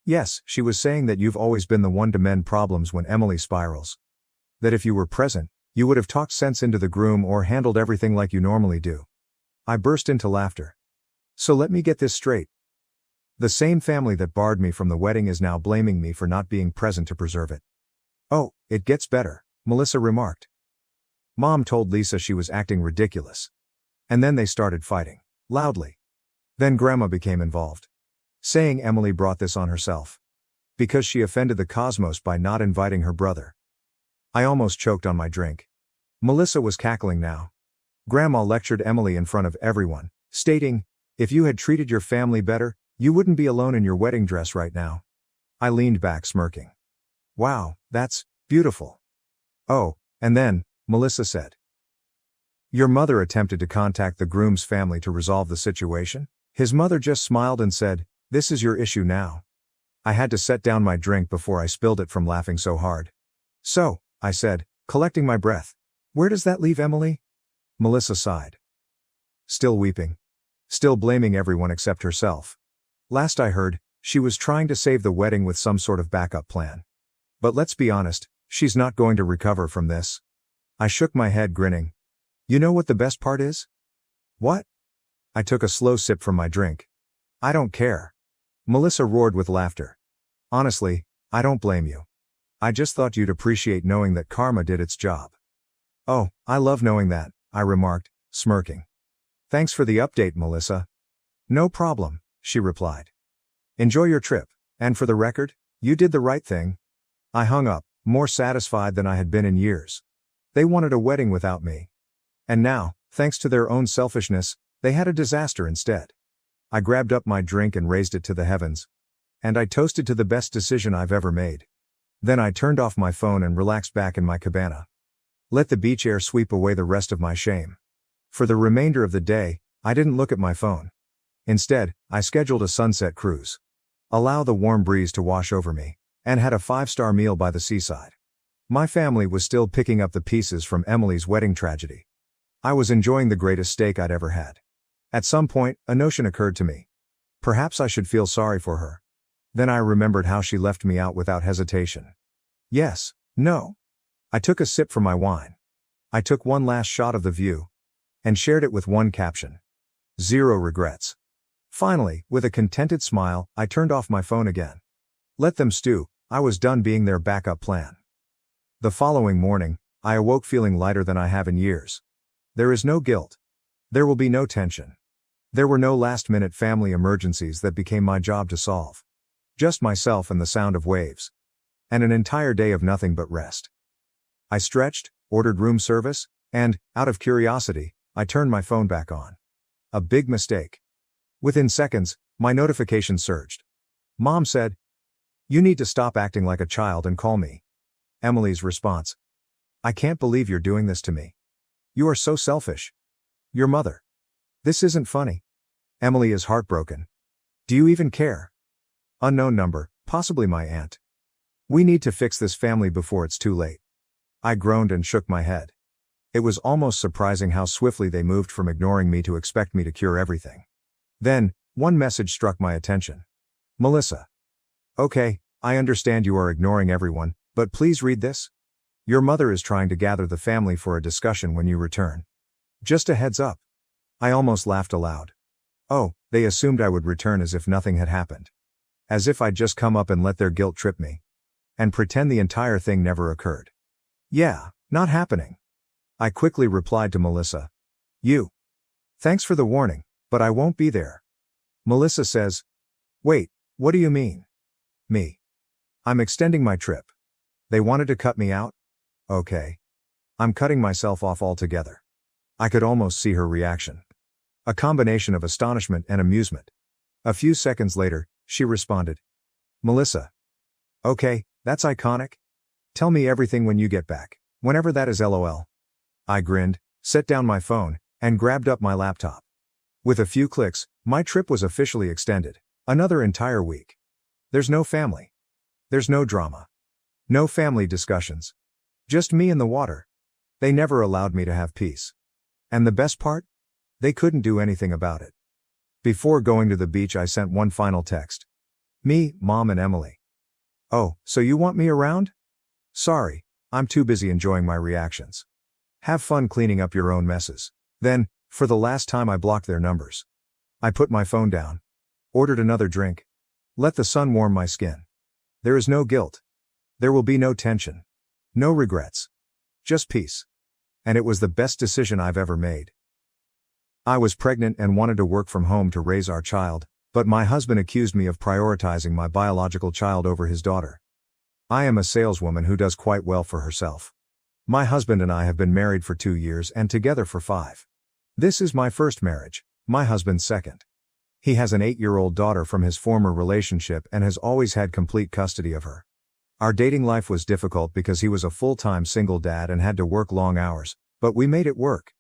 Yes, she was saying that you've always been the one to mend problems when Emily spirals. That if you were present, you would have talked sense into the groom or handled everything like you normally do. I burst into laughter. So let me get this straight. The same family that barred me from the wedding is now blaming me for not being present to preserve it. Oh, it gets better, Melissa remarked. Mom told Lisa she was acting ridiculous. And then they started fighting, loudly. Then Grandma became involved, saying Emily brought this on herself, because she offended the cosmos by not inviting her brother. I almost choked on my drink. Melissa was cackling now. Grandma lectured Emily in front of everyone, stating, if you had treated your family better, you wouldn't be alone in your wedding dress right now. I leaned back smirking. Wow, that's beautiful. Oh, and then, Melissa said, your mother attempted to contact the groom's family to resolve the situation? His mother just smiled and said, this is your issue now. I had to set down my drink before I spilled it from laughing so hard. So, I said, collecting my breath, where does that leave Emily? Melissa sighed. Still weeping. Still blaming everyone except herself. Last I heard, she was trying to save the wedding with some sort of backup plan. But let's be honest, she's not going to recover from this. I shook my head grinning. You know what the best part is? What? I took a slow sip from my drink. I don't care. Melissa roared with laughter. Honestly, I don't blame you. I just thought you'd appreciate knowing that karma did its job. Oh, I love knowing that, I remarked, smirking. Thanks for the update, Melissa. No problem, she replied. Enjoy your trip, and for the record, you did the right thing. I hung up, more satisfied than I had been in years. They wanted a wedding without me. And now, thanks to their own selfishness, they had a disaster instead. I grabbed up my drink and raised it to the heavens. And I toasted to the best decision I've ever made. Then I turned off my phone and relaxed back in my cabana. Let the beach air sweep away the rest of my shame. For the remainder of the day, I didn't look at my phone. Instead, I scheduled a sunset cruise. Allow the warm breeze to wash over me, and had a 5-star meal by the seaside. My family was still picking up the pieces from Emily's wedding tragedy. I was enjoying the greatest steak I'd ever had. At some point, a notion occurred to me. Perhaps I should feel sorry for her. Then I remembered how she left me out without hesitation. Yes, no. I took a sip from my wine. I took one last shot of the view. And shared it with one caption. 0 regrets. Finally, with a contented smile, I turned off my phone again. Let them stew, I was done being their backup plan. The following morning, I awoke feeling lighter than I have in years. There is no guilt. There will be no tension. There were no last-minute family emergencies that became my job to solve. Just myself and the sound of waves. And an entire day of nothing but rest. I stretched, ordered room service, and, out of curiosity, I turned my phone back on. A big mistake. Within seconds, my notification surged. Mom said, "You need to stop acting like a child and call me." Emily's response, "I can't believe you're doing this to me. You are so selfish. Your mother. This isn't funny. Emily is heartbroken. Do you even care?" Unknown number, possibly my aunt. "We need to fix this family before it's too late." I groaned and shook my head. It was almost surprising how swiftly they moved from ignoring me to expect me to cure everything. Then, one message struck my attention. "Melissa. Okay, I understand you are ignoring everyone, but please read this. Your mother is trying to gather the family for a discussion when you return. Just a heads up." I almost laughed aloud. Oh, they assumed I would return as if nothing had happened. As if I'd just come up and let their guilt trip me. And pretend the entire thing never occurred. Yeah, not happening. I quickly replied to Melissa. Thanks for the warning, but I won't be there. Melissa says, "Wait, what do you mean?" Me. "I'm extending my trip. They wanted to cut me out? Okay. I'm cutting myself off altogether." I could almost see her reaction. A combination of astonishment and amusement. A few seconds later, she responded. "Melissa. Okay, that's iconic. Tell me everything when you get back, whenever that is, LOL. I grinned, set down my phone, and grabbed up my laptop. With a few clicks, my trip was officially extended. Another entire week. There's no family. There's no drama. No family discussions. Just me and the water. They never allowed me to have peace. And the best part? They couldn't do anything about it. Before going to the beach, I sent one final text. Me, Mom, and Emily. Oh, so you want me around? Sorry, I'm too busy enjoying my reactions. Have fun cleaning up your own messes. Then, for the last time, I blocked their numbers. I put my phone down. Ordered another drink. Let the sun warm my skin. There is no guilt. There will be no tension. No regrets. Just peace. And it was the best decision I've ever made. I was pregnant and wanted to work from home to raise our child, but my husband accused me of prioritizing my biological child over his daughter. I am a saleswoman who does quite well for herself. My husband and I have been married for 2 years and together for 5. This is my first marriage, my husband's second. He has an 8-year-old daughter from his former relationship and has always had complete custody of her. Our dating life was difficult because he was a full-time single dad and had to work long hours, but we made it work.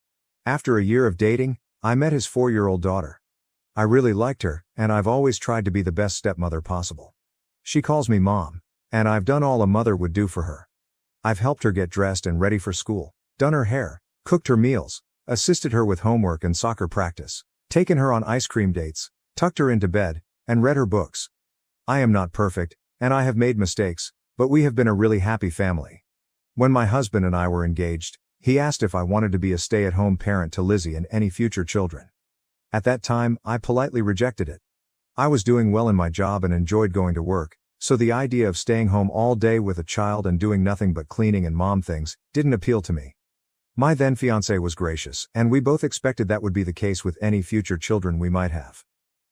After a year of dating, I met his 4-year-old daughter. I really liked her, and I've always tried to be the best stepmother possible. She calls me Mom, and I've done all a mother would do for her. I've helped her get dressed and ready for school, done her hair, cooked her meals, assisted her with homework and soccer practice, taken her on ice cream dates, tucked her into bed, and read her books. I am not perfect, and I have made mistakes, but we have been a really happy family. When my husband and I were engaged, he asked if I wanted to be a stay-at-home parent to Lizzie and any future children. At that time, I politely rejected it. I was doing well in my job and enjoyed going to work, so the idea of staying home all day with a child and doing nothing but cleaning and mom things didn't appeal to me. My then fiancé was gracious, and we both expected that would be the case with any future children we might have.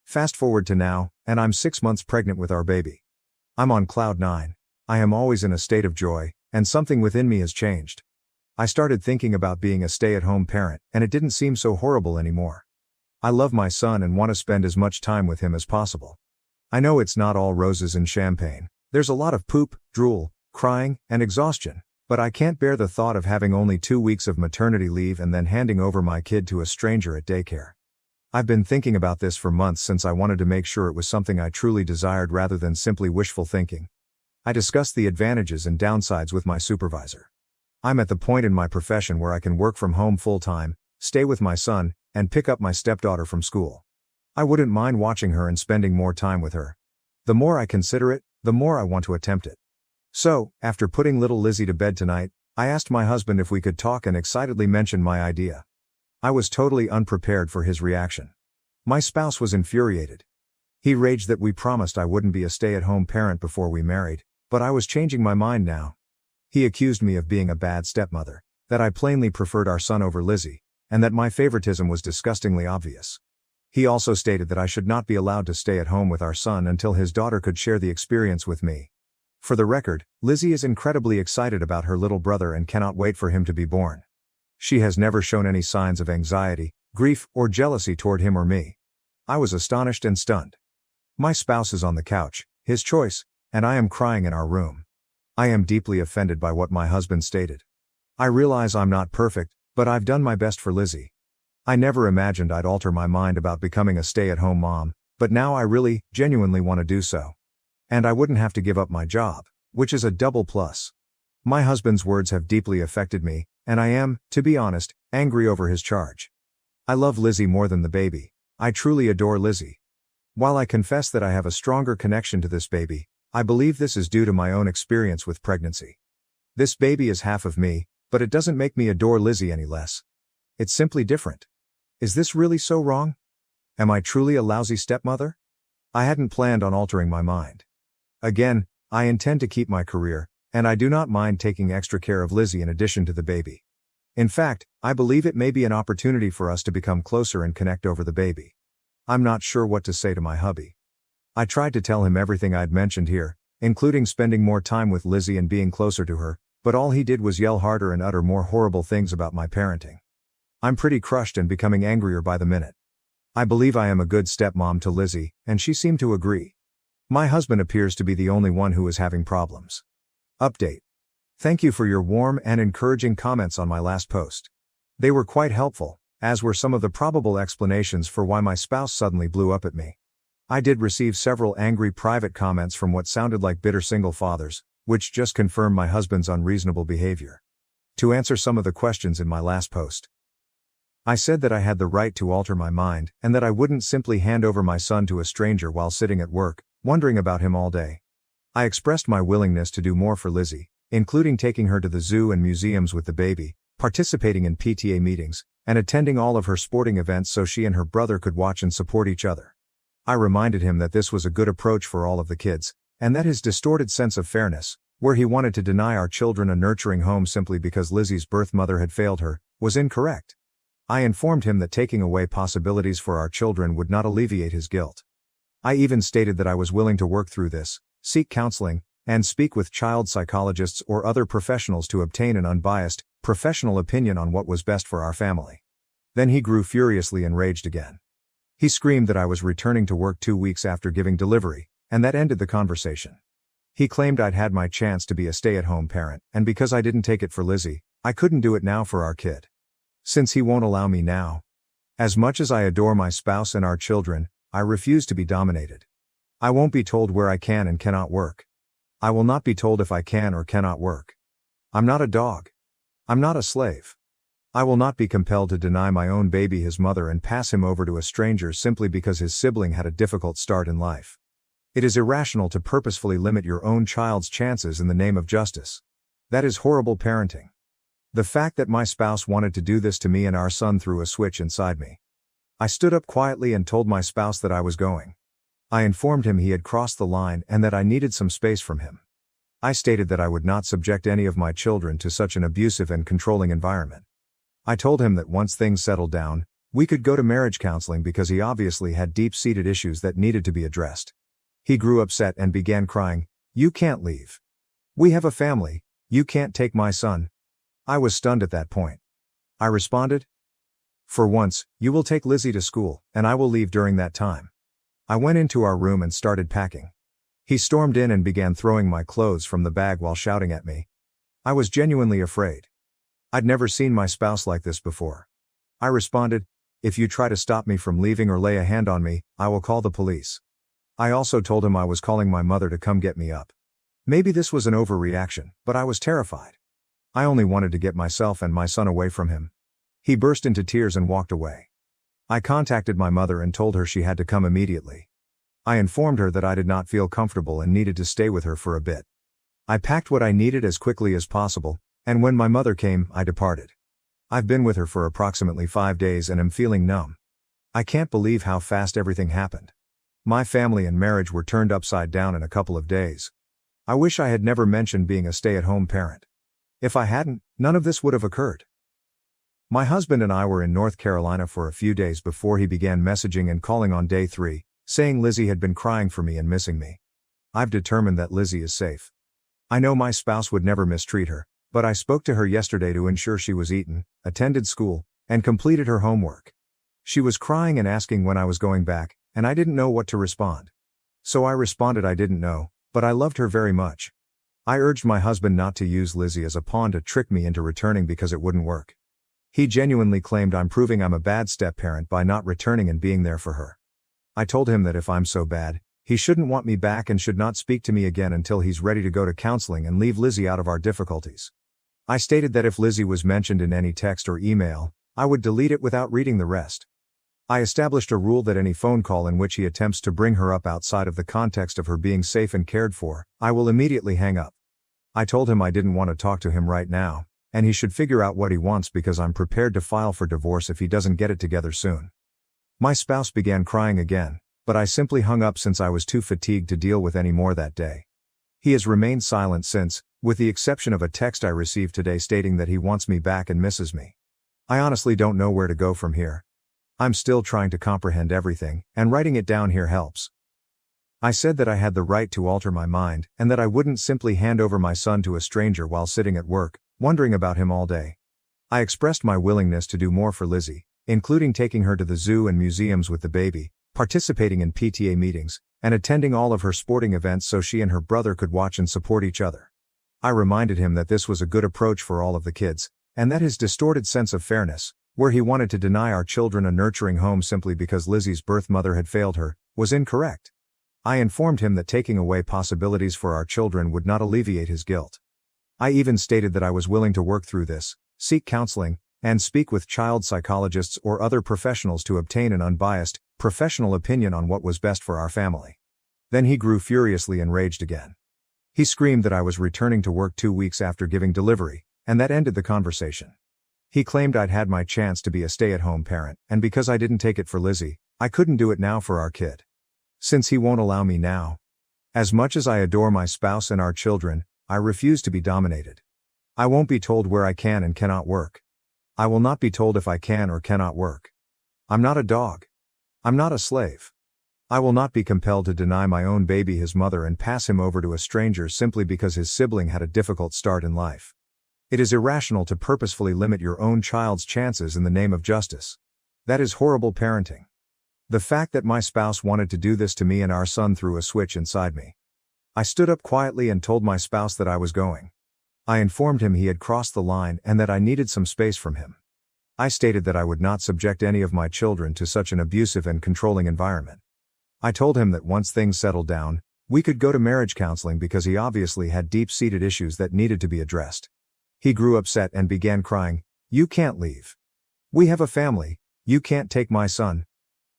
Fast forward to now, and I'm 6 months pregnant with our baby. I'm on cloud 9. I am always in a state of joy, and something within me has changed. I started thinking about being a stay-at-home parent, and it didn't seem so horrible anymore. I love my son and want to spend as much time with him as possible. I know it's not all roses and champagne. There's a lot of poop, drool, crying, and exhaustion, but I can't bear the thought of having only 2 weeks of maternity leave and then handing over my kid to a stranger at daycare. I've been thinking about this for months since I wanted to make sure it was something I truly desired rather than simply wishful thinking. I discussed the advantages and downsides with my supervisor. I'm at the point in my profession where I can work from home full-time, stay with my son, and pick up my stepdaughter from school. I wouldn't mind watching her and spending more time with her. The more I consider it, the more I want to attempt it. So, after putting little Lizzie to bed tonight, I asked my husband if we could talk and excitedly mentioned my idea. I was totally unprepared for his reaction. My spouse was infuriated. He raged that we promised I wouldn't be a stay-at-home parent before we married, but I was changing my mind now. He accused me of being a bad stepmother, that I plainly preferred our son over Lizzie, and that my favoritism was disgustingly obvious. He also stated that I should not be allowed to stay at home with our son until his daughter could share the experience with me. For the record, Lizzie is incredibly excited about her little brother and cannot wait for him to be born. She has never shown any signs of anxiety, grief, or jealousy toward him or me. I was astonished and stunned. My spouse is on the couch, his choice, and I am crying in our room. I am deeply offended by what my husband stated. I realize I'm not perfect, but I've done my best for Lizzie. I never imagined I'd alter my mind about becoming a stay-at-home mom, but now I really, genuinely want to do so. And I wouldn't have to give up my job, which is a double plus. My husband's words have deeply affected me, and I am, to be honest, angry over his charge. I love Lizzie more than the baby. I truly adore Lizzie. While I confess that I have a stronger connection to this baby, I believe this is due to my own experience with pregnancy. This baby is half of me, but it doesn't make me adore Lizzie any less. It's simply different. Is this really so wrong? Am I truly a lousy stepmother? I hadn't planned on altering my mind. Again, I intend to keep my career, and I do not mind taking extra care of Lizzie in addition to the baby. In fact, I believe it may be an opportunity for us to become closer and connect over the baby. I'm not sure what to say to my hubby. I tried to tell him everything I'd mentioned here, including spending more time with Lizzie and being closer to her, but all he did was yell harder and utter more horrible things about my parenting. I'm pretty crushed and becoming angrier by the minute. I believe I am a good stepmom to Lizzie, and she seemed to agree. My husband appears to be the only one who is having problems. Update. Thank you for your warm and encouraging comments on my last post. They were quite helpful, as were some of the probable explanations for why my spouse suddenly blew up at me. I did receive several angry private comments from what sounded like bitter single fathers, which just confirmed my husband's unreasonable behavior. To answer some of the questions in my last post, I said that I had the right to alter my mind, and that I wouldn't simply hand over my son to a stranger while sitting at work, wondering about him all day. I expressed my willingness to do more for Lizzie, including taking her to the zoo and museums with the baby, participating in PTA meetings, and attending all of her sporting events so she and her brother could watch and support each other. I reminded him that this was a good approach for all of the kids, and that his distorted sense of fairness, where he wanted to deny our children a nurturing home simply because Lizzie's birth mother had failed her, was incorrect. I informed him that taking away possibilities for our children would not alleviate his guilt. I even stated that I was willing to work through this, seek counseling, and speak with child psychologists or other professionals to obtain an unbiased, professional opinion on what was best for our family. Then he grew furiously enraged again. He screamed that I was returning to work 2 weeks after giving delivery, and that ended the conversation. He claimed I'd had my chance to be a stay-at-home parent, and because I didn't take it for Lizzie, I couldn't do it now for our kid. Since he won't allow me now. As much as I adore my spouse and our children, I refuse to be dominated. I won't be told where I can and cannot work. I will not be told if I can or cannot work. I'm not a dog. I'm not a slave. I will not be compelled to deny my own baby his mother and pass him over to a stranger simply because his sibling had a difficult start in life. It is irrational to purposefully limit your own child's chances in the name of justice. That is horrible parenting. The fact that my spouse wanted to do this to me and our son threw a switch inside me. I stood up quietly and told my spouse that I was going. I informed him he had crossed the line and that I needed some space from him. I stated that I would not subject any of my children to such an abusive and controlling environment. I told him that once things settled down, we could go to marriage counseling because he obviously had deep-seated issues that needed to be addressed. He grew upset and began crying, "You can't leave. We have a family, you can't take my son." I was stunned at that point. I responded, "For once, you will take Lizzie to school, and I will leave during that time." I went into our room and started packing. He stormed in and began throwing my clothes from the bag while shouting at me. I was genuinely afraid. I'd never seen my spouse like this before. I responded, "If you try to stop me from leaving or lay a hand on me, I will call the police." I also told him I was calling my mother to come get me up. Maybe this was an overreaction, but I was terrified. I only wanted to get myself and my son away from him. He burst into tears and walked away. I contacted my mother and told her she had to come immediately. I informed her that I did not feel comfortable and needed to stay with her for a bit. I packed what I needed as quickly as possible, and when my mother came, I departed. I've been with her for approximately 5 days and am feeling numb. I can't believe how fast everything happened. My family and marriage were turned upside down in a couple of days. I wish I had never mentioned being a stay-at-home parent. If I hadn't, none of this would have occurred. My husband and I were in North Carolina for a few days before he began messaging and calling on day 3, saying Lizzie had been crying for me and missing me. I've determined that Lizzie is safe. I know my spouse would never mistreat her, but I spoke to her yesterday to ensure she was eaten, attended school, and completed her homework. She was crying and asking when I was going back, and I didn't know what to respond. So I responded I didn't know, but I loved her very much. I urged my husband not to use Lizzie as a pawn to trick me into returning because it wouldn't work. He genuinely claimed I'm proving I'm a bad step-parent by not returning and being there for her. I told him that if I'm so bad, he shouldn't want me back and should not speak to me again until he's ready to go to counseling and leave Lizzie out of our difficulties. I stated that if Lizzie was mentioned in any text or email, I would delete it without reading the rest. I established a rule that any phone call in which he attempts to bring her up outside of the context of her being safe and cared for, I will immediately hang up. I told him I didn't want to talk to him right now, and he should figure out what he wants because I'm prepared to file for divorce if he doesn't get it together soon. My spouse began crying again, but I simply hung up since I was too fatigued to deal with any more that day. He has remained silent since, with the exception of a text I received today stating that he wants me back and misses me. I honestly don't know where to go from here. I'm still trying to comprehend everything, and writing it down here helps. I said that I had the right to alter my mind, and that I wouldn't simply hand over my son to a stranger while sitting at work, wondering about him all day. I expressed my willingness to do more for Lizzie, including taking her to the zoo and museums with the baby, participating in PTA meetings, and attending all of her sporting events so she and her brother could watch and support each other. I reminded him that this was a good approach for all of the kids, and that his distorted sense of fairness, where he wanted to deny our children a nurturing home simply because Lizzie's birth mother had failed her, was incorrect. I informed him that taking away possibilities for our children would not alleviate his guilt. I even stated that I was willing to work through this, seek counseling, and speak with child psychologists or other professionals to obtain an unbiased, professional opinion on what was best for our family. Then he grew furiously enraged again. He screamed that I was returning to work 2 weeks after giving delivery, and that ended the conversation. He claimed I'd had my chance to be a stay-at-home parent, and because I didn't take it for Lizzie, I couldn't do it now for our kid. Since he won't allow me now. As much as I adore my spouse and our children, I refuse to be dominated. I won't be told where I can and cannot work. I will not be told if I can or cannot work. I'm not a dog. I'm not a slave. I will not be compelled to deny my own baby his mother and pass him over to a stranger simply because his sibling had a difficult start in life. It is irrational to purposefully limit your own child's chances in the name of justice. That is horrible parenting. The fact that my spouse wanted to do this to me and our son threw a switch inside me. I stood up quietly and told my spouse that I was going. I informed him he had crossed the line and that I needed some space from him. I stated that I would not subject any of my children to such an abusive and controlling environment. I told him that once things settled down, we could go to marriage counseling because he obviously had deep-seated issues that needed to be addressed. He grew upset and began crying, "You can't leave. We have a family, you can't take my son."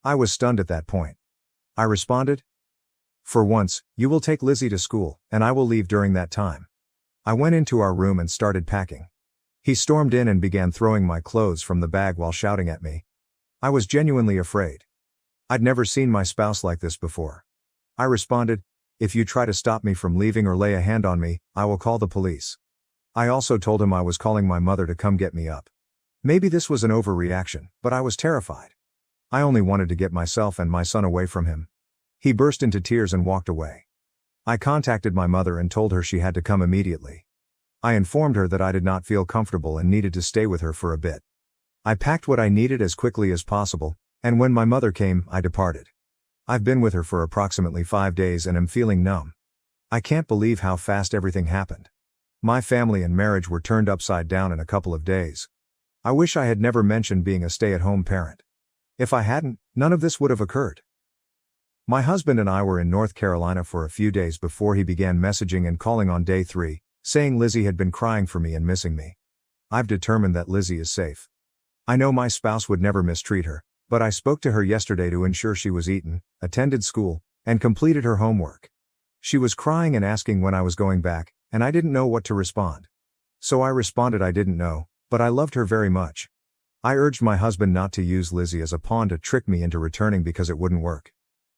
I was stunned at that point. I responded, "For once, you will take Lizzie to school, and I will leave during that time." I went into our room and started packing. He stormed in and began throwing my clothes from the bag while shouting at me. I was genuinely afraid. I'd never seen my spouse like this before. I responded, "If you try to stop me from leaving or lay a hand on me, I will call the police." I also told him I was calling my mother to come get me up. Maybe this was an overreaction, but I was terrified. I only wanted to get myself and my son away from him. He burst into tears and walked away. I contacted my mother and told her she had to come immediately. I informed her that I did not feel comfortable and needed to stay with her for a bit. I packed what I needed as quickly as possible, and when my mother came, I departed. I've been with her for approximately 5 days and am feeling numb. I can't believe how fast everything happened. My family and marriage were turned upside down in a couple of days. I wish I had never mentioned being a stay-at-home parent. If I hadn't, none of this would have occurred. My husband and I were in North Carolina for a few days before he began messaging and calling on day 3, saying Lizzie had been crying for me and missing me. I've determined that Lizzie is safe. I know my spouse would never mistreat her, but I spoke to her yesterday to ensure she was eaten, attended school, and completed her homework. She was crying and asking when I was going back, and I didn't know what to respond. So I responded I didn't know, but I loved her very much. I urged my husband not to use Lizzie as a pawn to trick me into returning because it wouldn't work.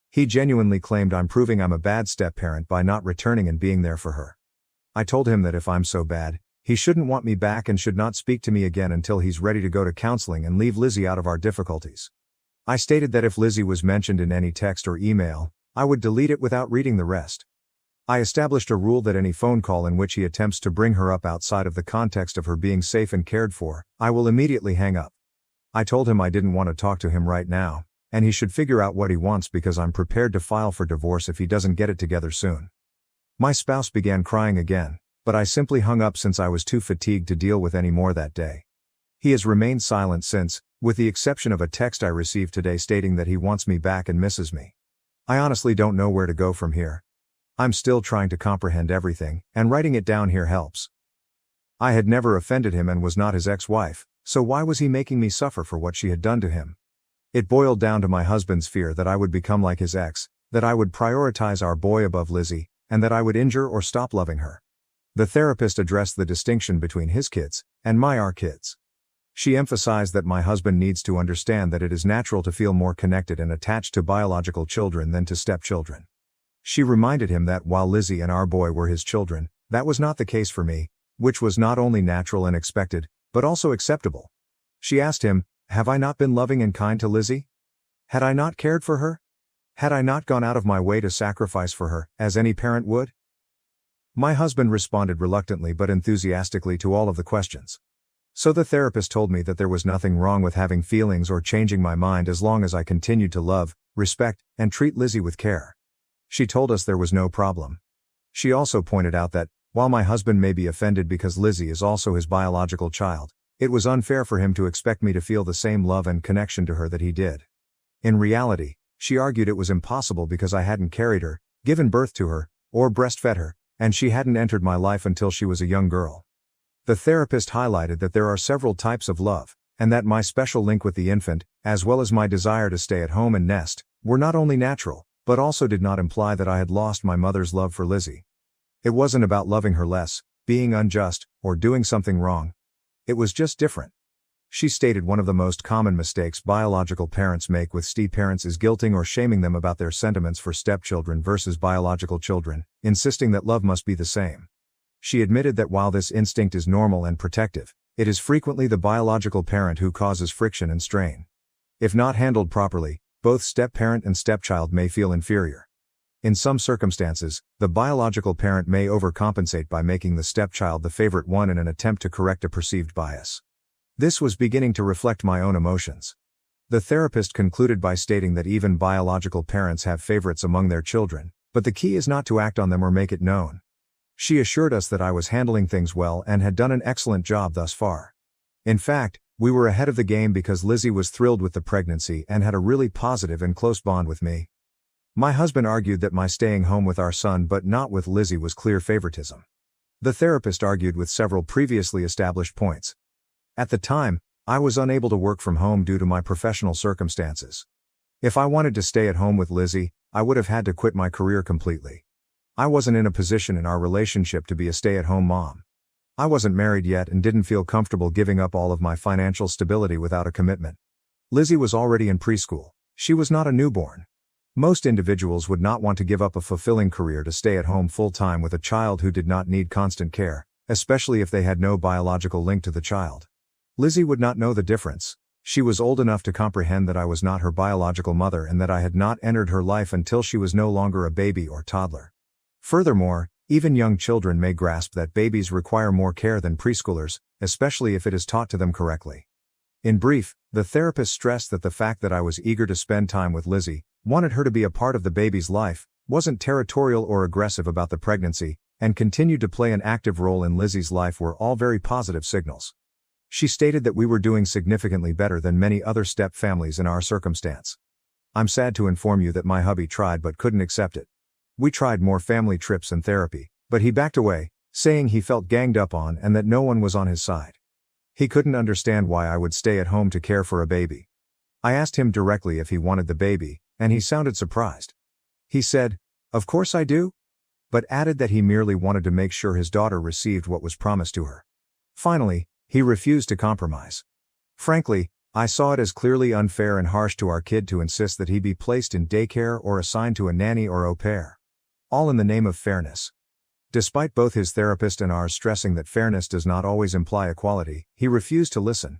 He genuinely claimed I'm proving I'm a bad step-parent by not returning and being there for her. I told him that if I'm so bad, he shouldn't want me back and should not speak to me again until he's ready to go to counseling and leave Lizzie out of our difficulties. I stated that if Lizzie was mentioned in any text or email, I would delete it without reading the rest. I established a rule that any phone call in which he attempts to bring her up outside of the context of her being safe and cared for, I will immediately hang up. I told him I didn't want to talk to him right now, and he should figure out what he wants because I'm prepared to file for divorce if he doesn't get it together soon. My spouse began crying again, but I simply hung up since I was too fatigued to deal with any more that day. He has remained silent since, with the exception of a text I received today stating that he wants me back and misses me. I honestly don't know where to go from here. I'm still trying to comprehend everything, and writing it down here helps. I had never offended him and was not his ex-wife, so why was he making me suffer for what she had done to him? It boiled down to my husband's fear that I would become like his ex, that I would prioritize our boy above Lizzie, and that I would injure or stop loving her. The therapist addressed the distinction between his kids and our kids. She emphasized that my husband needs to understand that it is natural to feel more connected and attached to biological children than to stepchildren. She reminded him that while Lizzie and our boy were his children, that was not the case for me, which was not only natural and expected, but also acceptable. She asked him, "Have I not been loving and kind to Lizzie? Had I not cared for her? Had I not gone out of my way to sacrifice for her, as any parent would?" My husband responded reluctantly but enthusiastically to all of the questions. So the therapist told me that there was nothing wrong with having feelings or changing my mind as long as I continued to love, respect, and treat Lizzie with care. She told us there was no problem. She also pointed out that, while my husband may be offended because Lizzie is also his biological child, It was unfair for him to expect me to feel the same love and connection to her that he did. In reality, she argued it was impossible because I hadn't carried her, given birth to her, or breastfed her, and she hadn't entered my life until she was a young girl. The therapist highlighted that there are several types of love, and that my special link with the infant, as well as my desire to stay at home and nest, were not only natural, but also did not imply that I had lost my mother's love for Lizzie. It wasn't about loving her less, being unjust, or doing something wrong. It was just different. She stated one of the most common mistakes biological parents make with step-parents is guilting or shaming them about their sentiments for stepchildren versus biological children, insisting that love must be the same. She admitted that while this instinct is normal and protective, it is frequently the biological parent who causes friction and strain. If not handled properly, both step-parent and stepchild may feel inferior. In some circumstances, the biological parent may overcompensate by making the stepchild the favorite one in an attempt to correct a perceived bias. This was beginning to reflect my own emotions. The therapist concluded by stating that even biological parents have favorites among their children, but the key is not to act on them or make it known. She assured us that I was handling things well and had done an excellent job thus far. In fact, we were ahead of the game because Lizzie was thrilled with the pregnancy and had a really positive and close bond with me. My husband argued that my staying home with our son but not with Lizzie was clear favoritism. The therapist argued with several previously established points. At the time, I was unable to work from home due to my professional circumstances. If I wanted to stay at home with Lizzie, I would have had to quit my career completely. I wasn't in a position in our relationship to be a stay-at-home mom. I wasn't married yet and didn't feel comfortable giving up all of my financial stability without a commitment. Lizzie was already in preschool. She was not a newborn. Most individuals would not want to give up a fulfilling career to stay at home full-time with a child who did not need constant care, especially if they had no biological link to the child. Lizzie would not know the difference. She was old enough to comprehend that I was not her biological mother and that I had not entered her life until she was no longer a baby or toddler. Furthermore, even young children may grasp that babies require more care than preschoolers, especially if it is taught to them correctly. In brief, the therapist stressed that the fact that I was eager to spend time with Lizzie, wanted her to be a part of the baby's life, wasn't territorial or aggressive about the pregnancy, and continued to play an active role in Lizzie's life were all very positive signals. She stated that we were doing significantly better than many other step families in our circumstance. I'm sad to inform you that my hubby tried but couldn't accept it. We tried more family trips and therapy, but he backed away, saying he felt ganged up on and that no one was on his side. He couldn't understand why I would stay at home to care for a baby. I asked him directly if he wanted the baby, and he sounded surprised. He said, "Of course I do," but added that he merely wanted to make sure his daughter received what was promised to her. Finally, he refused to compromise. Frankly, I saw it as clearly unfair and harsh to our kid to insist that he be placed in daycare or assigned to a nanny or au pair. All in the name of fairness. Despite both his therapist and ours stressing that fairness does not always imply equality, he refused to listen.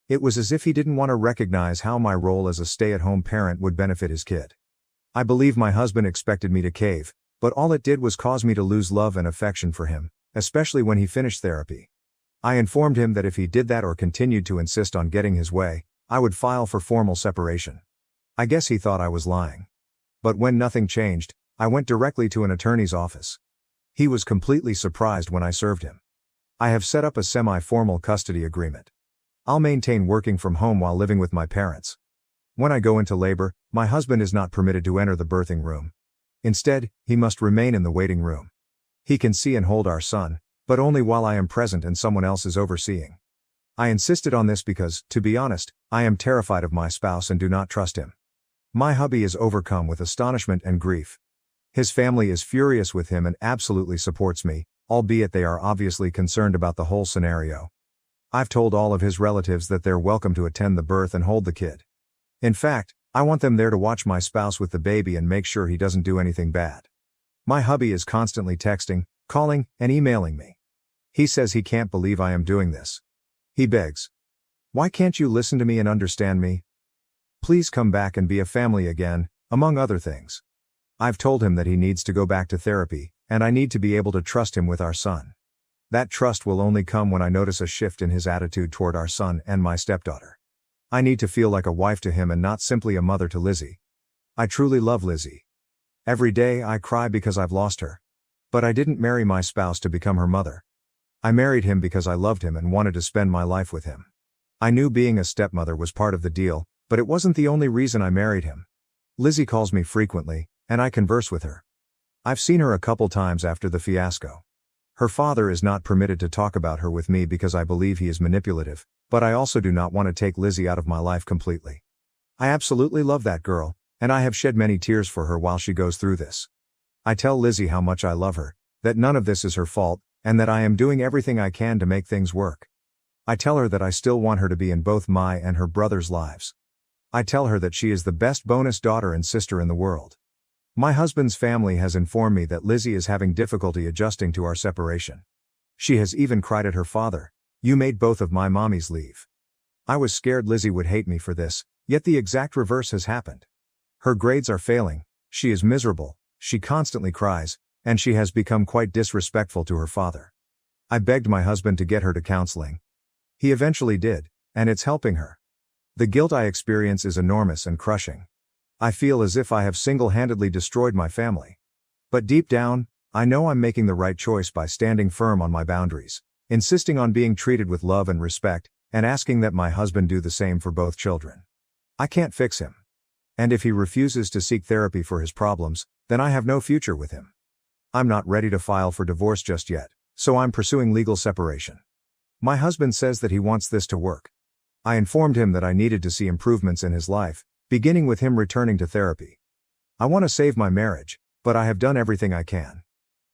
It was as if he didn't want to recognize how my role as a stay-at-home parent would benefit his kid. I believe my husband expected me to cave, but all it did was cause me to lose love and affection for him, especially when he finished therapy. I informed him that if he did that or continued to insist on getting his way, I would file for formal separation. I guess he thought I was lying. But when nothing changed, I went directly to an attorney's office. He was completely surprised when I served him. I have set up a semi-formal custody agreement. I'll maintain working from home while living with my parents. When I go into labor, my husband is not permitted to enter the birthing room. Instead, he must remain in the waiting room. He can see and hold our son, but only while I am present and someone else is overseeing. I insisted on this because, to be honest, I am terrified of my spouse and do not trust him. My hubby is overcome with astonishment and grief. His family is furious with him and absolutely supports me, albeit they are obviously concerned about the whole scenario. I've told all of his relatives that they're welcome to attend the birth and hold the kid. In fact, I want them there to watch my spouse with the baby and make sure he doesn't do anything bad. My hubby is constantly texting, calling, and emailing me. He says he can't believe I am doing this. He begs, "Why can't you listen to me and understand me? Please come back and be a family again," among other things. I've told him that he needs to go back to therapy, and I need to be able to trust him with our son. That trust will only come when I notice a shift in his attitude toward our son and my stepdaughter. I need to feel like a wife to him and not simply a mother to Lizzie. I truly love Lizzie. Every day I cry because I've lost her. But I didn't marry my spouse to become her mother. I married him because I loved him and wanted to spend my life with him. I knew being a stepmother was part of the deal, but it wasn't the only reason I married him. Lizzie calls me frequently, and I converse with her. I've seen her a couple times after the fiasco. Her father is not permitted to talk about her with me because I believe he is manipulative, but I also do not want to take Lizzie out of my life completely. I absolutely love that girl, and I have shed many tears for her while she goes through this. I tell Lizzie how much I love her, that none of this is her fault, and that I am doing everything I can to make things work. I tell her that I still want her to be in both my and her brother's lives. I tell her that she is the best bonus daughter and sister in the world. My husband's family has informed me that Lizzie is having difficulty adjusting to our separation. She has even cried at her father, "You made both of my mommies leave." I was scared Lizzie would hate me for this, yet the exact reverse has happened. Her grades are failing, she is miserable, she constantly cries, and she has become quite disrespectful to her father. I begged my husband to get her to counseling. He eventually did, and it's helping her. The guilt I experience is enormous and crushing. I feel as if I have single-handedly destroyed my family. But deep down, I know I'm making the right choice by standing firm on my boundaries, insisting on being treated with love and respect, and asking that my husband do the same for both children. I can't fix him. And if he refuses to seek therapy for his problems, then I have no future with him. I'm not ready to file for divorce just yet, so I'm pursuing legal separation. My husband says that he wants this to work. I informed him that I needed to see improvements in his life, beginning with him returning to therapy. I want to save my marriage, but I have done everything I can.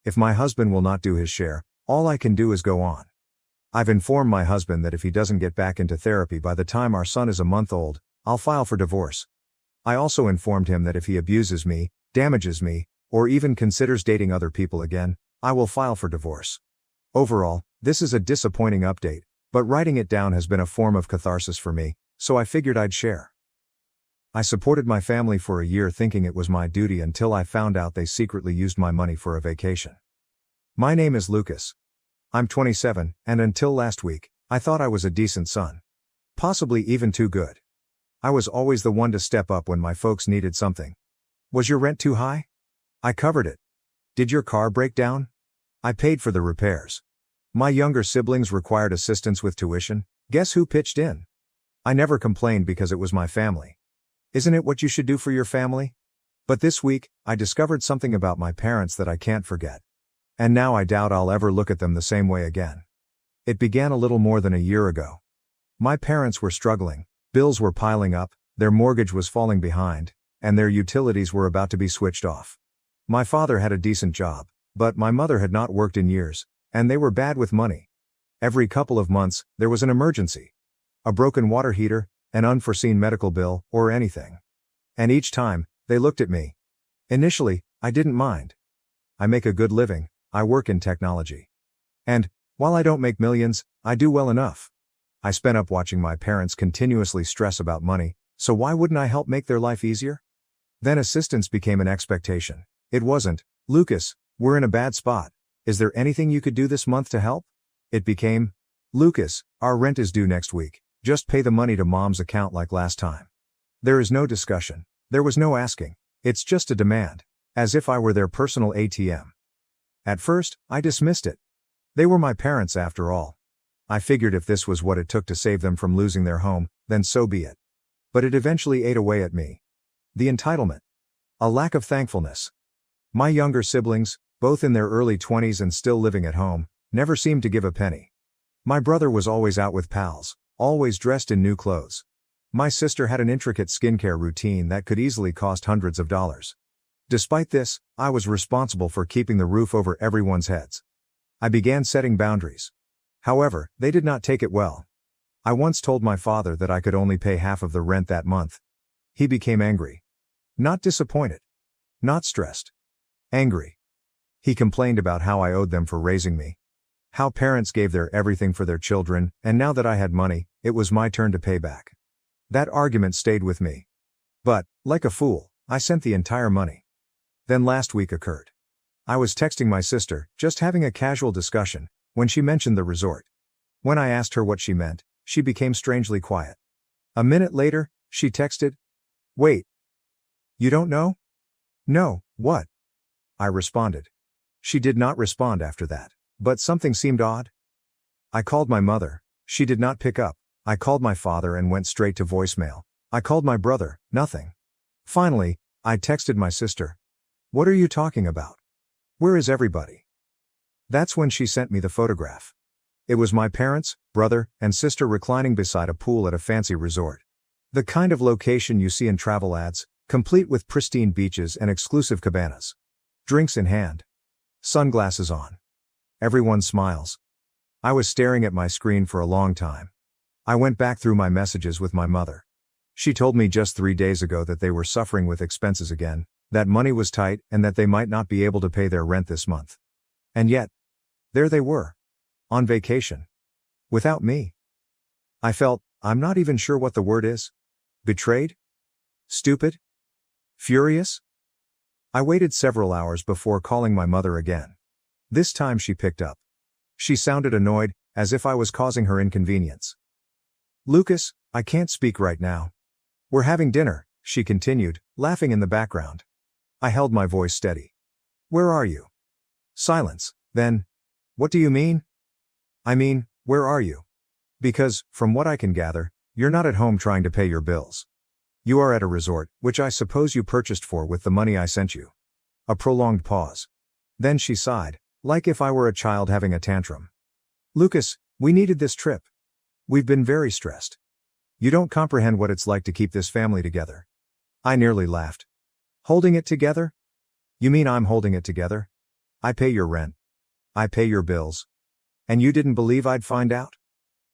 If my husband will not do his share, all I can do is go on. I've informed my husband that if he doesn't get back into therapy by the time our son is a month old, I'll file for divorce. I also informed him that if he abuses me, damages me, or even considers dating other people again, I will file for divorce. Overall, this is a disappointing update, but writing it down has been a form of catharsis for me, so I figured I'd share. I supported my family for a year thinking it was my duty until I found out they secretly used my money for a vacation. My name is Lucas. I'm 27, and until last week, I thought I was a decent son. Possibly even too good. I was always the one to step up when my folks needed something. Was your rent too high? I covered it. Did your car break down? I paid for the repairs. My younger siblings required assistance with tuition. Guess who pitched in? I never complained because it was my family. Isn't it what you should do for your family? But this week, I discovered something about my parents that I can't forget. And now I doubt I'll ever look at them the same way again. It began a little more than a year ago. My parents were struggling, bills were piling up, their mortgage was falling behind, and their utilities were about to be switched off. My father had a decent job, but my mother had not worked in years, and they were bad with money. Every couple of months, there was an emergency. A broken water heater, an unforeseen medical bill, or anything. And each time, they looked at me. Initially, I didn't mind. I make a good living, I work in technology. And, while I don't make millions, I do well enough. I spent up watching my parents continuously stress about money, so why wouldn't I help make their life easier? Then assistance became an expectation. It wasn't, "Lucas, we're in a bad spot. Is there anything you could do this month to help?" It became, "Lucas, our rent is due next week. Just pay the money to mom's account like last time." There is no discussion. There was no asking. It's just a demand. As if I were their personal ATM. At first, I dismissed it. They were my parents after all. I figured if this was what it took to save them from losing their home, then so be it. But it eventually ate away at me. The entitlement. A lack of thankfulness. My younger siblings, both in their early 20s and still living at home, never seemed to give a penny. My brother was always out with pals, always dressed in new clothes. My sister had an intricate skincare routine that could easily cost hundreds of dollars. Despite this, I was responsible for keeping the roof over everyone's heads. I began setting boundaries. However, they did not take it well. I once told my father that I could only pay half of the rent that month. He became angry. Not disappointed. Not stressed. Angry. He complained about how I owed them for raising me. How parents gave their everything for their children, and now that I had money, it was my turn to pay back. That argument stayed with me. But, like a fool, I sent the entire money. Then last week occurred. I was texting my sister, just having a casual discussion, when she mentioned the resort. When I asked her what she meant, she became strangely quiet. A minute later, she texted, "Wait. You don't know?" "No, what?" I responded. She did not respond after that, but something seemed odd. I called my mother. She did not pick up. I called my father and went straight to voicemail. I called my brother, nothing. Finally, I texted my sister. What are you talking about? Where is everybody? That's when she sent me the photograph. It was my parents, brother, and sister reclining beside a pool at a fancy resort. The kind of location you see in travel ads, complete with pristine beaches and exclusive cabanas. Drinks in hand. Sunglasses on. Everyone smiles. I was staring at my screen for a long time. I went back through my messages with my mother. She told me just 3 days ago that they were suffering with expenses again, that money was tight and that they might not be able to pay their rent this month. And yet, there they were. On vacation. Without me. I felt, I'm not even sure what the word is. Betrayed? Stupid? Furious? I waited several hours before calling my mother again. This time she picked up. She sounded annoyed, as if I was causing her inconvenience. Lucas, I can't speak right now. We're having dinner, she continued, laughing in the background. I held my voice steady. Where are you? Silence. Then, what do you mean? I mean, where are you? Because, from what I can gather, you're not at home trying to pay your bills. You are at a resort, which I suppose you purchased for with the money I sent you. A prolonged pause. Then she sighed, like if I were a child having a tantrum. Lucas, we needed this trip. We've been very stressed. You don't comprehend what it's like to keep this family together. I nearly laughed. Holding it together? You mean I'm holding it together? I pay your rent. I pay your bills. And you didn't believe I'd find out?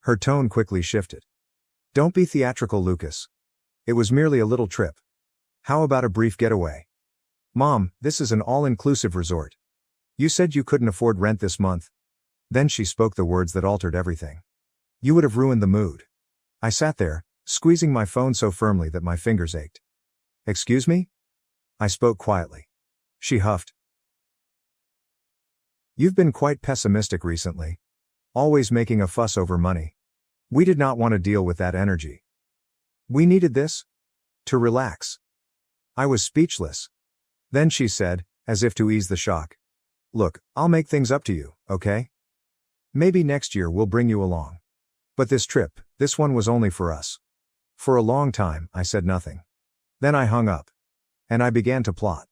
Her tone quickly shifted. Don't be theatrical, Lucas. It was merely a little trip. How about a brief getaway? Mom, this is an all-inclusive resort. You said you couldn't afford rent this month. Then she spoke the words that altered everything. You would have ruined the mood. I sat there, squeezing my phone so firmly that my fingers ached. Excuse me? I spoke quietly. She huffed. You've been quite pessimistic recently. Always making a fuss over money. We did not want to deal with that energy. We needed this? To relax. I was speechless. Then she said, as if to ease the shock. Look, I'll make things up to you, okay? Maybe next year we'll bring you along. But this trip, this one was only for us. For a long time, I said nothing. Then I hung up. And I began to plot.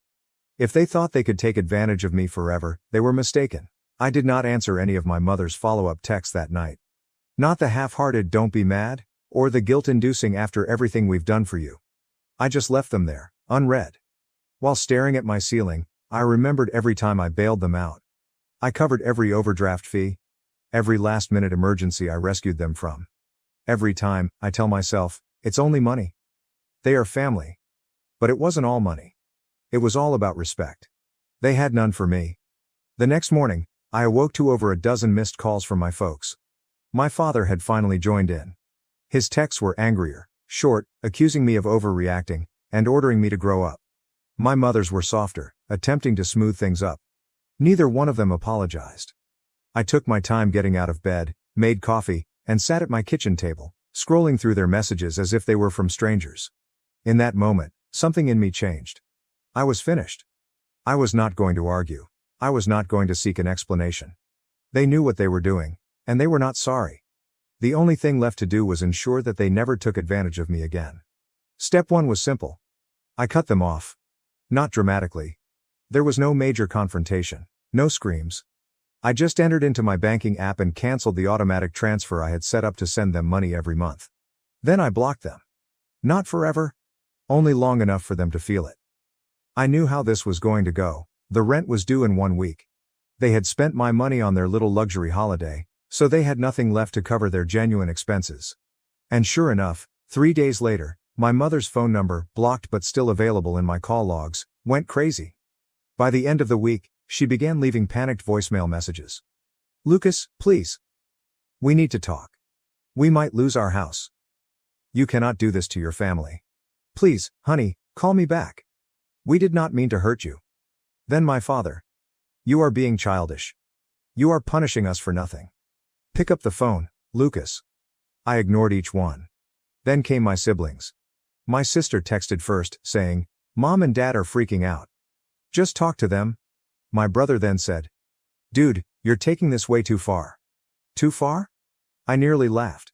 If they thought they could take advantage of me forever, they were mistaken. I did not answer any of my mother's follow-up texts that night. Not the half-hearted "don't be mad," or the guilt-inducing "after everything we've done for you." I just left them there, unread. While staring at my ceiling, I remembered every time I bailed them out. I covered every overdraft fee. Every last-minute emergency I rescued them from. Every time, I tell myself, it's only money. They are family. But it wasn't all money. It was all about respect. They had none for me. The next morning, I awoke to over a dozen missed calls from my folks. My father had finally joined in. His texts were angrier, short, accusing me of overreacting, and ordering me to grow up. My mother's were softer, attempting to smooth things up. Neither one of them apologized. I took my time getting out of bed, made coffee, and sat at my kitchen table, scrolling through their messages as if they were from strangers. In that moment, something in me changed. I was finished. I was not going to argue. I was not going to seek an explanation. They knew what they were doing, and they were not sorry. The only thing left to do was ensure that they never took advantage of me again. Step 1 was simple. I cut them off. Not dramatically. There was no major confrontation, no screams. I just entered into my banking app and canceled the automatic transfer I had set up to send them money every month. Then I blocked them. Not forever. Only long enough for them to feel it. I knew how this was going to go. The rent was due in 1 week. They had spent my money on their little luxury holiday, so they had nothing left to cover their genuine expenses. And sure enough, 3 days later, my mother's phone number, blocked but still available in my call logs, went crazy. By the end of the week, she began leaving panicked voicemail messages. Lucas, please. We need to talk. We might lose our house. You cannot do this to your family. Please, honey, call me back. We did not mean to hurt you. Then my father. You are being childish. You are punishing us for nothing. Pick up the phone, Lucas. I ignored each one. Then came my siblings. My sister texted first, saying, Mom and Dad are freaking out. Just talk to them. My brother then said, Dude, you're taking this way too far. Too far? I nearly laughed.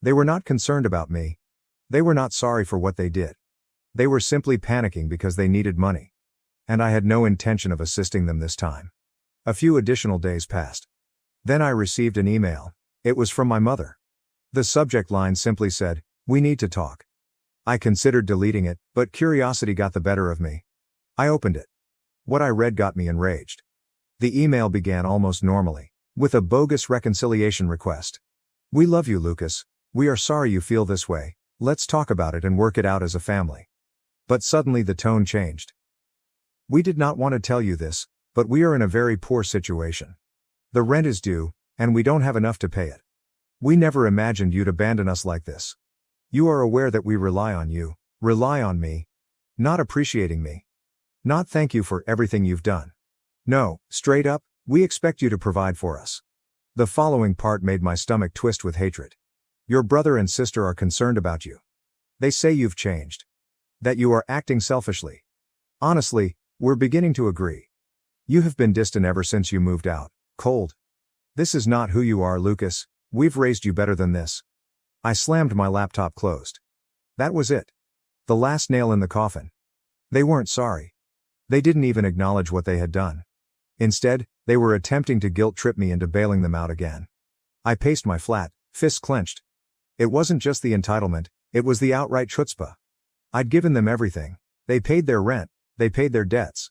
They were not concerned about me. They were not sorry for what they did. They were simply panicking because they needed money. And I had no intention of assisting them this time. A few additional days passed. Then I received an email. It was from my mother. The subject line simply said, "We need to talk." I considered deleting it, but curiosity got the better of me. I opened it. What I read got me enraged. The email began almost normally, with a bogus reconciliation request. "We love you, Lucas. We are sorry you feel this way. Let's talk about it and work it out as a family." But suddenly the tone changed. "We did not want to tell you this, but we are in a very poor situation. The rent is due, and we don't have enough to pay it. We never imagined you'd abandon us like this. You are aware that we rely on you, rely on me. Not appreciating me. Not thank you for everything you've done. No, straight up, we expect you to provide for us." The following part made my stomach twist with hatred. "Your brother and sister are concerned about you. They say you've changed. That you are acting selfishly. Honestly, we're beginning to agree. You have been distant ever since you moved out, cold. This is not who you are, Lucas. We've raised you better than this." I slammed my laptop closed. That was it. The last nail in the coffin. They weren't sorry. They didn't even acknowledge what they had done. Instead, they were attempting to guilt-trip me into bailing them out again. I paced my flat, fists clenched. It wasn't just the entitlement, it was the outright chutzpah. I'd given them everything. They paid their rent, they paid their debts.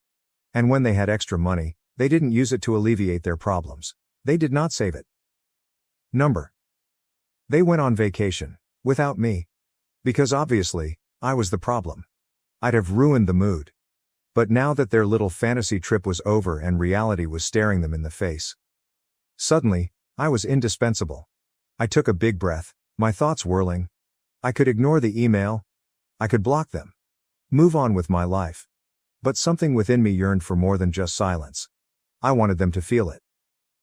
And when they had extra money, they didn't use it to alleviate their problems. They did not save it. They went on vacation, without me. Because obviously, I was the problem. I'd have ruined the mood. But now that their little fantasy trip was over and reality was staring them in the face, suddenly, I was indispensable. I took a big breath, my thoughts whirling. I could ignore the email. I could block them. Move on with my life. But something within me yearned for more than just silence. I wanted them to feel it.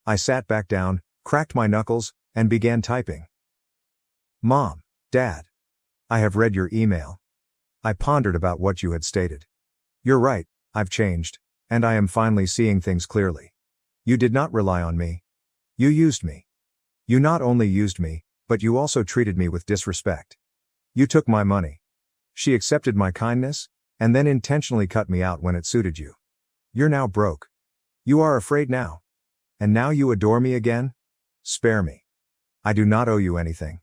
I sat back down, cracked my knuckles, and began typing. "Mom, Dad. I have read your email. I pondered about what you had stated. You're right, I've changed, and I am finally seeing things clearly. You did not rely on me. You used me. You not only used me, but you also treated me with disrespect. You took my money. She accepted my kindness, and then intentionally cut me out when it suited you. You're now broke. You are afraid now. And now you adore me again? Spare me. I do not owe you anything.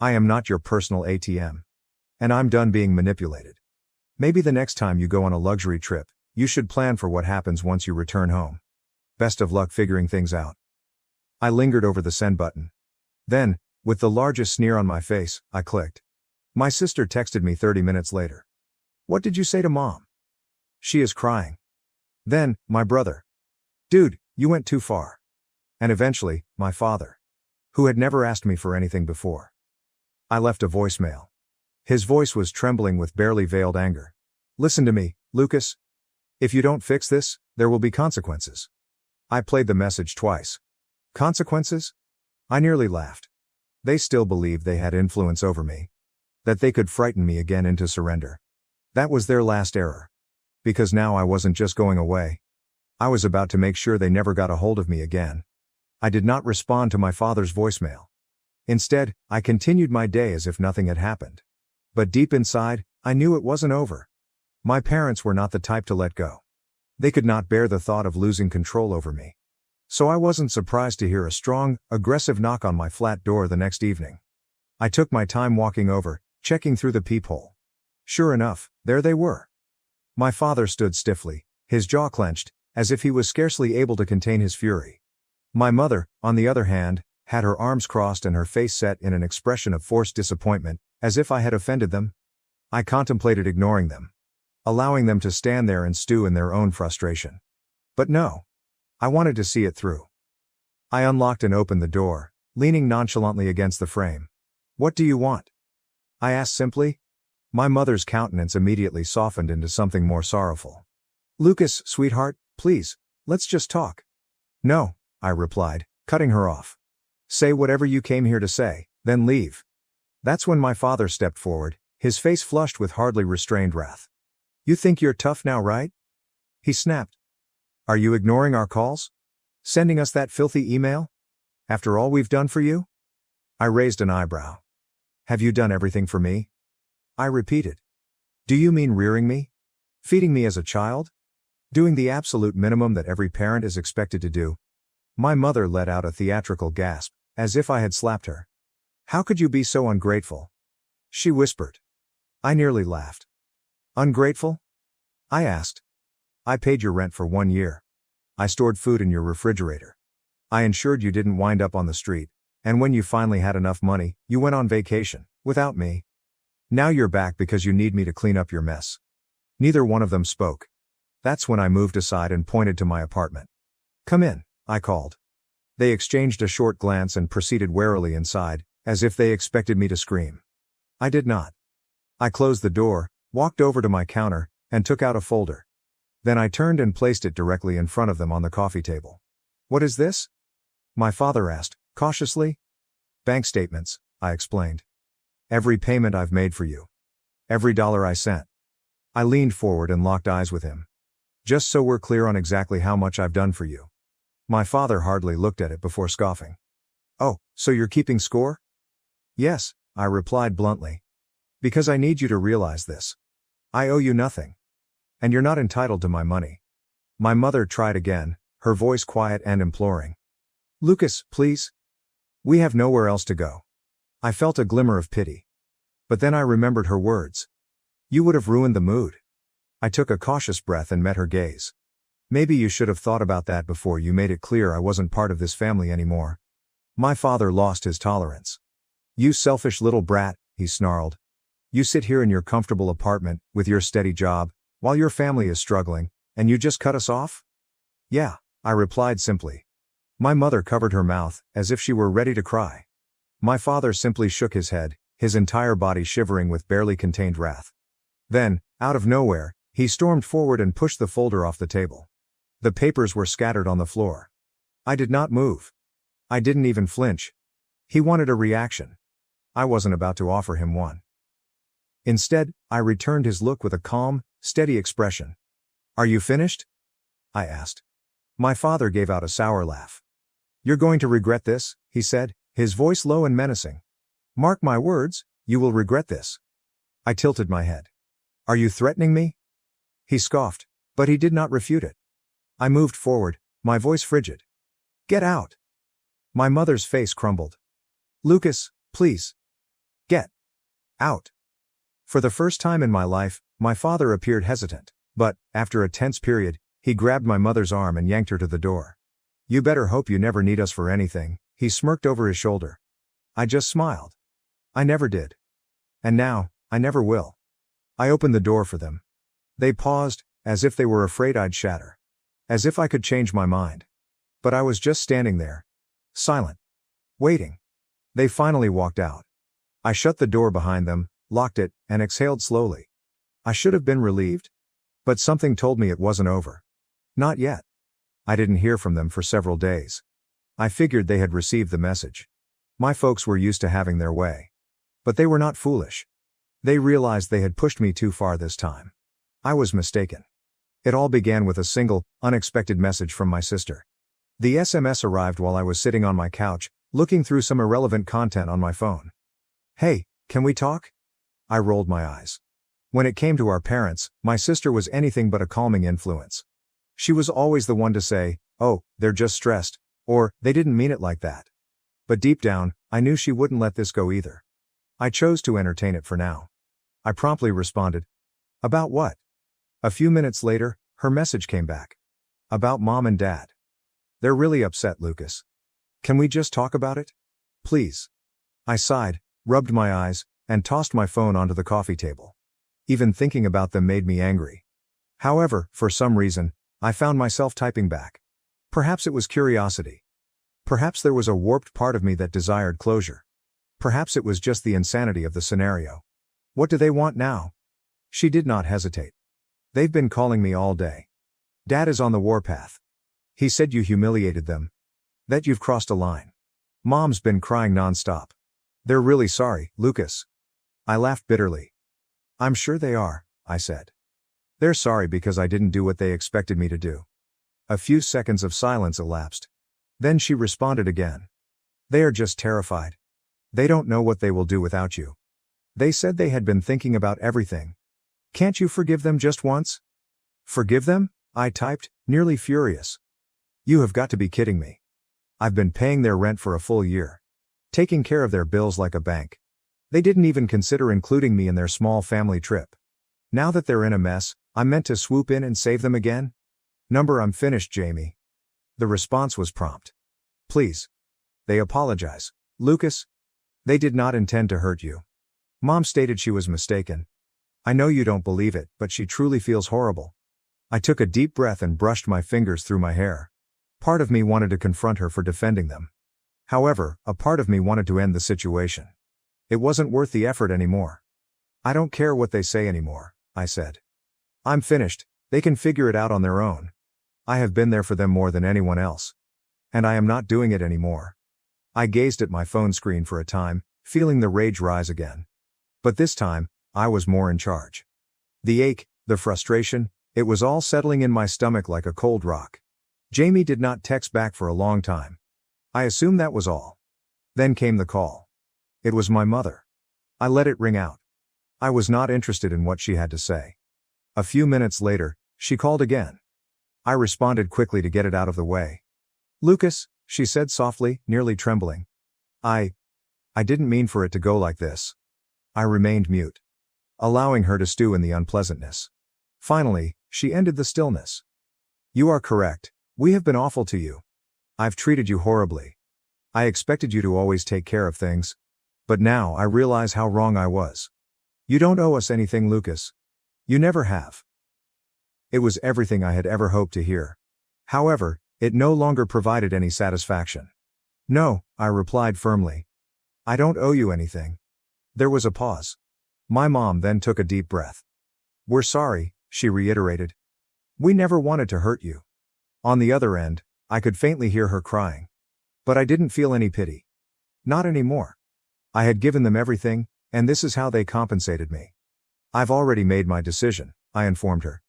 I am not your personal ATM. And I'm done being manipulated. Maybe the next time you go on a luxury trip, you should plan for what happens once you return home. Best of luck figuring things out." I lingered over the send button. Then, with the largest sneer on my face, I clicked. My sister texted me 30 minutes later. "What did you say to Mom?" "She is crying." Then, my brother. "Dude, you went too far." And eventually, my father, who had never asked me for anything before. I left a voicemail. His voice was trembling with barely veiled anger. "Listen to me, Lucas. If you don't fix this, there will be consequences." I played the message twice. Consequences? I nearly laughed. They still believed they had influence over me. That they could frighten me again into surrender. That was their last error. Because now I wasn't just going away. I was about to make sure they never got a hold of me again. I did not respond to my father's voicemail. Instead, I continued my day as if nothing had happened. But deep inside, I knew it wasn't over. My parents were not the type to let go. They could not bear the thought of losing control over me. So I wasn't surprised to hear a strong, aggressive knock on my flat door the next evening. I took my time walking over, checking through the peephole. Sure enough, there they were. My father stood stiffly, his jaw clenched, as if he was scarcely able to contain his fury. My mother, on the other hand, had her arms crossed and her face set in an expression of forced disappointment, as if I had offended them. I contemplated ignoring them, allowing them to stand there and stew in their own frustration. But no. I wanted to see it through. I unlocked and opened the door, leaning nonchalantly against the frame. "What do you want?" I asked simply. My mother's countenance immediately softened into something more sorrowful. "Lucas, sweetheart, please, let's just talk." "No," I replied, cutting her off. "Say whatever you came here to say, then leave." That's when my father stepped forward, his face flushed with hardly restrained wrath. "You think you're tough now, right?" he snapped. "Are you ignoring our calls? Sending us that filthy email? After all we've done for you?" I raised an eyebrow. Have you done everything for me? I repeated. Do you mean rearing me? Feeding me as a child? Doing the absolute minimum that every parent is expected to do? My mother let out a theatrical gasp, as if I had slapped her. How could you be so ungrateful? She whispered. I nearly laughed. Ungrateful? I asked. I paid your rent for 1 year. I stored food in your refrigerator. I ensured you didn't wind up on the street, and when you finally had enough money, you went on vacation, without me. Now you're back because you need me to clean up your mess. Neither one of them spoke. That's when I moved aside and pointed to my apartment. Come in, I called. They exchanged a short glance and proceeded warily inside, as if they expected me to scream. I did not. I closed the door, walked over to my counter, and took out a folder. Then I turned and placed it directly in front of them on the coffee table. What is this? My father asked, cautiously. Bank statements, I explained. Every payment I've made for you. Every dollar I sent. I leaned forward and locked eyes with him. Just so we're clear on exactly how much I've done for you. My father hardly looked at it before scoffing. Oh, so you're keeping score? Yes, I replied bluntly. Because I need you to realize this. I owe you nothing. And you're not entitled to my money. My mother tried again, her voice quiet and imploring. Lucas, please. We have nowhere else to go. I felt a glimmer of pity. But then I remembered her words. You would have ruined the mood. I took a cautious breath and met her gaze. Maybe you should have thought about that before you made it clear I wasn't part of this family anymore. My father lost his tolerance. You selfish little brat, he snarled. You sit here in your comfortable apartment, with your steady job, while your family is struggling, and you just cut us off? Yeah, I replied simply. My mother covered her mouth, as if she were ready to cry. My father simply shook his head, his entire body shivering with barely contained wrath. Then, out of nowhere, he stormed forward and pushed the folder off the table. The papers were scattered on the floor. I did not move. I didn't even flinch. He wanted a reaction. I wasn't about to offer him one. Instead, I returned his look with a calm, steady expression. Are you finished? I asked. My father gave out a sour laugh. You're going to regret this, he said, his voice low and menacing. Mark my words, you will regret this. I tilted my head. Are you threatening me? He scoffed, but he did not refute it. I moved forward, my voice frigid. Get out. My mother's face crumbled. Lucas, please. Get out. For the first time in my life, my father appeared hesitant, but, after a tense period, he grabbed my mother's arm and yanked her to the door. You better hope you never need us for anything, he smirked over his shoulder. I just smiled. I never did. And now, I never will. I opened the door for them. They paused, as if they were afraid I'd shatter. As if I could change my mind. But I was just standing there. Silent. Waiting. They finally walked out. I shut the door behind them, locked it, and exhaled slowly. I should have been relieved. But something told me it wasn't over. Not yet. I didn't hear from them for several days. I figured they had received the message. My folks were used to having their way. But they were not foolish. They realized they had pushed me too far this time. I was mistaken. It all began with a single, unexpected message from my sister. The SMS arrived while I was sitting on my couch, looking through some irrelevant content on my phone. Hey, can we talk? I rolled my eyes. When it came to our parents, my sister was anything but a calming influence. She was always the one to say, oh, they're just stressed, or, they didn't mean it like that. But deep down, I knew she wouldn't let this go either. I chose to entertain it for now. I promptly responded. About what? A few minutes later, her message came back. About Mom and Dad. They're really upset, Lucas. Can we just talk about it? Please. I sighed, rubbed my eyes, and tossed my phone onto the coffee table. Even thinking about them made me angry. However, for some reason, I found myself typing back. Perhaps it was curiosity. Perhaps there was a warped part of me that desired closure. Perhaps it was just the insanity of the scenario. What do they want now? She did not hesitate. They've been calling me all day. Dad is on the warpath. He said you humiliated them. That you've crossed a line. Mom's been crying nonstop. They're really sorry, Lucas. I laughed bitterly. I'm sure they are, I said. They're sorry because I didn't do what they expected me to do. A few seconds of silence elapsed. Then she responded again. They are just terrified. They don't know what they will do without you. They said they had been thinking about everything. Can't you forgive them just once? Forgive them? I typed, nearly furious. You have got to be kidding me. I've been paying their rent for a full year. Taking care of their bills like a bank. They didn't even consider including me in their small family trip. Now that they're in a mess, I'm meant to swoop in and save them again? I'm finished, Jamie. The response was prompt. Please. They apologize. Lucas. They did not intend to hurt you. Mom stated she was mistaken. I know you don't believe it, but she truly feels horrible. I took a deep breath and brushed my fingers through my hair. Part of me wanted to confront her for defending them. However, a part of me wanted to end the situation. It wasn't worth the effort anymore. I don't care what they say anymore, I said. I'm finished, they can figure it out on their own. I have been there for them more than anyone else. And I am not doing it anymore. I gazed at my phone screen for a time, feeling the rage rise again. But this time, I was more in charge. The ache, the frustration, it was all settling in my stomach like a cold rock. Jamie did not text back for a long time. I assumed that was all. Then came the call. It was my mother. I let it ring out. I was not interested in what she had to say. A few minutes later, she called again. I responded quickly to get it out of the way. Lucas, she said softly, nearly trembling. I didn't mean for it to go like this. I remained mute, allowing her to stew in the unpleasantness. Finally, she ended the stillness. You are correct. We have been awful to you. I've treated you horribly. I expected you to always take care of things. But now I realize how wrong I was. You don't owe us anything, Lucas. You never have. It was everything I had ever hoped to hear. However, it no longer provided any satisfaction. No, I replied firmly. I don't owe you anything. There was a pause. My mom then took a deep breath. We're sorry, she reiterated. We never wanted to hurt you. On the other end, I could faintly hear her crying. But I didn't feel any pity. Not anymore. I had given them everything, and this is how they compensated me. I've already made my decision, I informed her.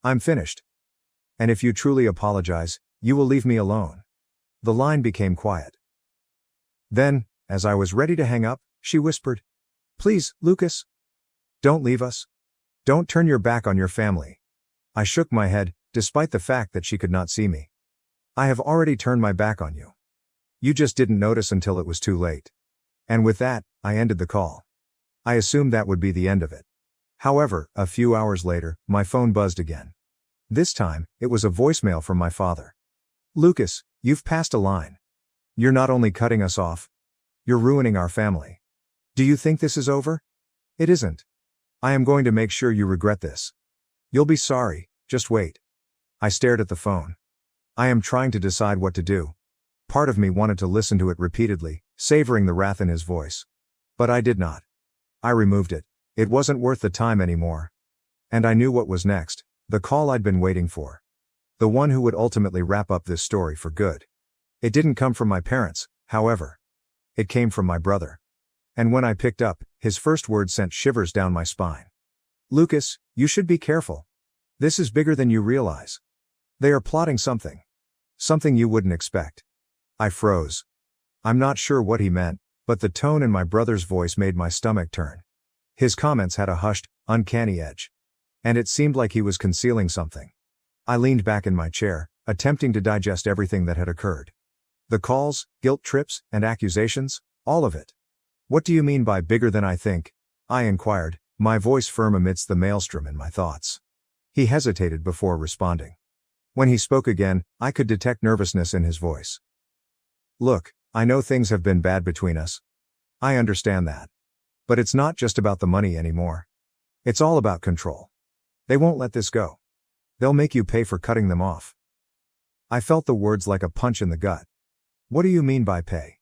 I'm finished. And if you truly apologize, you will leave me alone. The line became quiet. Then, as I was ready to hang up, she whispered, Please, Lucas. Don't leave us. Don't turn your back on your family. I shook my head, despite the fact that she could not see me. I have already turned my back on you. You just didn't notice until it was too late. And with that, I ended the call. I assumed that would be the end of it. However, a few hours later, my phone buzzed again. This time, it was a voicemail from my father. Lucas, you've passed a line. You're not only cutting us off, you're ruining our family. Do you think this is over? It isn't. I am going to make sure you regret this. You'll be sorry, just wait. I stared at the phone. I am trying to decide what to do. Part of me wanted to listen to it repeatedly, savoring the wrath in his voice. But I did not. I removed it. It wasn't worth the time anymore. And I knew what was next, the call I'd been waiting for. The one who would ultimately wrap up this story for good. It didn't come from my parents, however. It came from my brother. And when I picked up, his first words sent shivers down my spine. Lucas, you should be careful. This is bigger than you realize. They are plotting something. Something you wouldn't expect. I froze. I'm not sure what he meant, but the tone in my brother's voice made my stomach turn. His comments had a hushed, uncanny edge. And it seemed like he was concealing something. I leaned back in my chair, attempting to digest everything that had occurred. The calls, guilt trips, and accusations, all of it. What do you mean by bigger than I think? I inquired, my voice firm amidst the maelstrom in my thoughts. He hesitated before responding. When he spoke again, I could detect nervousness in his voice. Look, I know things have been bad between us. I understand that. But it's not just about the money anymore. It's all about control. They won't let this go. They'll make you pay for cutting them off. I felt the words like a punch in the gut. What do you mean by pay?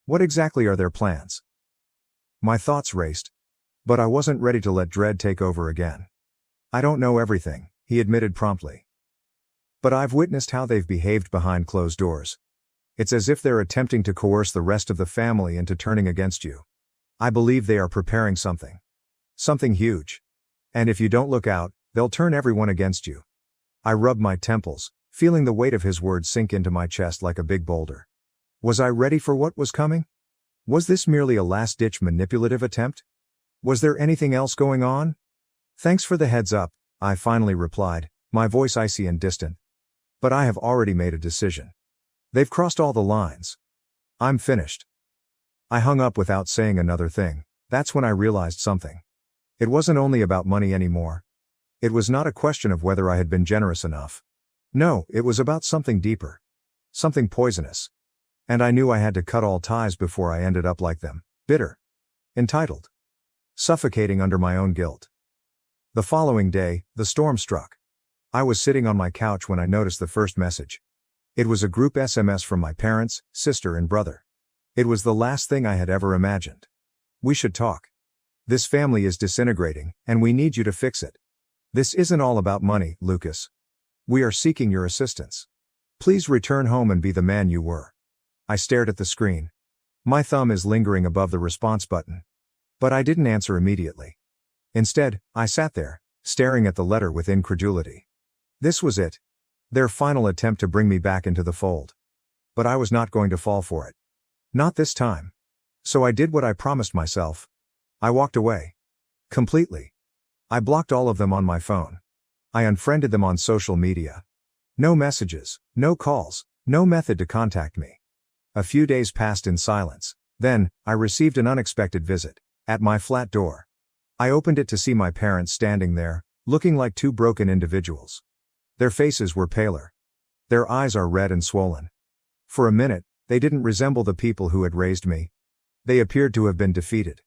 What exactly are their plans? My thoughts raced. But I wasn't ready to let dread take over again. I don't know everything, he admitted promptly. But I've witnessed how they've behaved behind closed doors. It's as if they're attempting to coerce the rest of the family into turning against you. I believe they are preparing something. Something huge. And if you don't look out, they'll turn everyone against you. I rubbed my temples, feeling the weight of his words sink into my chest like a big boulder. Was I ready for what was coming? Was this merely a last-ditch manipulative attempt? Was there anything else going on? Thanks for the heads up, I finally replied, my voice icy and distant. But I have already made a decision. They've crossed all the lines. I'm finished. I hung up without saying another thing. That's when I realized something. It wasn't only about money anymore. It was not a question of whether I had been generous enough. No, it was about something deeper. Something poisonous. And I knew I had to cut all ties before I ended up like them, bitter, entitled, suffocating under my own guilt. The following day, the storm struck. I was sitting on my couch when I noticed the first message. It was a group SMS from my parents, sister and brother. It was the last thing I had ever imagined. We should talk. This family is disintegrating, and we need you to fix it. This isn't all about money, Lucas. We are seeking your assistance. Please return home and be the man you were. I stared at the screen. My thumb is lingering above the response button. But I didn't answer immediately. Instead, I sat there, staring at the letter with incredulity. This was it. Their final attempt to bring me back into the fold. But I was not going to fall for it. Not this time. So I did what I promised myself. I walked away. Completely. I blocked all of them on my phone. I unfriended them on social media. No messages, no calls, no method to contact me. A few days passed in silence. Then, I received an unexpected visit, at my flat door. I opened it to see my parents standing there, looking like two broken individuals. Their faces were paler. Their eyes are red and swollen. For a minute, they didn't resemble the people who had raised me. They appeared to have been defeated.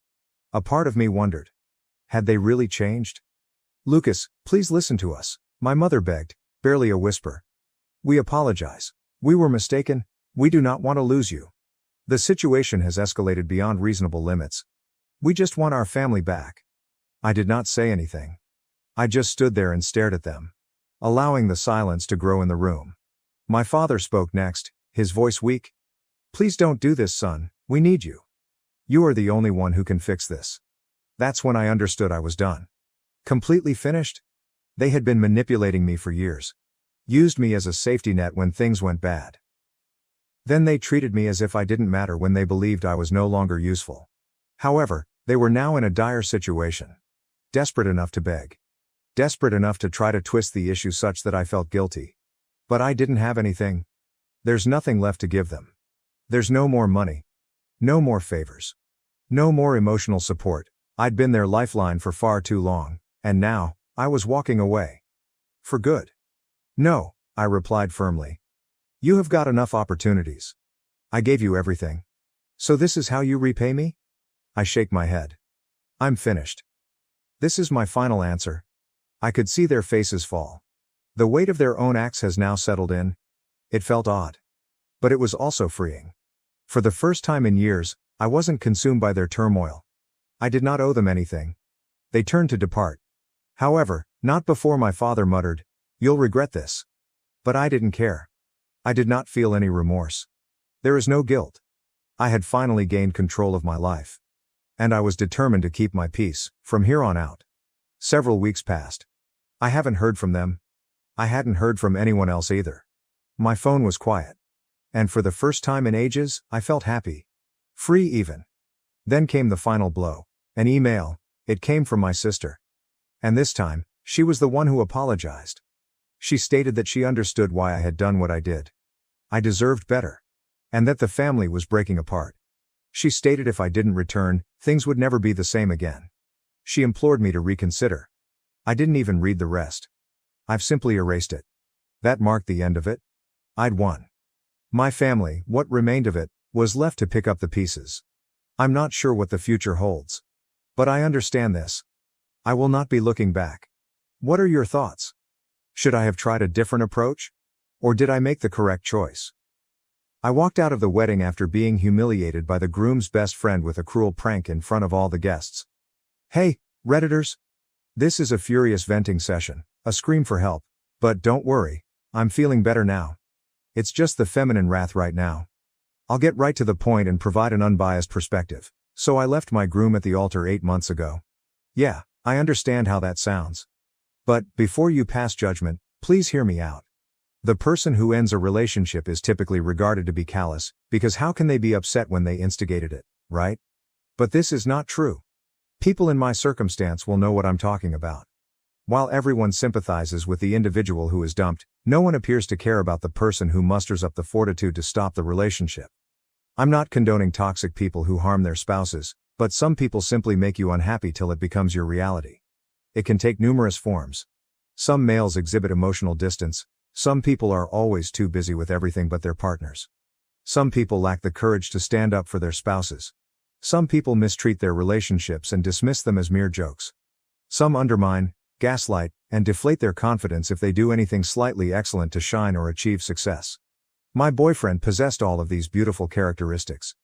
A part of me wondered. Had they really changed? Lucas, please listen to us, my mother begged, barely a whisper. We apologize. We were mistaken. We do not want to lose you. The situation has escalated beyond reasonable limits. We just want our family back. I did not say anything. I just stood there and stared at them, allowing the silence to grow in the room. My father spoke next, his voice weak. Please don't do this, son, we need you. You are the only one who can fix this. That's when I understood I was done. Completely finished? They had been manipulating me for years. Used me as a safety net when things went bad. Then they treated me as if I didn't matter when they believed I was no longer useful. However, they were now in a dire situation. Desperate enough to beg. Desperate enough to try to twist the issue such that I felt guilty. But I didn't have anything. There's nothing left to give them. There's no more money. No more favors. No more emotional support. I'd been their lifeline for far too long, and now, I was walking away. For good. No, I replied firmly. You have got enough opportunities. I gave you everything. So this is how you repay me? I shake my head. I'm finished. This is my final answer. I could see their faces fall. The weight of their own acts has now settled in. It felt odd. But it was also freeing. For the first time in years, I wasn't consumed by their turmoil. I did not owe them anything. They turned to depart. However, not before my father muttered, "You'll regret this." But I didn't care. I did not feel any remorse. There is no guilt. I had finally gained control of my life. And I was determined to keep my peace, from here on out. Several weeks passed. I haven't heard from them. I hadn't heard from anyone else either. My phone was quiet. And for the first time in ages, I felt happy. Free even. Then came the final blow. An email. It came from my sister. And this time, she was the one who apologized. She stated that she understood why I had done what I did. I deserved better. And that the family was breaking apart. She stated if I didn't return, things would never be the same again. She implored me to reconsider. I didn't even read the rest. I've simply erased it. That marked the end of it. I'd won. My family, what remained of it, was left to pick up the pieces. I'm not sure what the future holds. But I understand this. I will not be looking back. What are your thoughts? Should I have tried a different approach? Or did I make the correct choice? I walked out of the wedding after being humiliated by the groom's best friend with a cruel prank in front of all the guests. Hey, Redditors! This is a furious venting session, a scream for help. But don't worry, I'm feeling better now. It's just the feminine wrath right now. I'll get right to the point and provide an unbiased perspective. So I left my groom at the altar 8 months ago. Yeah, I understand how that sounds. But, before you pass judgment, please hear me out. The person who ends a relationship is typically regarded to be callous, because how can they be upset when they instigated it? right? But this is not true. People in my circumstance will know what I'm talking about. While everyone sympathizes with the individual who is dumped, no one appears to care about the person who musters up the fortitude to stop the relationship. I'm not condoning toxic people who harm their spouses, but some people simply make you unhappy till it becomes your reality. It can take numerous forms. Some males exhibit emotional distance. Some people are always too busy with everything but their partners. Some people lack the courage to stand up for their spouses. Some people mistreat their relationships and dismiss them as mere jokes. Some undermine, gaslight, and deflate their confidence if they do anything slightly excellent to shine or achieve success. My boyfriend possessed all of these beautiful characteristics.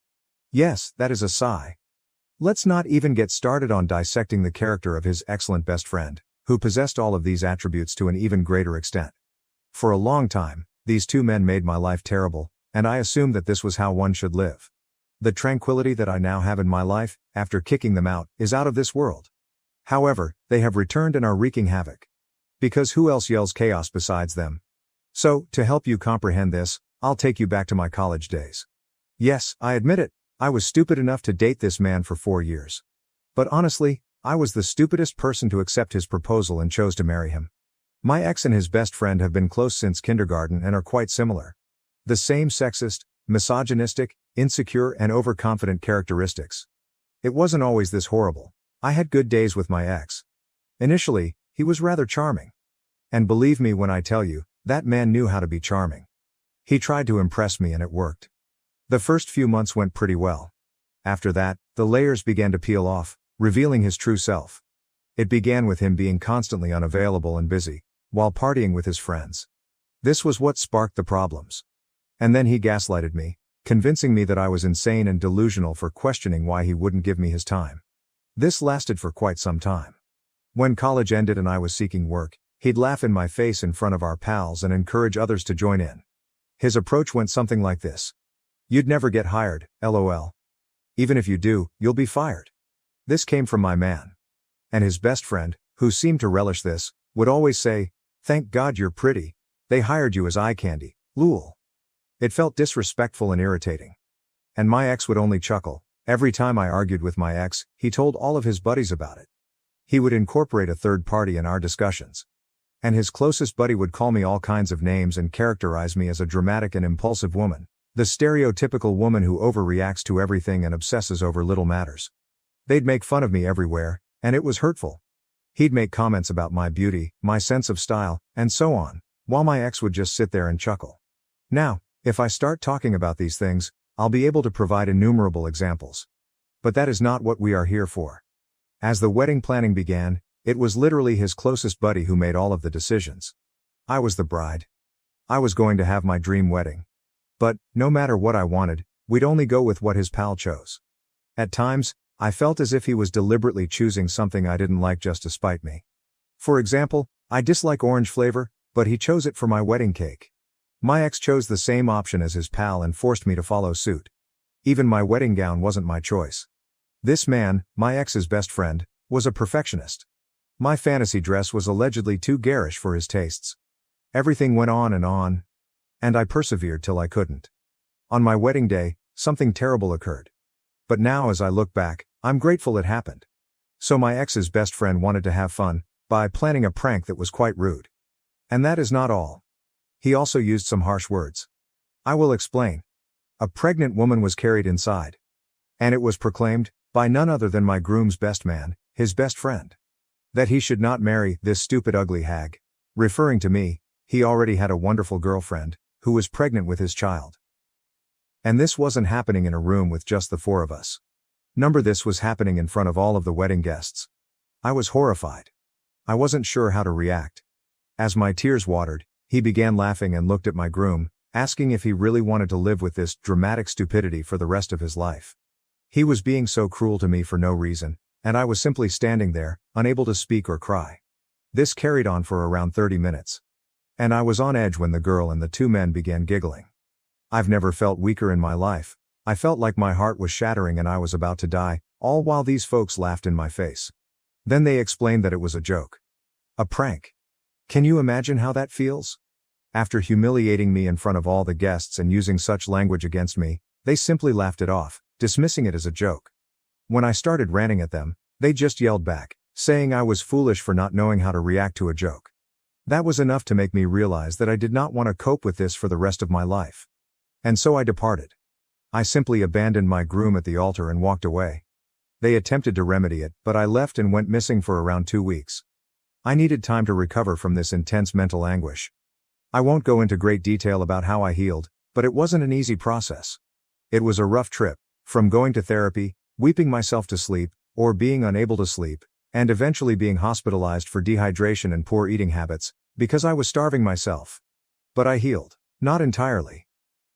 Yes, that is a sigh. Let's not even get started on dissecting the character of his excellent best friend, who possessed all of these attributes to an even greater extent. For a long time, these two men made my life terrible, and I assumed that this was how one should live. The tranquility that I now have in my life, after kicking them out, is out of this world. However, they have returned and are wreaking havoc. Because who else yells chaos besides them? So, to help you comprehend this, I'll take you back to my college days. Yes, I admit it, I was stupid enough to date this man for 4 years. But honestly, I was the stupidest person to accept his proposal and chose to marry him. My ex and his best friend have been close since kindergarten and are quite similar. The same sexist, misogynistic, insecure and overconfident characteristics. It wasn't always this horrible. I had good days with my ex. Initially, he was rather charming. And believe me when I tell you, that man knew how to be charming. He tried to impress me and it worked. The first few months went pretty well. After that, the layers began to peel off, revealing his true self. It began with him being constantly unavailable and busy, while partying with his friends. This was what sparked the problems. And then he gaslighted me, convincing me that I was insane and delusional for questioning why he wouldn't give me his time. This lasted for quite some time. When college ended and I was seeking work, he'd laugh in my face in front of our pals and encourage others to join in. His approach went something like this. You'd never get hired, LOL. Even if you do, you'll be fired. This came from my man. And his best friend, who seemed to relish this, would always say, thank God you're pretty, they hired you as eye candy, lol. It felt disrespectful and irritating. And my ex would only chuckle. Every time I argued with my ex, he told all of his buddies about it. He would incorporate a third party in our discussions. And his closest buddy would call me all kinds of names and characterize me as a dramatic and impulsive woman, the stereotypical woman who overreacts to everything and obsesses over little matters. They'd make fun of me everywhere, and it was hurtful. He'd make comments about my beauty, my sense of style, and so on, while my ex would just sit there and chuckle. Now, if I start talking about these things, I'll be able to provide innumerable examples. But that is not what we are here for. As the wedding planning began, it was literally his closest buddy who made all of the decisions. I was the bride. I was going to have my dream wedding. But, no matter what I wanted, we'd only go with what his pal chose. At times, I felt as if he was deliberately choosing something I didn't like just to spite me. For example, I dislike orange flavor, but he chose it for my wedding cake. My ex chose the same option as his pal and forced me to follow suit. Even my wedding gown wasn't my choice. This man, my ex's best friend, was a perfectionist. My fantasy dress was allegedly too garish for his tastes. Everything went on, and I persevered till I couldn't. On my wedding day, something terrible occurred. But now as I look back, I'm grateful it happened. So my ex's best friend wanted to have fun, by planning a prank that was quite rude. And that is not all. He also used some harsh words. I will explain. A pregnant woman was carried inside. And it was proclaimed, by none other than my groom's best man, his best friend, that he should not marry this stupid ugly hag. Referring to me, he already had a wonderful girlfriend, who was pregnant with his child. And this wasn't happening in a room with just the four of us. This was happening in front of all of the wedding guests. I was horrified. I wasn't sure how to react. As my tears watered, he began laughing and looked at my groom, asking if he really wanted to live with this dramatic stupidity for the rest of his life. He was being so cruel to me for no reason, and I was simply standing there, unable to speak or cry. This carried on for around 30 minutes. And I was on edge when the girl and the two men began giggling. I've never felt weaker in my life. I felt like my heart was shattering and I was about to die, all while these folks laughed in my face. Then they explained that it was a joke. A prank. Can you imagine how that feels? After humiliating me in front of all the guests and using such language against me, they simply laughed it off, dismissing it as a joke. When I started ranting at them, they just yelled back, saying I was foolish for not knowing how to react to a joke. That was enough to make me realize that I did not want to cope with this for the rest of my life. And so I departed. I simply abandoned my groom at the altar and walked away. They attempted to remedy it, but I left and went missing for around 2 weeks. I needed time to recover from this intense mental anguish. I won't go into great detail about how I healed, but it wasn't an easy process. It was a rough trip, from going to therapy, weeping myself to sleep, or being unable to sleep, and eventually being hospitalized for dehydration and poor eating habits, because I was starving myself. But I healed. Not entirely.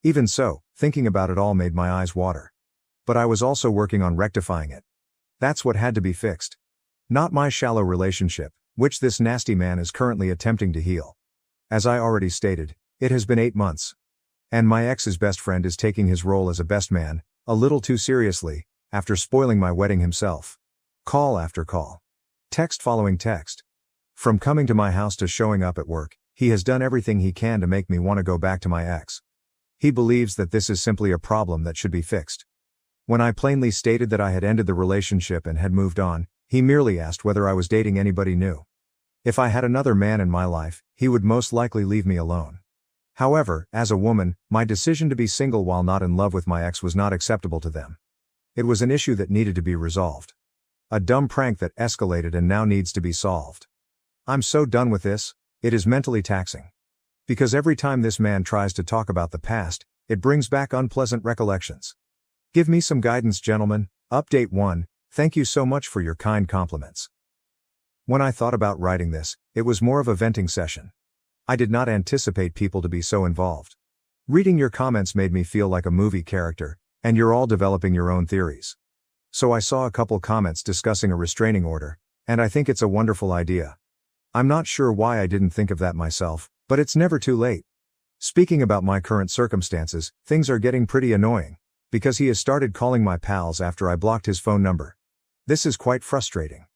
Even so, thinking about it all made my eyes water. But I was also working on rectifying it. That's what had to be fixed. Not my shallow relationship, which this nasty man is currently attempting to heal. As I already stated, it has been 8 months. And my ex's best friend is taking his role as a best man, a little too seriously, after spoiling my wedding himself. Call after call. Text following text. From coming to my house to showing up at work, he has done everything he can to make me want to go back to my ex. He believes that this is simply a problem that should be fixed. When I plainly stated that I had ended the relationship and had moved on, he merely asked whether I was dating anybody new. If I had another man in my life, he would most likely leave me alone. However, as a woman, my decision to be single while not in love with my ex was not acceptable to them. It was an issue that needed to be resolved. A dumb prank that escalated and now needs to be solved. I'm so done with this, it is mentally taxing. Because every time this man tries to talk about the past, it brings back unpleasant recollections. Give me some guidance, gentlemen. Update 1, thank you so much for your kind compliments. When I thought about writing this, it was more of a venting session. I did not anticipate people to be so involved. Reading your comments made me feel like a movie character, and you're all developing your own theories. So I saw a couple comments discussing a restraining order, and I think it's a wonderful idea. I'm not sure why I didn't think of that myself, but it's never too late. Speaking about my current circumstances, things are getting pretty annoying, because he has started calling my pals after I blocked his phone number. This is quite frustrating.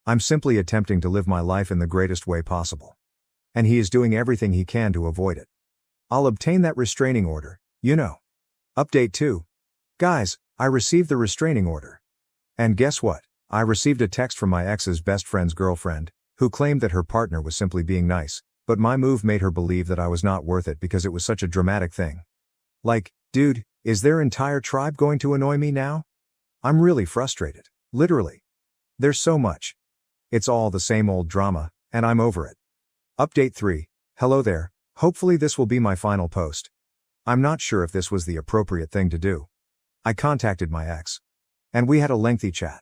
I'm simply attempting to live my life in the greatest way possible. And he is doing everything he can to avoid it. I'll obtain that restraining order, you know. Update 2. Guys, I received the restraining order. And guess what? I received a text from my ex's best friend's girlfriend, who claimed that her partner was simply being nice, but my move made her believe that I was not worth it because it was such a dramatic thing. Like, dude, is their entire tribe going to annoy me now? I'm really frustrated. Literally. There's so much. It's all the same old drama, and I'm over it. Update 3. Hello there, hopefully this will be my final post. I'm not sure if this was the appropriate thing to do. I contacted my ex. And we had a lengthy chat.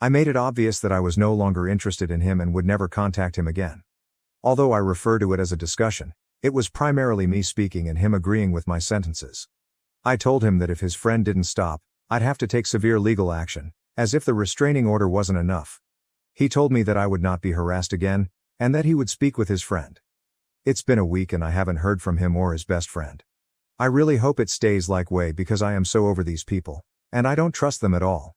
I made it obvious that I was no longer interested in him and would never contact him again. Although I refer to it as a discussion, it was primarily me speaking and him agreeing with my sentences. I told him that if his friend didn't stop, I'd have to take severe legal action, as if the restraining order wasn't enough. He told me that I would not be harassed again, and that he would speak with his friend. It's been a week and I haven't heard from him or his best friend. I really hope it stays like way because I am so over these people, and I don't trust them at all.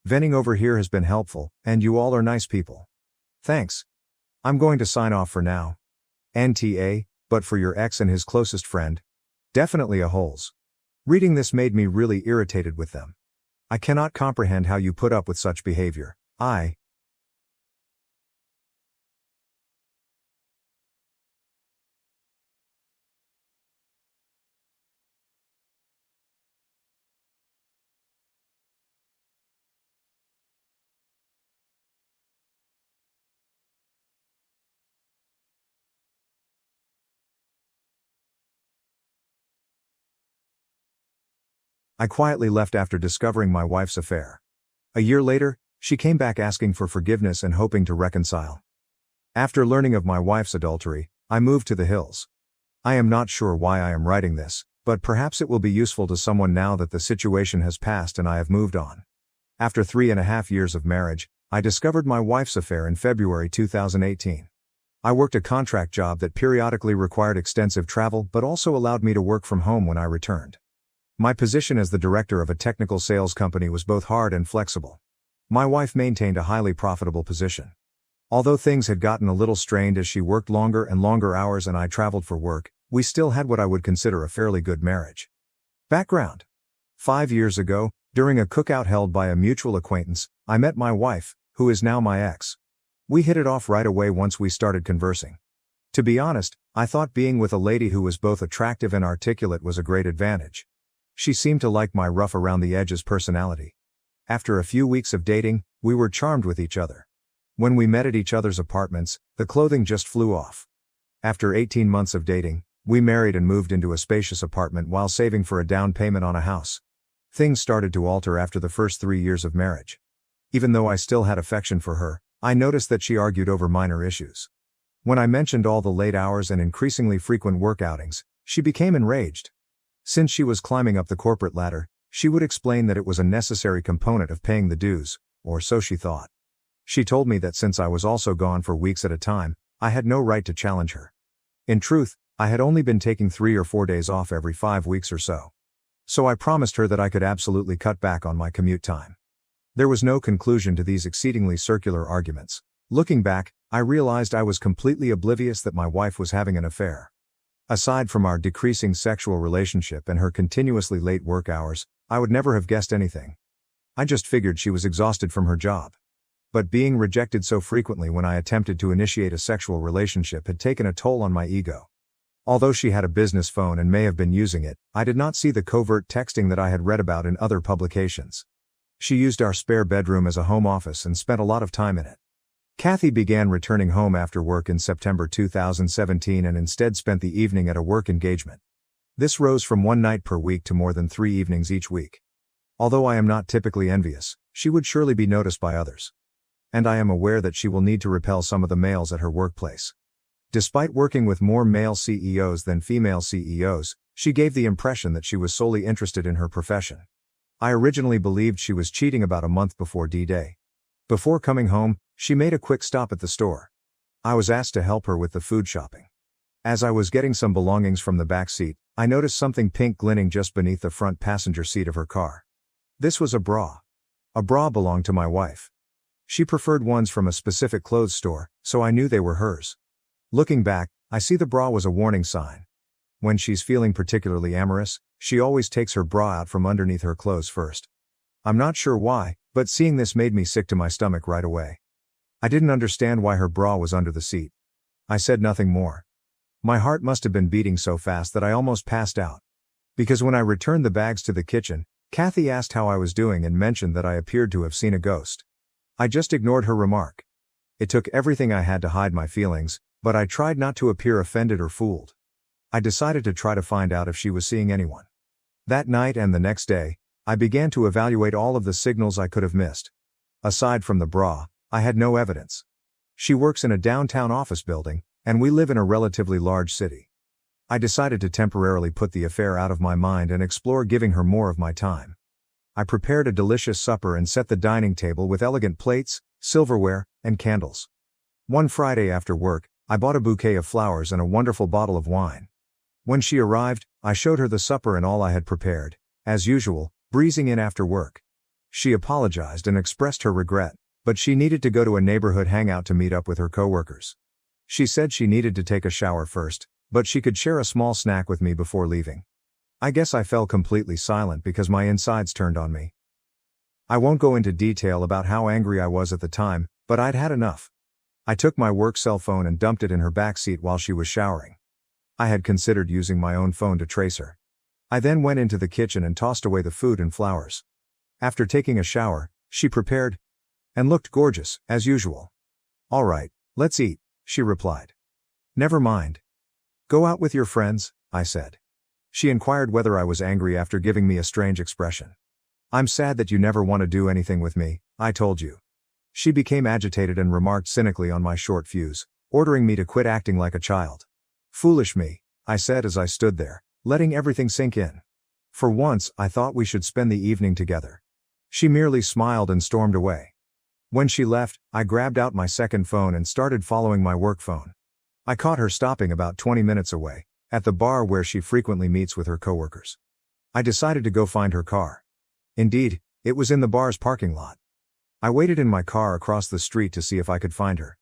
Venting over here has been helpful, and you all are nice people. Thanks. I'm going to sign off for now. NTA, but for your ex and his closest friend. Definitely a holes. Reading this made me really irritated with them. I cannot comprehend how you put up with such behavior. I quietly left after discovering my wife's affair. A year later, she came back asking for forgiveness and hoping to reconcile. After learning of my wife's adultery, I moved to the hills. I am not sure why I am writing this, but perhaps it will be useful to someone now that the situation has passed and I have moved on. After 3.5 years of marriage, I discovered my wife's affair in February 2018. I worked a contract job that periodically required extensive travel but also allowed me to work from home when I returned. My position as the director of a technical sales company was both hard and flexible. My wife maintained a highly profitable position. Although things had gotten a little strained as she worked longer and longer hours and I traveled for work, we still had what I would consider a fairly good marriage. Background. 5 years ago, During a cookout held by a mutual acquaintance, I met my wife, who is now my ex. We hit it off right away once we started conversing. To be honest, I thought being with a lady who was both attractive and articulate was a great advantage. She seemed to like my rough around the edges personality. After a few weeks of dating, we were charmed with each other. When we met at each other's apartments, the clothing just flew off. After 18 months of dating, we married and moved into a spacious apartment while saving for a down payment on a house. Things started to alter after the first 3 years of marriage. Even though I still had affection for her, I noticed that she argued over minor issues. When I mentioned all the late hours and increasingly frequent work outings, she became enraged. Since she was climbing up the corporate ladder, she would explain that it was a necessary component of paying the dues, or so she thought. She told me that since I was also gone for weeks at a time, I had no right to challenge her. In truth, I had only been taking 3 or 4 days off every 5 weeks or so. So I promised her that I could absolutely cut back on my commute time. There was no conclusion to these exceedingly circular arguments. Looking back, I realized I was completely oblivious that my wife was having an affair. Aside from our decreasing sexual relationship and her continuously late work hours, I would never have guessed anything. I just figured she was exhausted from her job. But being rejected so frequently when I attempted to initiate a sexual relationship had taken a toll on my ego. Although she had a business phone and may have been using it, I did not see the covert texting that I had read about in other publications. She used our spare bedroom as a home office and spent a lot of time in it. Kathy began returning home after work in September 2017 and instead spent the evening at a work engagement. This rose from 1 night per week to more than 3 evenings each week. Although I am not typically envious, she would surely be noticed by others. And I am aware that she will need to repel some of the males at her workplace. Despite working with more male CEOs than female CEOs, she gave the impression that she was solely interested in her profession. I originally believed she was cheating about a month before D-Day. Before coming home, she made a quick stop at the store. I was asked to help her with the food shopping. As I was getting some belongings from the back seat, I noticed something pink glinting just beneath the front passenger seat of her car. This was a bra. A bra belonged to my wife. She preferred ones from a specific clothes store, so I knew they were hers. Looking back, I see the bra was a warning sign. When she's feeling particularly amorous, she always takes her bra out from underneath her clothes first. I'm not sure why, but seeing this made me sick to my stomach right away. I didn't understand why her bra was under the seat. I said nothing more. My heart must have been beating so fast that I almost passed out. Because when I returned the bags to the kitchen, Kathy asked how I was doing and mentioned that I appeared to have seen a ghost. I just ignored her remark. It took everything I had to hide my feelings, but I tried not to appear offended or fooled. I decided to try to find out if she was seeing anyone. That night and the next day, I began to evaluate all of the signals I could have missed. Aside from the bra, I had no evidence. She works in a downtown office building, and we live in a relatively large city. I decided to temporarily put the affair out of my mind and explore giving her more of my time. I prepared a delicious supper and set the dining table with elegant plates, silverware, and candles. One Friday after work, I bought a bouquet of flowers and a wonderful bottle of wine. When she arrived, I showed her the supper and all I had prepared, as usual, breezing in after work. She apologized and expressed her regret, but she needed to go to a neighborhood hangout to meet up with her coworkers. She said she needed to take a shower first, but she could share a small snack with me before leaving. I guess I fell completely silent because my insides turned on me. I won't go into detail about how angry I was at the time, but I'd had enough. I took my work cell phone and dumped it in her backseat while she was showering. I had considered using my own phone to trace her. I then went into the kitchen and tossed away the food and flowers. After taking a shower, she prepared and looked gorgeous, as usual. "All right, let's eat," she replied. "Never mind. Go out with your friends," I said. She inquired whether I was angry after giving me a strange expression. "I'm sad that you never want to do anything with me," I told you. She became agitated and remarked cynically on my short fuse, ordering me to quit acting like a child. "Foolish me," I said as I stood there, letting everything sink in. For once, I thought we should spend the evening together. She merely smiled and stormed away. When she left, I grabbed out my second phone and started following my work phone. I caught her stopping about 20 minutes away, at the bar where she frequently meets with her coworkers. I decided to go find her car. Indeed, it was in the bar's parking lot. I waited in my car across the street to see if I could find her.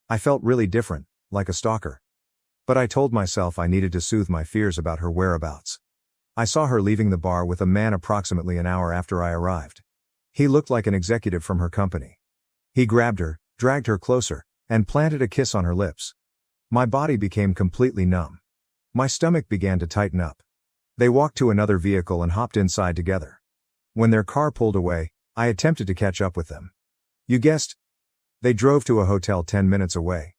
I felt really different, like a stalker. But I told myself I needed to soothe my fears about her whereabouts. I saw her leaving the bar with a man approximately an hour after I arrived. He looked like an executive from her company. He grabbed her, dragged her closer, and planted a kiss on her lips. My body became completely numb. My stomach began to tighten up. They walked to another vehicle and hopped inside together. When their car pulled away, I attempted to catch up with them. You guessed? They drove to a hotel 10 minutes away.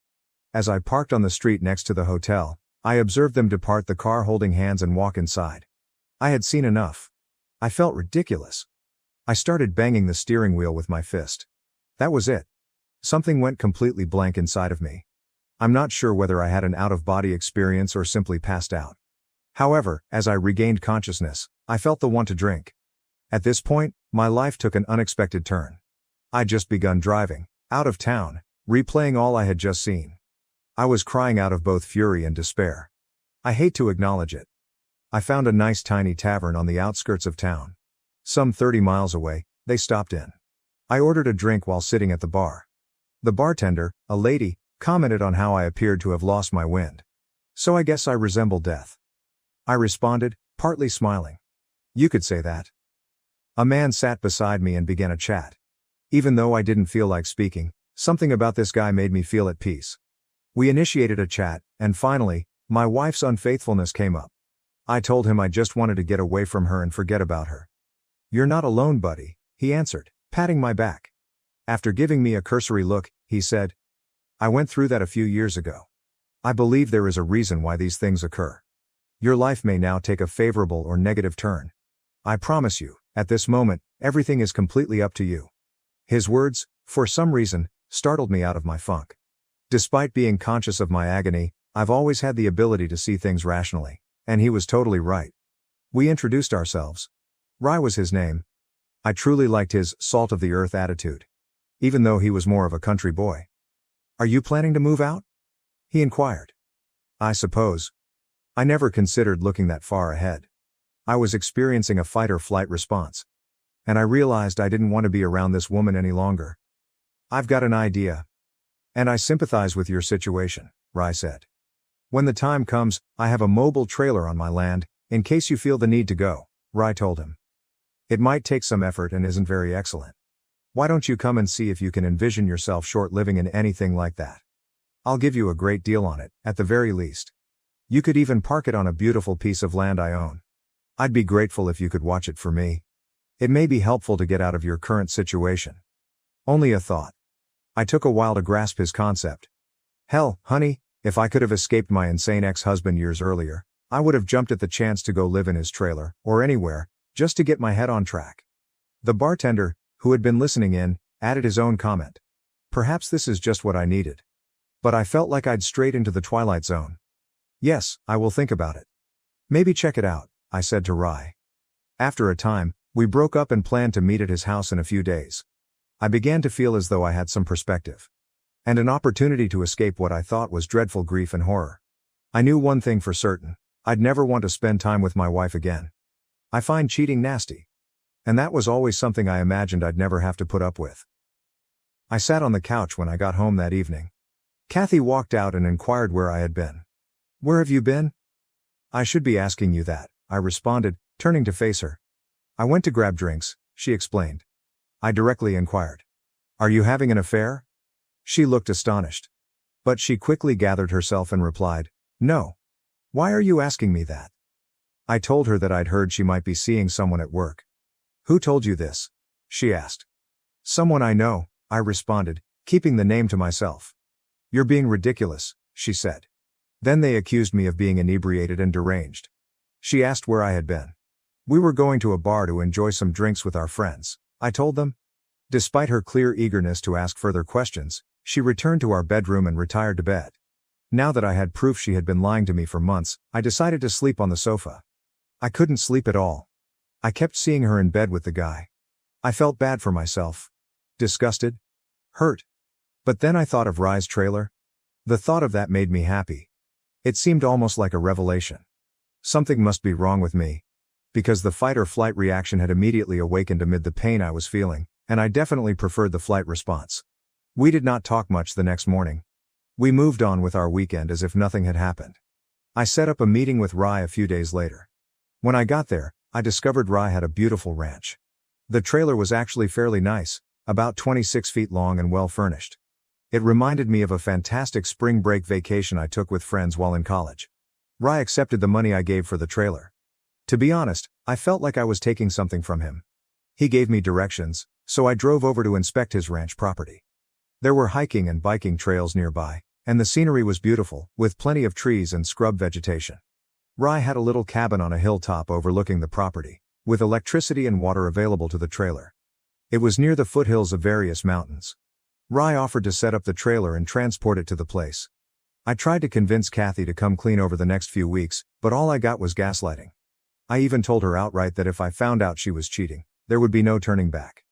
As I parked on the street next to the hotel, I observed them depart the car holding hands and walk inside. I had seen enough. I felt ridiculous. I started banging the steering wheel with my fist. That was it. Something went completely blank inside of me. I'm not sure whether I had an out-of-body experience or simply passed out. However, as I regained consciousness, I felt the want to drink. At this point, my life took an unexpected turn. I'd just begun driving, out of town, replaying all I had just seen. I was crying out of both fury and despair. I hate to acknowledge it. I found a nice tiny tavern on the outskirts of town. Some 30 miles away, they stopped in. I ordered a drink while sitting at the bar. The bartender, a lady, commented on how I appeared to have lost my wind. So I guess I resemble death. I responded, partly smiling. You could say that. A man sat beside me and began a chat. Even though I didn't feel like speaking, something about this guy made me feel at peace. We initiated a chat, and finally, my wife's unfaithfulness came up. I told him I just wanted to get away from her and forget about her. You're not alone, buddy, he answered, patting my back. After giving me a cursory look, he said, I went through that a few years ago. I believe there is a reason why these things occur. Your life may now take a favorable or negative turn. I promise you, at this moment, everything is completely up to you. His words, for some reason, startled me out of my funk. Despite being conscious of my agony, I've always had the ability to see things rationally, and he was totally right. We introduced ourselves. Rye was his name. I truly liked his salt-of-the-earth attitude. Even though he was more of a country boy. Are you planning to move out? He inquired. I suppose. I never considered looking that far ahead. I was experiencing a fight-or-flight response. And I realized I didn't want to be around this woman any longer. I've got an idea. And I sympathize with your situation, Rye said. When the time comes, I have a mobile trailer on my land, in case you feel the need to go, Rye told him. It might take some effort and isn't very excellent. Why don't you come and see if you can envision yourself short-living in anything like that? I'll give you a great deal on it, at the very least. You could even park it on a beautiful piece of land I own. I'd be grateful if you could watch it for me. It may be helpful to get out of your current situation. Only a thought. I took a while to grasp his concept. Hell, honey, if I could have escaped my insane ex-husband years earlier, I would have jumped at the chance to go live in his trailer, or anywhere, just to get my head on track. The bartender, who had been listening in, added his own comment. Perhaps this is just what I needed. But I felt like I'd strayed into the twilight zone. Yes, I will think about it. Maybe check it out, I said to Rye. After a time, we broke up and planned to meet at his house in a few days. I began to feel as though I had some perspective. And an opportunity to escape what I thought was dreadful grief and horror. I knew one thing for certain. I'd never want to spend time with my wife again. I find cheating nasty. And that was always something I imagined I'd never have to put up with. I sat on the couch when I got home that evening. Kathy walked out and inquired where I had been. Where have you been? I should be asking you that, I responded, turning to face her. I went to grab drinks, she explained. I directly inquired. Are you having an affair? She looked astonished. But she quickly gathered herself and replied, No. Why are you asking me that? I told her that I'd heard she might be seeing someone at work. Who told you this? She asked. Someone I know, I responded, keeping the name to myself. You're being ridiculous, she said. Then they accused me of being inebriated and deranged. She asked where I had been. We were going to a bar to enjoy some drinks with our friends, I told them. Despite her clear eagerness to ask further questions, she returned to our bedroom and retired to bed. Now that I had proof she had been lying to me for months, I decided to sleep on the sofa. I couldn't sleep at all. I kept seeing her in bed with the guy. I felt bad for myself. Disgusted. Hurt. But then I thought of Rye's trailer. The thought of that made me happy. It seemed almost like a revelation. Something must be wrong with me. Because the fight or flight reaction had immediately awakened amid the pain I was feeling, and I definitely preferred the flight response. We did not talk much the next morning. We moved on with our weekend as if nothing had happened. I set up a meeting with Rye a few days later. When I got there, I discovered Rye had a beautiful ranch. The trailer was actually fairly nice, about 26 feet long and well furnished. It reminded me of a fantastic spring break vacation I took with friends while in college. Rye accepted the money I gave for the trailer. To be honest, I felt like I was taking something from him. He gave me directions, so I drove over to inspect his ranch property. There were hiking and biking trails nearby, and the scenery was beautiful, with plenty of trees and scrub vegetation. Rye had a little cabin on a hilltop overlooking the property, with electricity and water available to the trailer. It was near the foothills of various mountains. Rye offered to set up the trailer and transport it to the place. I tried to convince Kathy to come clean over the next few weeks, but all I got was gaslighting. I even told her outright that if I found out she was cheating, there would be no turning back.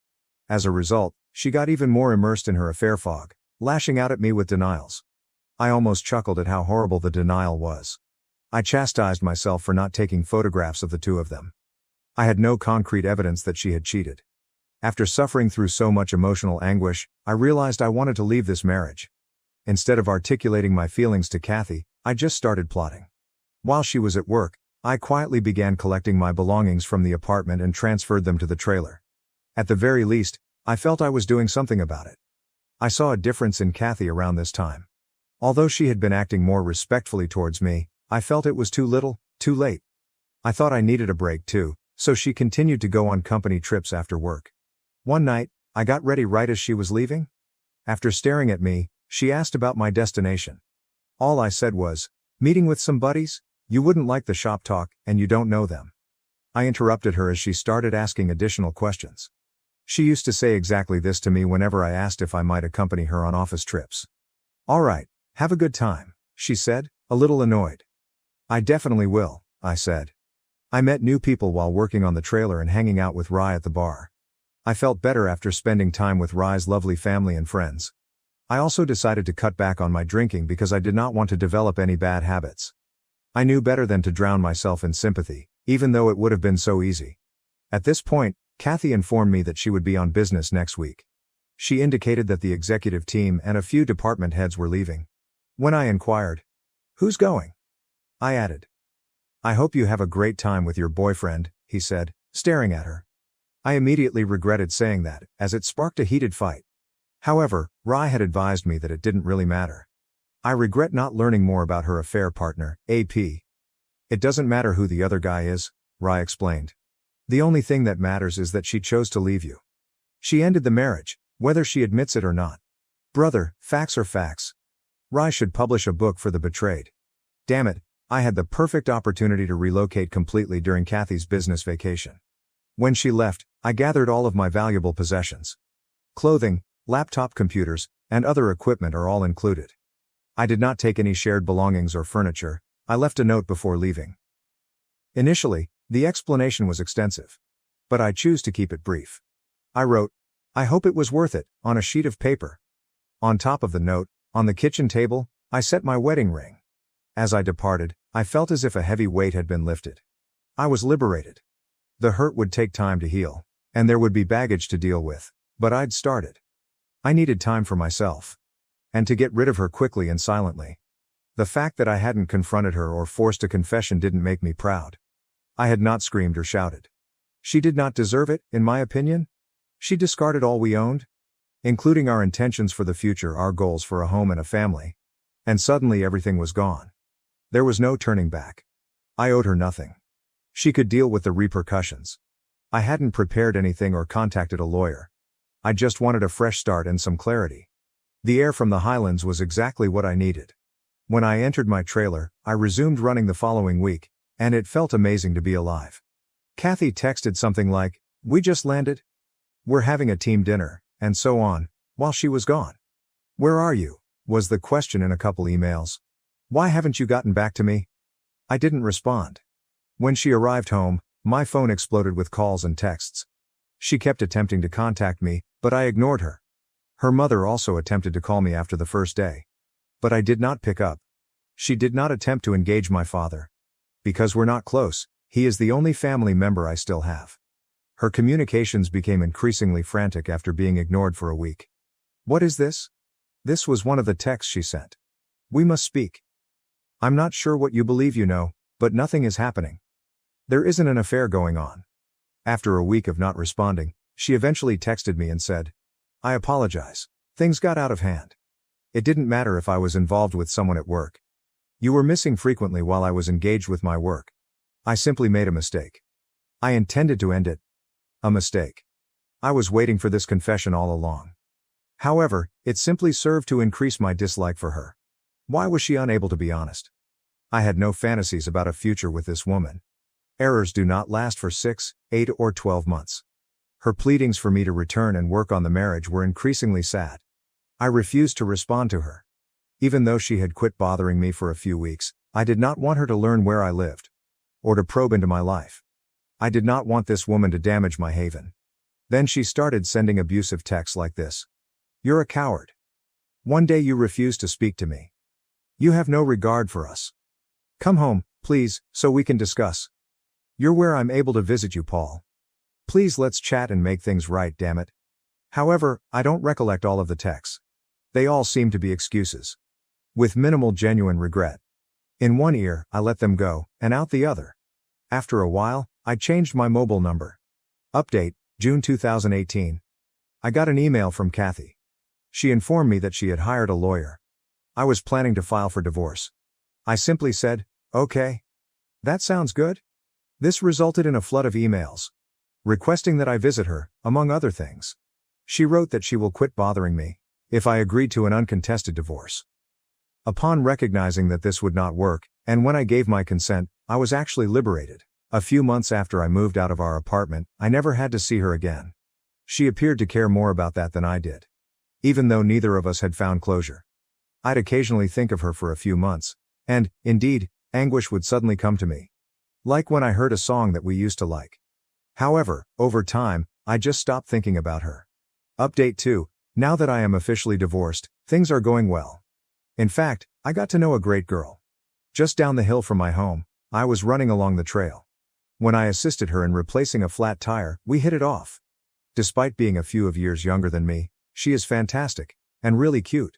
As a result, she got even more immersed in her affair fog, lashing out at me with denials. I almost chuckled at how horrible the denial was. I chastised myself for not taking photographs of the two of them. I had no concrete evidence that she had cheated. After suffering through so much emotional anguish, I realized I wanted to leave this marriage. Instead of articulating my feelings to Kathy, I just started plotting. While she was at work, I quietly began collecting my belongings from the apartment and transferred them to the trailer. At the very least, I felt I was doing something about it. I saw a difference in Kathy around this time. Although she had been acting more respectfully towards me, I felt it was too little, too late. I thought I needed a break too, so she continued to go on company trips after work. One night, I got ready right as she was leaving. After staring at me, she asked about my destination. All I said was, "Meeting with some buddies? You wouldn't like the shop talk, and you don't know them." I interrupted her as she started asking additional questions. She used to say exactly this to me whenever I asked if I might accompany her on office trips. "All right, have a good time," she said, a little annoyed. "I definitely will," I said. I met new people while working on the trailer and hanging out with Rye at the bar. I felt better after spending time with Rye's lovely family and friends. I also decided to cut back on my drinking because I did not want to develop any bad habits. I knew better than to drown myself in sympathy, even though it would have been so easy. At this point, Kathy informed me that she would be on business next week. She indicated that the executive team and a few department heads were leaving. When I inquired, "Who's going?" I added, "I hope you have a great time with your boyfriend," he said, staring at her. I immediately regretted saying that, as it sparked a heated fight. However, Rye had advised me that it didn't really matter. I regret not learning more about her affair partner, AP. "It doesn't matter who the other guy is," Rye explained. "The only thing that matters is that she chose to leave you. She ended the marriage, whether she admits it or not. Brother, facts are facts. Rye should publish a book for the betrayed. Damn it, I had the perfect opportunity to relocate completely during Kathy's business vacation. When she left, I gathered all of my valuable possessions. Clothing, laptop computers, and other equipment are all included. I did not take any shared belongings or furniture. I left a note before leaving." Initially, the explanation was extensive. But I choose to keep it brief. I wrote, "I hope it was worth it," on a sheet of paper. On top of the note, on the kitchen table, I set my wedding ring. As I departed, I felt as if a heavy weight had been lifted. I was liberated. The hurt would take time to heal, and there would be baggage to deal with, but I'd started. I needed time for myself. And to get rid of her quickly and silently. The fact that I hadn't confronted her or forced a confession didn't make me proud. I had not screamed or shouted. She did not deserve it, in my opinion. She discarded all we owned, including our intentions for the future, our goals for a home and a family. And suddenly everything was gone. There was no turning back. I owed her nothing. She could deal with the repercussions. I hadn't prepared anything or contacted a lawyer. I just wanted a fresh start and some clarity. The air from the highlands was exactly what I needed. When I entered my trailer, I resumed running the following week, and it felt amazing to be alive. Kathy texted something like, "We just landed. We're having a team dinner," and so on, while she was gone. "Where are you?" was the question in a couple emails. "Why haven't you gotten back to me?" I didn't respond. When she arrived home, my phone exploded with calls and texts. She kept attempting to contact me, but I ignored her. Her mother also attempted to call me after the first day. But I did not pick up. She did not attempt to engage my father. Because we're not close, he is the only family member I still have. Her communications became increasingly frantic after being ignored for a week. "What is this?" This was one of the texts she sent. "We must speak. I'm not sure what you believe you know, but nothing is happening. There isn't an affair going on. After a week of not responding, she eventually texted me and said, "I apologize. Things got out of hand. It didn't matter if I was involved with someone at work. You were missing frequently while I was engaged with my work. I simply made a mistake. I intended to end it. A mistake. I was waiting for this confession all along. However, it simply served to increase my dislike for her. Why was she unable to be honest? I had no fantasies about a future with this woman. Errors do not last for 6, 8, or 12 months. Her pleadings for me to return and work on the marriage were increasingly sad. I refused to respond to her. Even though she had quit bothering me for a few weeks, I did not want her to learn where I lived. Or to probe into my life. I did not want this woman to damage my haven. Then she started sending abusive texts like this. You're a coward. One day you refused to speak to me. You have no regard for us. Come home, please, so we can discuss. You're where I'm able to visit you, Paul. Please let's chat and make things right, damn it. However, I don't recollect all of the texts. They all seem to be excuses. With minimal genuine regret. In one ear, I let them go, and out the other. After a while, I changed my mobile number. Update, June 2018. I got an email from Kathy. She informed me that she had hired a lawyer. I was planning to file for divorce. I simply said, okay. That sounds good. This resulted in a flood of emails. Requesting that I visit her, among other things. She wrote that she will quit bothering me if I agreed to an uncontested divorce. Upon recognizing that this would not work, and when I gave my consent, I was actually liberated. A few months after I moved out of our apartment, I never had to see her again. She appeared to care more about that than I did. Even though neither of us had found closure. I'd occasionally think of her for a few months, and, indeed, anguish would suddenly come to me. Like when I heard a song that we used to like. However, over time, I just stopped thinking about her. Update 2. Now that I am officially divorced, things are going well. In fact, I got to know a great girl. Just down the hill from my home, I was running along the trail. When I assisted her in replacing a flat tire, we hit it off. Despite being a few of years younger than me, she is fantastic, and really cute.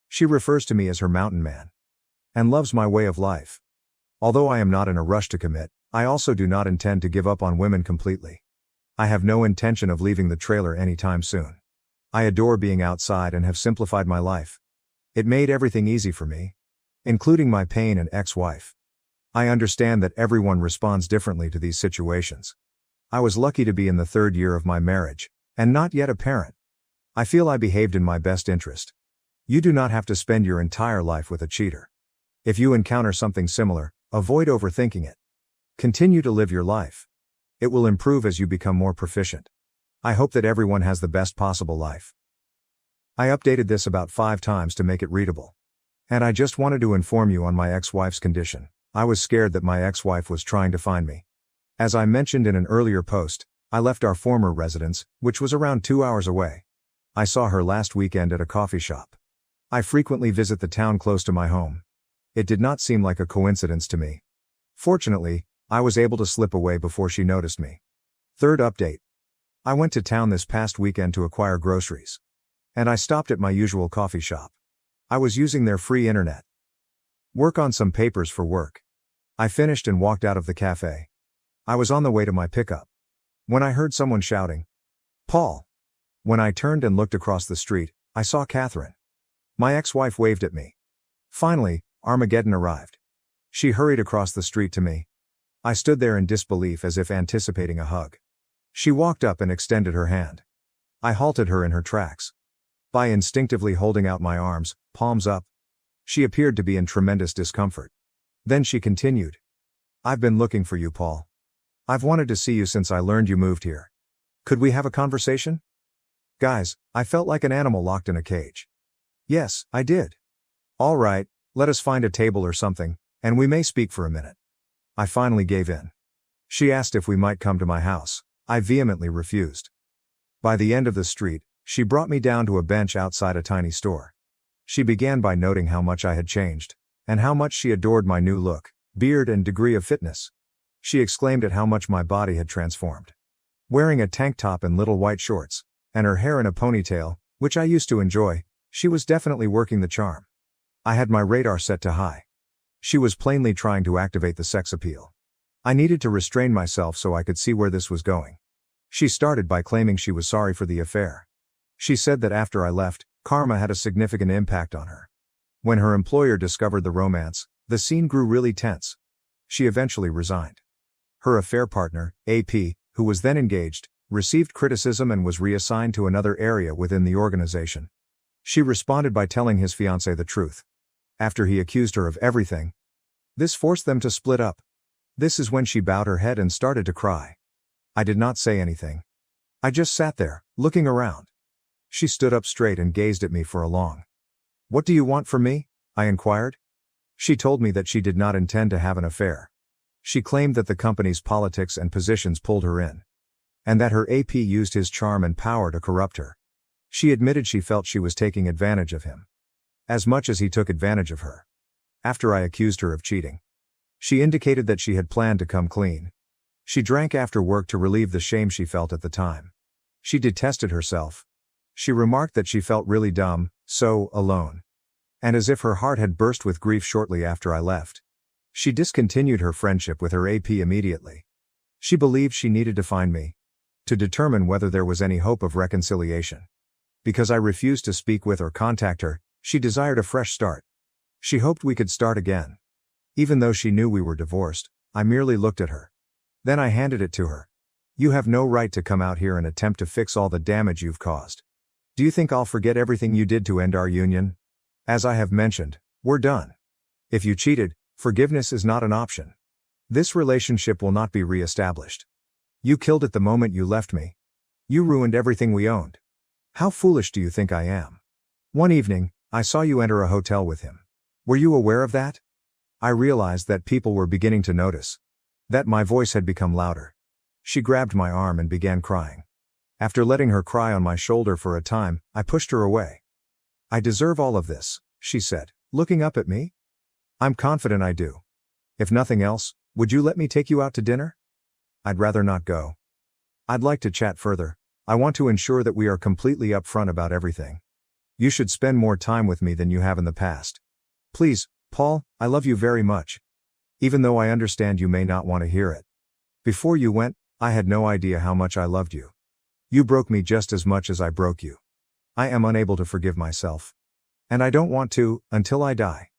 She refers to me as her mountain man. And loves my way of life. Although I am not in a rush to commit, I also do not intend to give up on women completely. I have no intention of leaving the trailer anytime soon. I adore being outside and have simplified my life. It made everything easy for me. Including my pain and ex-wife. I understand that everyone responds differently to these situations. I was lucky to be in the 3rd year of my marriage, and not yet a parent. I feel I behaved in my best interest. You do not have to spend your entire life with a cheater. If you encounter something similar, avoid overthinking it. Continue to live your life. It will improve as you become more proficient. I hope that everyone has the best possible life. I updated this about 5 times to make it readable. And I just wanted to inform you on my ex-wife's condition. I was scared that my ex-wife was trying to find me. As I mentioned in an earlier post, I left our former residence, which was around 2 hours away. I saw her last weekend at a coffee shop. I frequently visit the town close to my home. It did not seem like a coincidence to me. Fortunately, I was able to slip away before she noticed me. 3rd update. I went to town this past weekend to acquire groceries. And I stopped at my usual coffee shop. I was using their free internet. Work on some papers for work. I finished and walked out of the cafe. I was on the way to my pickup. When I heard someone shouting, "Paul!" When I turned and looked across the street, I saw Catherine. My ex-wife waved at me. Finally, Armageddon arrived. She hurried across the street to me. I stood there in disbelief as if anticipating a hug. She walked up and extended her hand. I halted her in her tracks. By instinctively holding out my arms, palms up. She appeared to be in tremendous discomfort. Then she continued. "I've been looking for you, Paul. I've wanted to see you since I learned you moved here. Could we have a conversation?" Guys, I felt like an animal locked in a cage. Yes, I did. All right, let us find a table or something, and we may speak for a minute. I finally gave in. She asked if we might come to my house. I vehemently refused. By the end of the street, she brought me down to a bench outside a tiny store. She began by noting how much I had changed, and how much she adored my new look, beard and degree of fitness. She exclaimed at how much my body had transformed. Wearing a tank top and little white shorts, and her hair in a ponytail, which I used to enjoy, she was definitely working the charm. I had my radar set to high. She was plainly trying to activate the sex appeal. I needed to restrain myself so I could see where this was going. She started by claiming she was sorry for the affair. She said that after I left, karma had a significant impact on her. When her employer discovered the romance, the scene grew really tense. She eventually resigned. Her affair partner, AP, who was then engaged, received criticism and was reassigned to another area within the organization. She responded by telling his fiancée the truth. After he accused her of everything, this forced them to split up. This is when she bowed her head and started to cry. I did not say anything. I just sat there, looking around. She stood up straight and gazed at me for a long. "What do you want from me?" I inquired. She told me that she did not intend to have an affair. She claimed that the company's politics and positions pulled her in, and that her AP used his charm and power to corrupt her. She admitted she felt she was taking advantage of him, as much as he took advantage of her. After I accused her of cheating, she indicated that she had planned to come clean. She drank after work to relieve the shame she felt at the time. She detested herself. She remarked that she felt really dumb, so alone, and as if her heart had burst with grief shortly after I left. She discontinued her friendship with her AP immediately. She believed she needed to find me, to determine whether there was any hope of reconciliation. Because I refused to speak with or contact her, she desired a fresh start. She hoped we could start again. Even though she knew we were divorced, I merely looked at her. Then I handed it to her. "You have no right to come out here and attempt to fix all the damage you've caused. Do you think I'll forget everything you did to end our union? As I have mentioned, we're done. If you cheated, forgiveness is not an option. This relationship will not be re-established. You killed it the moment you left me. You ruined everything we owned. How foolish do you think I am? One evening, I saw you enter a hotel with him. Were you aware of that?" I realized that people were beginning to notice. That my voice had become louder. She grabbed my arm and began crying. After letting her cry on my shoulder for a time, I pushed her away. "I deserve all of this," she said, looking up at me. "I'm confident I do. If nothing else, would you let me take you out to dinner?" "I'd rather not go. I'd like to chat further. I want to ensure that we are completely upfront about everything. You should spend more time with me than you have in the past. Please, Paul, I love you very much. Even though I understand you may not want to hear it. Before you went, I had no idea how much I loved you. You broke me just as much as I broke you. I am unable to forgive myself. And I don't want to, until I die."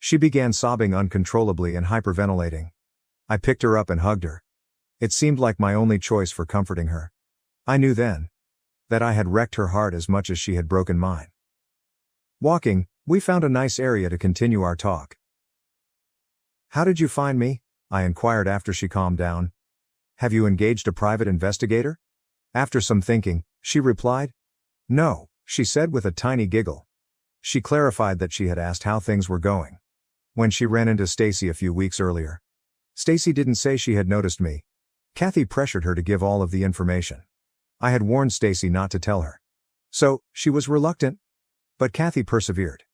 She began sobbing uncontrollably and hyperventilating. I picked her up and hugged her. It seemed like my only choice for comforting her. I knew then that I had wrecked her heart as much as she had broken mine. Walking, we found a nice area to continue our talk. "How did you find me?" I inquired after she calmed down. "Have you engaged a private investigator?" After some thinking, she replied. "No," she said with a tiny giggle. She clarified that she had asked how things were going when she ran into Stacy a few weeks earlier. Stacy didn't say she had noticed me. Kathy pressured her to give all of the information. I had warned Stacy not to tell her, so she was reluctant. But Kathy persevered.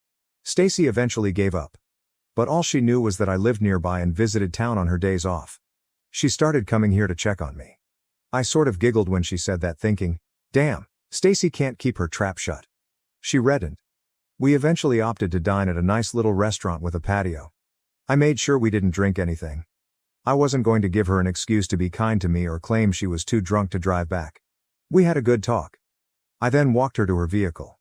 Stacy eventually gave up. But all she knew was that I lived nearby and visited town on her days off. She started coming here to check on me. I sort of giggled when she said that, thinking, damn, Stacy can't keep her trap shut. She reddened. We eventually opted to dine at a nice little restaurant with a patio. I made sure we didn't drink anything. I wasn't going to give her an excuse to be kind to me or claim she was too drunk to drive back. We had a good talk. I then walked her to her vehicle.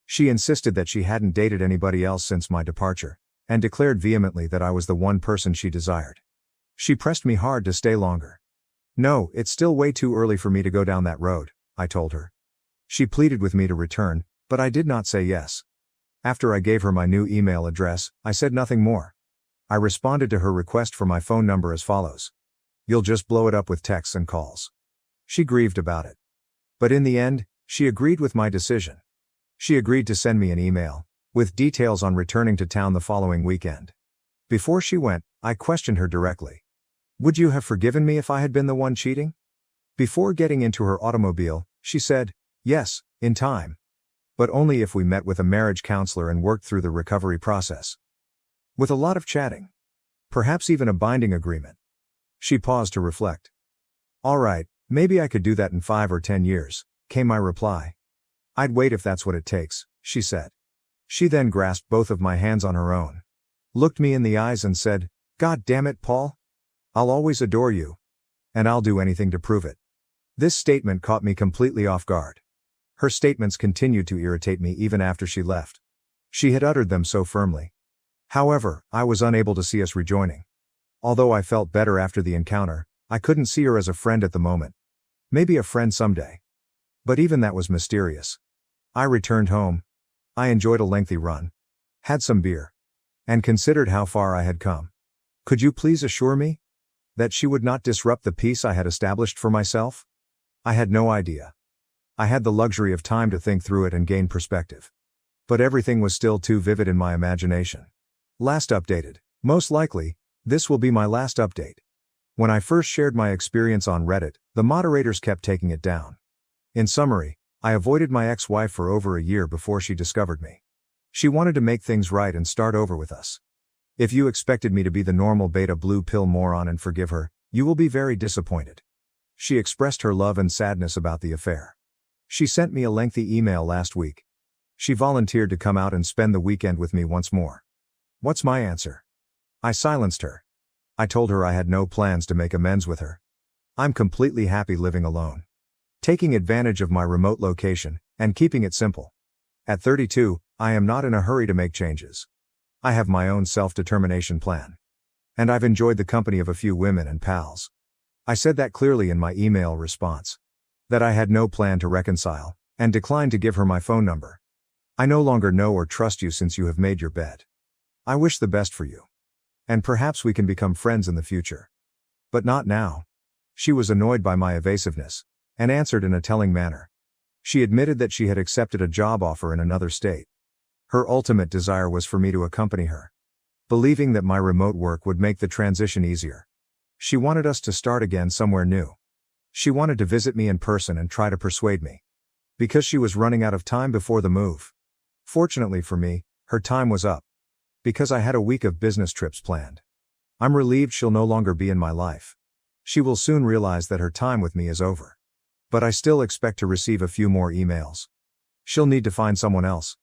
She insisted that she hadn't dated anybody else since my departure, and declared vehemently that I was the one person she desired. She pressed me hard to stay longer. "No, it's still way too early for me to go down that road," I told her. She pleaded with me to return, but I did not say yes. After I gave her my new email address, I said nothing more. I responded to her request for my phone number as follows. "You'll just blow it up with texts and calls." She grieved about it. But in the end, she agreed with my decision. She agreed to send me an email with details on returning to town the following weekend. Before she went, I questioned her directly. "Would you have forgiven me if I had been the one cheating?" Before getting into her automobile, she said, "Yes, in time. But only if we met with a marriage counselor and worked through the recovery process. With a lot of chatting. Perhaps even a binding agreement." She paused to reflect. "All right, maybe I could do that in 5 or 10 years, came my reply. "I'd wait if that's what it takes," she said. She then grasped both of my hands on her own, looked me in the eyes and said, "God damn it, Paul. I'll always adore you. And I'll do anything to prove it. This statement caught me completely off guard. Her statements continued to irritate me even after she left. She had uttered them so firmly. However, I was unable to see us rejoining. Although I felt better after the encounter, I couldn't see her as a friend at the moment. Maybe a friend someday. But even that was mysterious. I returned home. I enjoyed a lengthy run. Had some beer. And considered how far I had come. Could you please assure me that she would not disrupt the peace I had established for myself? I had no idea. I had the luxury of time to think through it and gain perspective. But everything was still too vivid in my imagination. Last updated. Most likely, this will be my last update. When I first shared my experience on Reddit, the moderators kept taking it down. In summary, I avoided my ex-wife for over a year before she discovered me. She wanted to make things right and start over with us. If you expected me to be the normal beta blue pill moron and forgive her, you will be very disappointed. She expressed her love and sadness about the affair. She sent me a lengthy email last week. She volunteered to come out and spend the weekend with me once more. What's my answer? I silenced her. I told her I had no plans to make amends with her. I'm completely happy living alone. Taking advantage of my remote location, and keeping it simple. At 32, I am not in a hurry to make changes. I have my own self-determination plan. And I've enjoyed the company of a few women and pals. I said that clearly in my email response. That I had no plan to reconcile, and declined to give her my phone number. I no longer know or trust you since you have made your bed. I wish the best for you. And perhaps we can become friends in the future. But not now. She was annoyed by my evasiveness, and answered in a telling manner. She admitted that she had accepted a job offer in another state. Her ultimate desire was for me to accompany her. Believing that my remote work would make the transition easier. She wanted us to start again somewhere new. She wanted to visit me in person and try to persuade me. Because she was running out of time before the move. Fortunately for me, her time was up. Because I had a week of business trips planned. I'm relieved she'll no longer be in my life. She will soon realize that her time with me is over. But I still expect to receive a few more emails. She'll need to find someone else.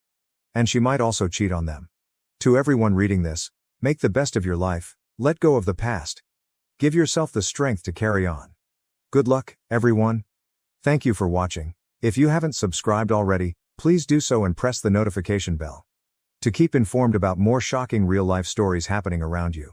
And she might also cheat on them. To everyone reading this, make the best of your life, let go of the past. Give yourself the strength to carry on. Good luck, everyone. Thank you for watching. If you haven't subscribed already, please do so and press the notification bell. To keep informed about more shocking real-life stories happening around you.